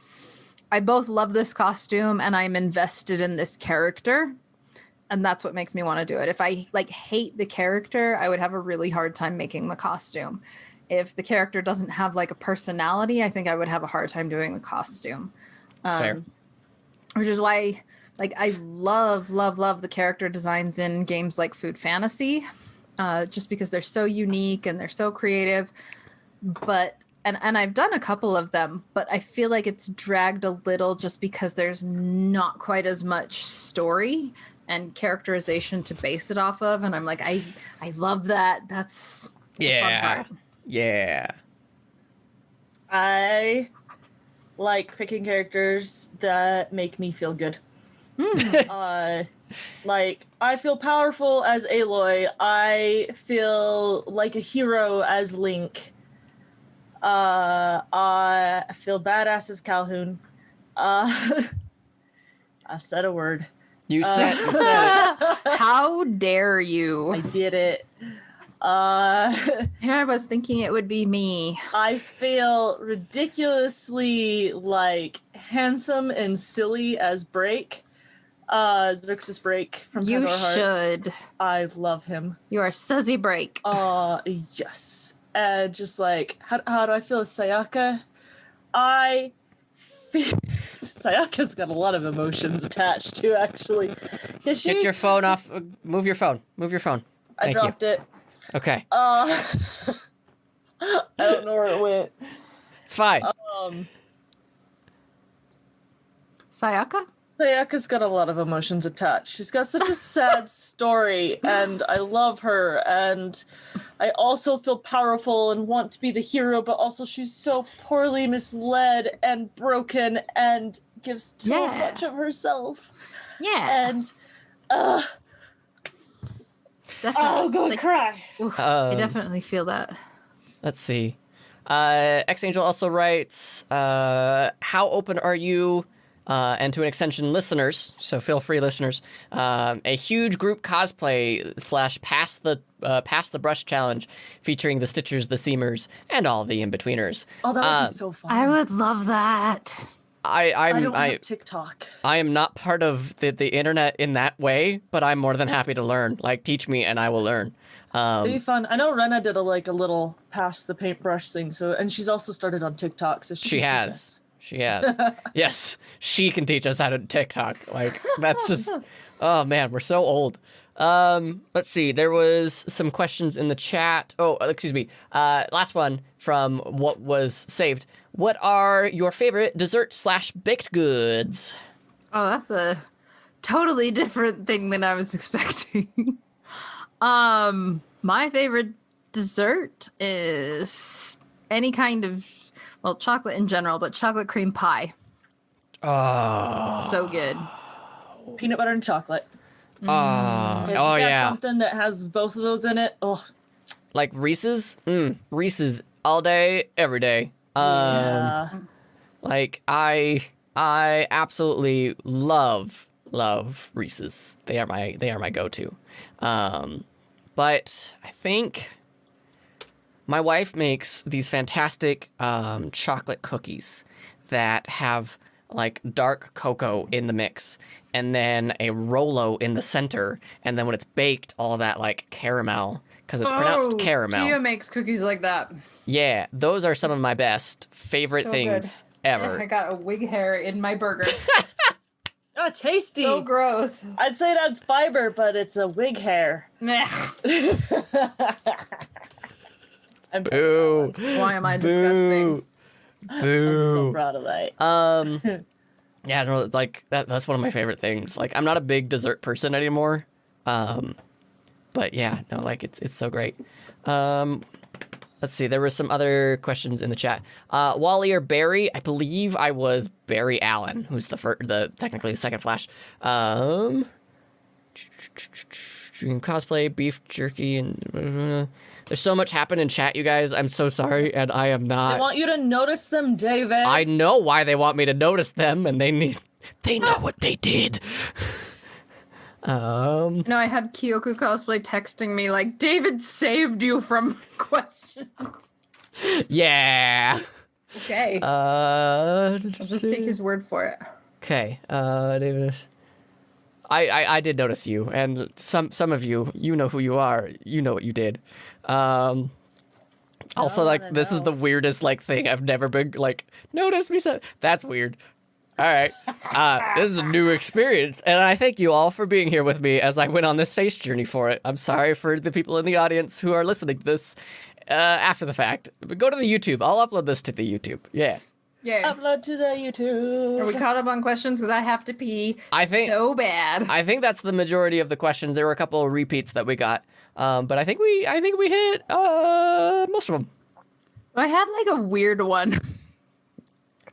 I both love this costume and I'm invested in this character. And that's what makes me want to do it. If I like hate the character, I would have a really hard time making the costume. If the character doesn't have like a personality, I think I would have a hard time doing the costume. That's fair. Which is why like I love the character designs in games like Food Fantasy. Just because they're so unique and they're so creative. But and I've done a couple of them, but I feel like it's dragged a little just because there's not quite as much story and characterization to base it off of. And I'm like, I love that. That's the fun part. Yeah. I like picking characters that make me feel good. Like, I feel powerful as Aloy. I feel like a hero as Link. I feel badass as Calhoun. I said a word. You said it. How dare you? I did it. Here I was thinking it would be me. I feel ridiculously like handsome and silly as Break. Xerxes Break from You Pandora Hearts. should. I love him. You are Suzy Break. Yes. And just like, how do I feel as Sayaka? I feel Sayaka's got a lot of emotions attached to actually. Get your phone off. Move your phone. Move your phone. I Thank you. dropped it. Okay. I don't know where it went. It's fine. Sayaka? Sayaka's got a lot of emotions attached. She's got such a sad story, and I love her, and I also feel powerful and want to be the hero, but also she's so poorly misled and broken and gives too much of herself. Yeah. And, Definitely. I'll go cry. Oof, I definitely feel that. Let's see. X Angel also writes, how open are you, and to an extension listeners, so feel free listeners, a huge group cosplay / pass the brush challenge featuring the Stitchers, the Seamers, and all the in-betweeners. Oh, that would be so fun. I would love that. I don't have TikTok. I am not part of the internet in that way, but I'm more than happy to learn. Like, teach me and I will learn. It'd be fun. I know Rena did a little pass the paintbrush thing, and she's also started on TikTok, so She has. Yes, she can teach us how to TikTok. Like, that's just, oh man, we're so old. Let's see. There was some questions in the chat. Oh, excuse me. Last one from what was saved. What are your favorite dessert / baked goods? Oh, that's a totally different thing than I was expecting. My favorite dessert is any kind of, well, chocolate in general, but chocolate cream pie. Oh. So good. Peanut butter and chocolate. If you Oh, got yeah. something that has both of those in it, Like Reese's? Reese's all day, every day. yeah. Like, I absolutely love Reese's. They are my go-to. But I think my wife makes these fantastic chocolate cookies that have like dark cocoa in the mix and then a Rolo in the center, and then when it's baked, all that like caramel, because it's pronounced caramel. Tia makes cookies like that. Yeah, those are some of my best favorite So things I ever. got a wig hair in my burger. Oh, tasty. So gross. I'd say that's fiber, but it's a wig hair. Meh. I'm Boo. Why am I disgusting? Boo. so proud of that. Yeah, no, like that's one of my favorite things. Like, I'm not a big dessert person anymore. But yeah, no, like it's so great. Let's see. There were some other questions in the chat. Wally or Barry? I believe I was Barry Allen, who's technically the second Flash. Cosplay, beef jerky, and there's so much happened in chat, you guys. I'm so sorry, and I am not. I want you to notice them, David. I know why they want me to notice them, and they know what they did. No, I had Kyoko cosplay texting me like, David saved you from questions. Yeah. Okay. I'll just take his word for it. Okay. David. I did notice you, and some of you know who you are. You know what you did. Also, like, this is the weirdest like thing. I've never been like notice me. That's weird. All right. This is a new experience, and I thank you all for being here with me as I went on this face journey for it. I'm sorry for the people in the audience who are listening to this after the fact. But go to the YouTube. I'll upload this to the YouTube. Yeah. Yeah. Upload to the YouTube. Are we caught up on questions? Because I have to pee so bad. I think that's the majority of the questions. There were a couple of repeats that we got, but I think we hit most of them. I had like a weird one.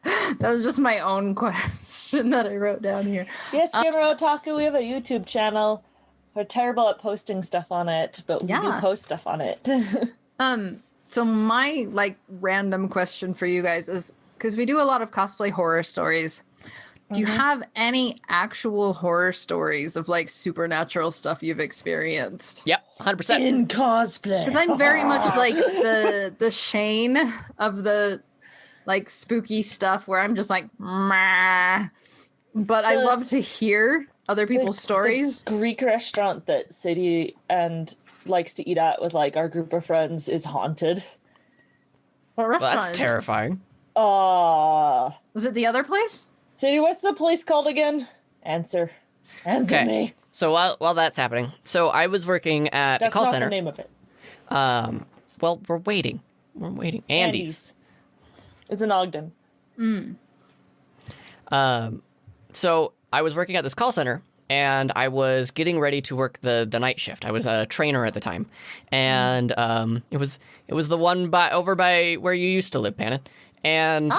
That was just my own question that I wrote down here. Yes, Gamer Otaku, we have a YouTube channel. We're terrible at posting stuff on it, but we do post stuff on it. So my like random question for you guys is, because we do a lot of cosplay horror stories. Do you have any actual horror stories of like supernatural stuff you've experienced? Yep, 100%. In cosplay. Because I'm very much like the Shane of the like spooky stuff where I'm just like, meh. But I love to hear other people's stories. The Greek restaurant that Sadie and likes to eat at with like our group of friends is haunted. What restaurant? Well, that's terrifying. Was it the other place? Sadie, what's the place called again? Answer me. So while that's happening, so I was working at a call center. That's not the name of it. Well, we're waiting. Andy's. It's in Ogden. So I was working at this call center, and I was getting ready to work the night shift. I was a trainer at the time, and it was the one over by where you used to live, Pannon. And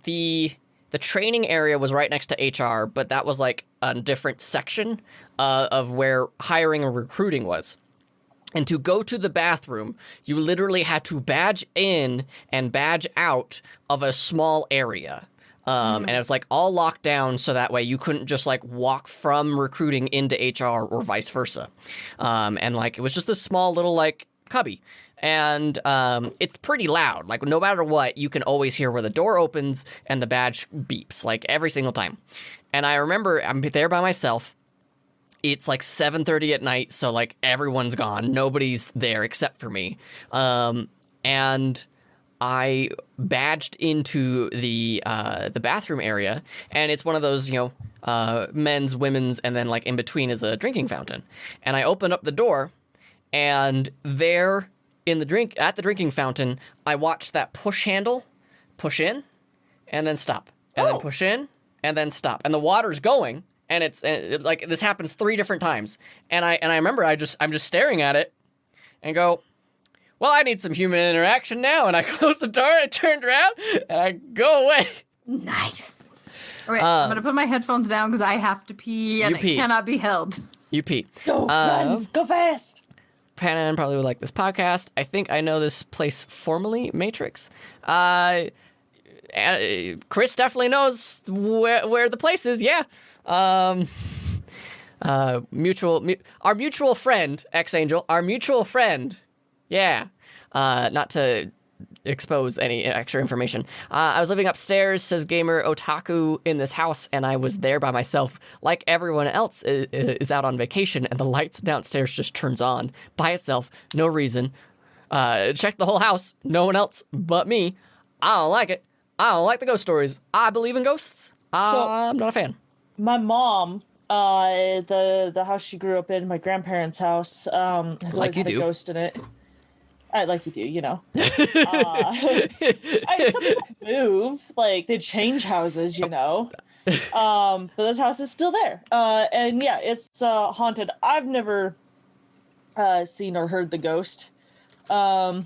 the training area was right next to HR, but that was like a different section of where hiring and recruiting was. And to go to the bathroom, you literally had to badge in and badge out of a small area. And it was like all locked down so that way you couldn't just like walk from recruiting into HR or vice versa. And like it was just a small little like cubby. And it's pretty loud. Like no matter what, you can always hear where the door opens and the badge beeps like every single time. And I remember I'm there by myself. It's like 7:30 at night, so like everyone's gone. Nobody's there except for me. And I badged into the bathroom area, and it's one of those, men's, women's, and then like in between is a drinking fountain. And I open up the door, and there at the drinking fountain, I watched that push handle push in, and then stop, and then push in, and then stop, and the water's going. And it's like this happens 3 different times, and I remember I'm just staring at it, and go, well, I need some human interaction now. And I closed the door, I turned around, and I go away. Nice. All right, I'm gonna put my headphones down because I have to pee, and it cannot be held. You pee. Go run, go fast. Pannon probably would like this podcast. I think I know this place formally, Matrix. Chris definitely knows where the place is. Yeah. Our mutual friend, X-Angel, our mutual friend. Yeah. Not to expose any extra information. I was living upstairs, says Gamer Otaku, in this house, and I was there by myself. Like everyone else is out on vacation, and the lights downstairs just turns on by itself. No reason. Check the whole house. No one else but me. I don't like it. I don't like the ghost stories. I believe in ghosts. I'm not a fan. My mom, the house she grew up in, my grandparents' house, has always had a ghost in it. Like you do, some people move, like they change houses, but this house is still there. And yeah, it's haunted. I've never seen or heard the ghost. The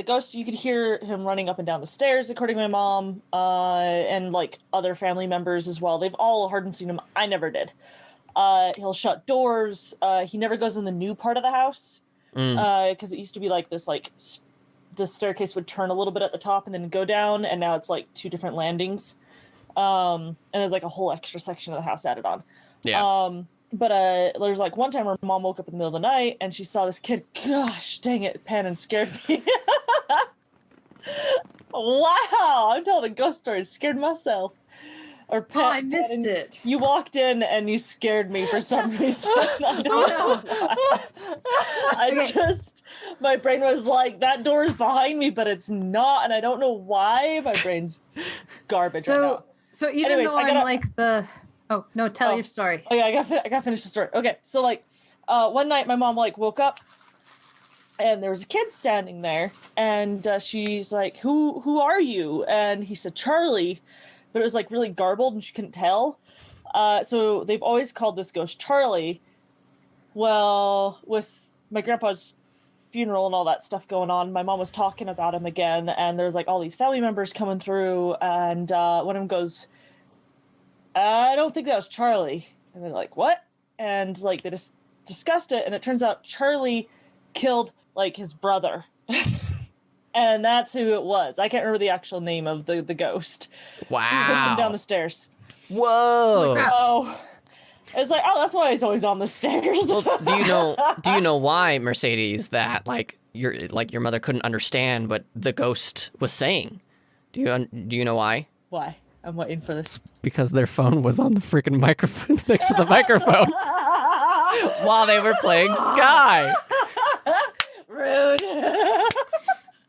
ghost, you could hear him running up and down the stairs, according to my mom, and like other family members as well. They've all heard and seen him. I never did. He'll shut doors. He never goes in the new part of the house, because it used to be like this, like the staircase would turn a little bit at the top and then go down, and now it's like 2 different landings. And there's like a whole extra section of the house added on. Yeah. But there's like one time where mom woke up in the middle of the night and she saw this kid, gosh dang it, pan and scared me. Wow, I'm telling a ghost story, scared myself. Or I missed it. You walked in and you scared me for some reason. I don't know why. My brain was like, that door is behind me, but it's not, and I don't know why. My brain's garbage right now. So even Anyways, though I'm like the... Oh, no, tell your story. Oh, yeah, I gotta finish the story. Okay, so, like, one night my mom, like, woke up, and there was a kid standing there, and she's like, who are you? And he said, Charlie, but it was, like, really garbled, and she couldn't tell. So they've always called this ghost Charlie. Well, with my grandpa's funeral and all that stuff going on, my mom was talking about him again, and there's, like, all these family members coming through, and one of them goes, I don't think that was Charlie. And they're like, what? And like they just discussed it, and it turns out Charlie killed like his brother. And that's who it was. I can't remember the actual name of the ghost. Wow. He pushed him down the stairs. Whoa. Oh. It's like, oh, that's why he's always on the stairs. Well, do you know why, Mercedes, that like your mother couldn't understand what the ghost was saying? Do you know why? Why? I'm waiting for this. Because their phone was on the freaking microphone next to the microphone while they were playing Sky. Rude.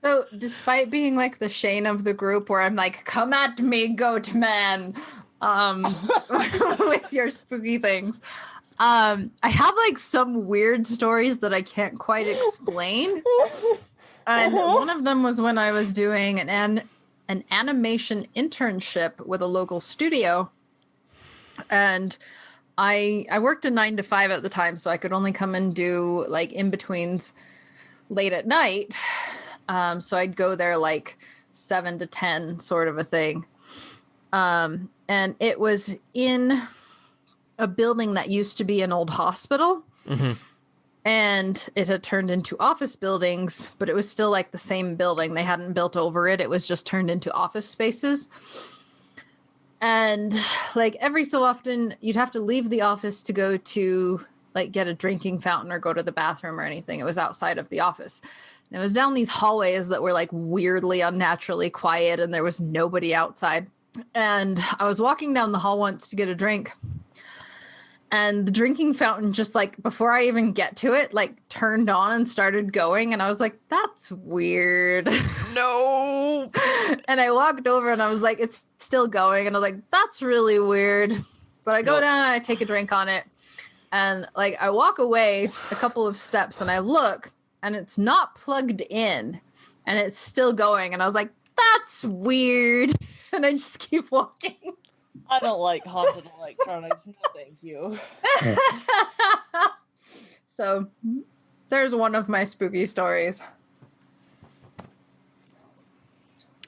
So despite being like the Shane of the group where I'm like, come at me, goat man, with your spooky things, I have like some weird stories that I can't quite explain. And one of them was when I was doing an animation internship with a local studio, and I worked a 9 to 5 at the time, so I could only come and do like in-betweens late at night. So I'd go there like 7 to 10 sort of a thing. And it was in a building that used to be an old hospital. Mm-hmm. And it had turned into office buildings, but it was still like the same building. They hadn't built over it. It was just turned into office spaces. And like every so often you'd have to leave the office to go to like get a drinking fountain or go to the bathroom or anything. It was outside of the office. And it was down these hallways that were like weirdly unnaturally quiet, and there was nobody outside. And I was walking down the hall once to get a drink, and the drinking fountain just like before I even get to it, like turned on and started going. And I was like, that's weird. No. And I walked over and I was like, it's still going. And I was like, that's really weird. But I go down and I take a drink on it. And like I walk away a couple of steps and I look and it's not plugged in and it's still going. And I was like, that's weird. And I just keep walking. I don't like haunted electronics. No, thank you. So there's one of my spooky stories.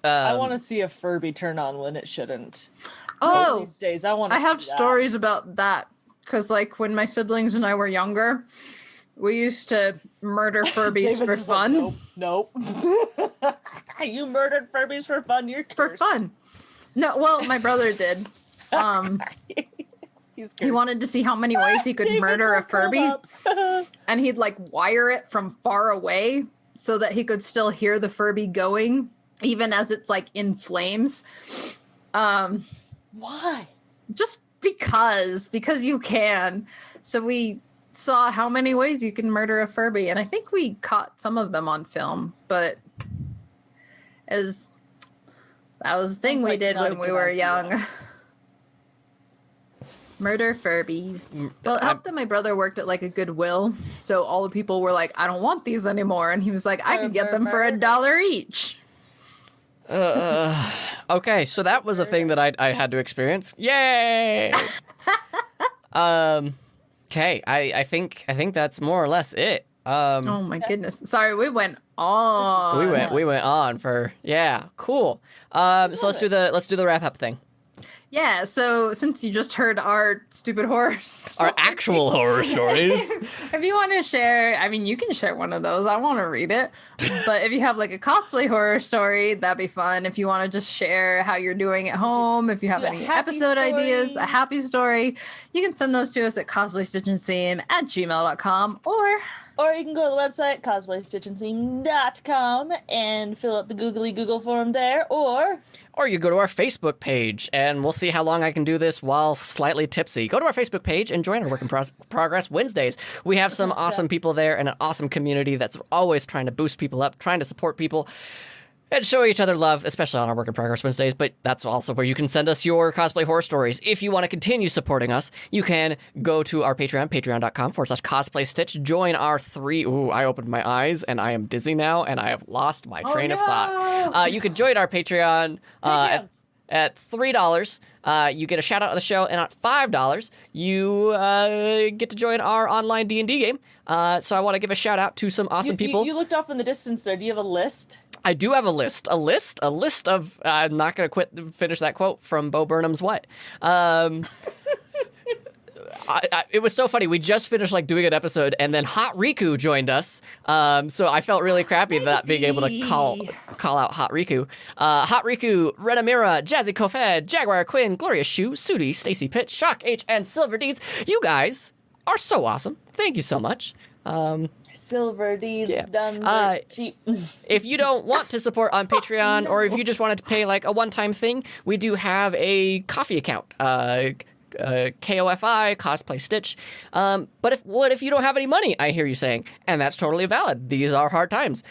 I want to see a Furby turn on when it shouldn't. Oh, these days I have stories about that because, like, when my siblings and I were younger, we used to murder Furbies for fun. Like, nope. You murdered Furbies for fun. You're cursed. For fun. No, well, my brother did. He wanted to see how many ways he could murder a Furby, and he'd like wire it from far away so that he could still hear the Furby going, even as it's like in flames. Why? Just because you can. So we saw how many ways you can murder a Furby, and I think we caught some of them on film, but that was the thing we did when we were young. Murder Furbies. Well, it helped that my brother worked at like a Goodwill, so all the people were like, I don't want these anymore, and he was like, I could get them for $1 each. Okay, so that was a thing that I had to experience. Yay! Okay, I think that's more or less it. Oh my goodness. Sorry, we went on. We went on for cool. So let's do the wrap up thing. Yeah, so since you just heard our stupid horror story, Our actual horror stories. if you want to share, I mean, you can share one of those. I want to read it. But if you have like a cosplay horror story, that'd be fun. If you want to just share how you're doing at home, if you have any episode ideas, a happy story, you can send those to us at cosplaystitchandseam@gmail.com Or you can go to the website, cosplaystitchandseam.com, and fill out the Google form there, or you go to our Facebook page, and we'll see how long I can do this while slightly tipsy. Go to our Facebook page and join our Work in Progress Wednesdays. We have some awesome people there and an awesome community that's always trying to boost people up, trying to support people, and show each other love, especially on our Work in Progress Wednesdays, but that's also where you can send us your cosplay horror stories. If you want to continue supporting us, you can go to our Patreon, patreon.com/cosplaystitch, join our I opened my eyes, and I am dizzy now, and I have lost my train of thought. You can join our Patreon at $3. You get a shout out on the show, and at $5, you get to join our online D&D game. So I want to give a shout out to some awesome people. You looked off in the distance there. Do you have a list? I do have a list of, I'm not going to finish that quote from Bo Burnham's What? It was so funny. We just finished like doing an episode, and then Hot Riku joined us. So I felt really crappy not being able to call out Hot Riku. Hot Riku, Renamira, Jazzy Kofed, Jaguar Quinn, Gloria Shu, Sudi, Stacy Pitt, Shock H, and Silver Deeds. You guys are so awesome. Thank you so much. Silver Deeds done cheap. If you don't want to support on Patreon, or if you just wanted to pay like a one-time thing, we do have a coffee account. KOFI, Cosplay Stitch. But what if you don't have any money, I hear you saying, and that's totally valid. These are hard times.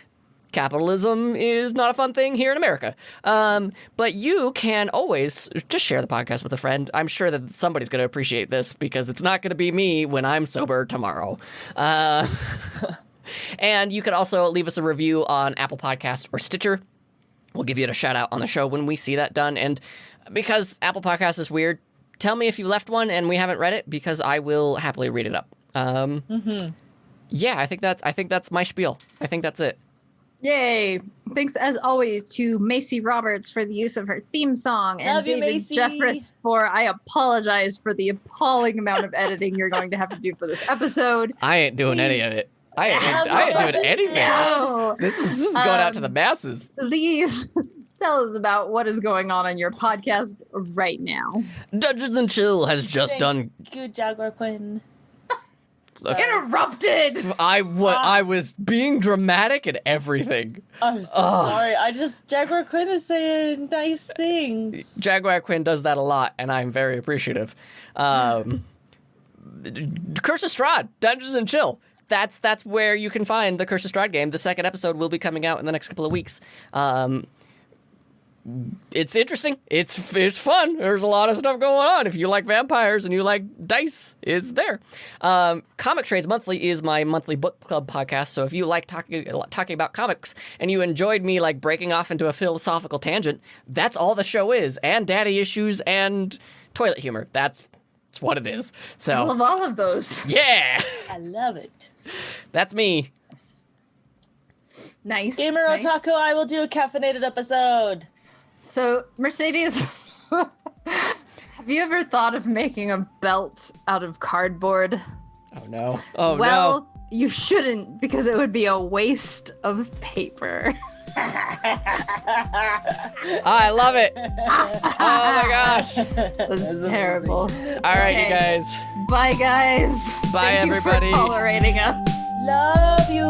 Capitalism is not a fun thing here in America. But you can always just share the podcast with a friend. I'm sure that somebody's going to appreciate this because it's not going to be me when I'm sober tomorrow. And you can also leave us a review on Apple Podcasts or Stitcher. We'll give you a shout out on the show when we see that done. And because Apple Podcasts is weird, tell me if you left one and we haven't read it, because I will happily read it up. Yeah, I think that's my spiel. I think that's it. Yay! Thanks as always to Macy Roberts for the use of her theme song, and David Jeffress for, I apologize for the appalling amount of editing you're going to have to do for this episode. I ain't doing any of it. I ain't doing anything. No. This is going out to the masses. Please tell us about what is going on your podcast right now. Dungeons and Chill has just done. Good Jaguar Quinn. Interrupted. I was being dramatic and everything. I'm so sorry. Jaguar Quinn is saying nice things. Jaguar Quinn does that a lot, and I'm very appreciative. Curse of Strahd, Dungeons and Chill. That's where you can find the Curse of Strahd game. The second episode will be coming out in the next couple of weeks. It's interesting. It's fun. There's a lot of stuff going on. If you like vampires and you like dice, it's there. Comic Trades Monthly is my monthly book club podcast. So if you like talking about comics and you enjoyed me like breaking off into a philosophical tangent, that's all the show is. And daddy issues and toilet humor. That's what it is. So I love all of those. Yeah. I love it. That's me. Nice. Gamer Otaku, I will do a caffeinated episode. So, Mercedes, have you ever thought of making a belt out of cardboard? Oh, no. Oh, well, no. You shouldn't, because it would be a waste of paper. I love it. Oh, my gosh. This is terrible. All right, you guys. Bye, guys. Bye, Thank everybody. you for tolerating us. Love you.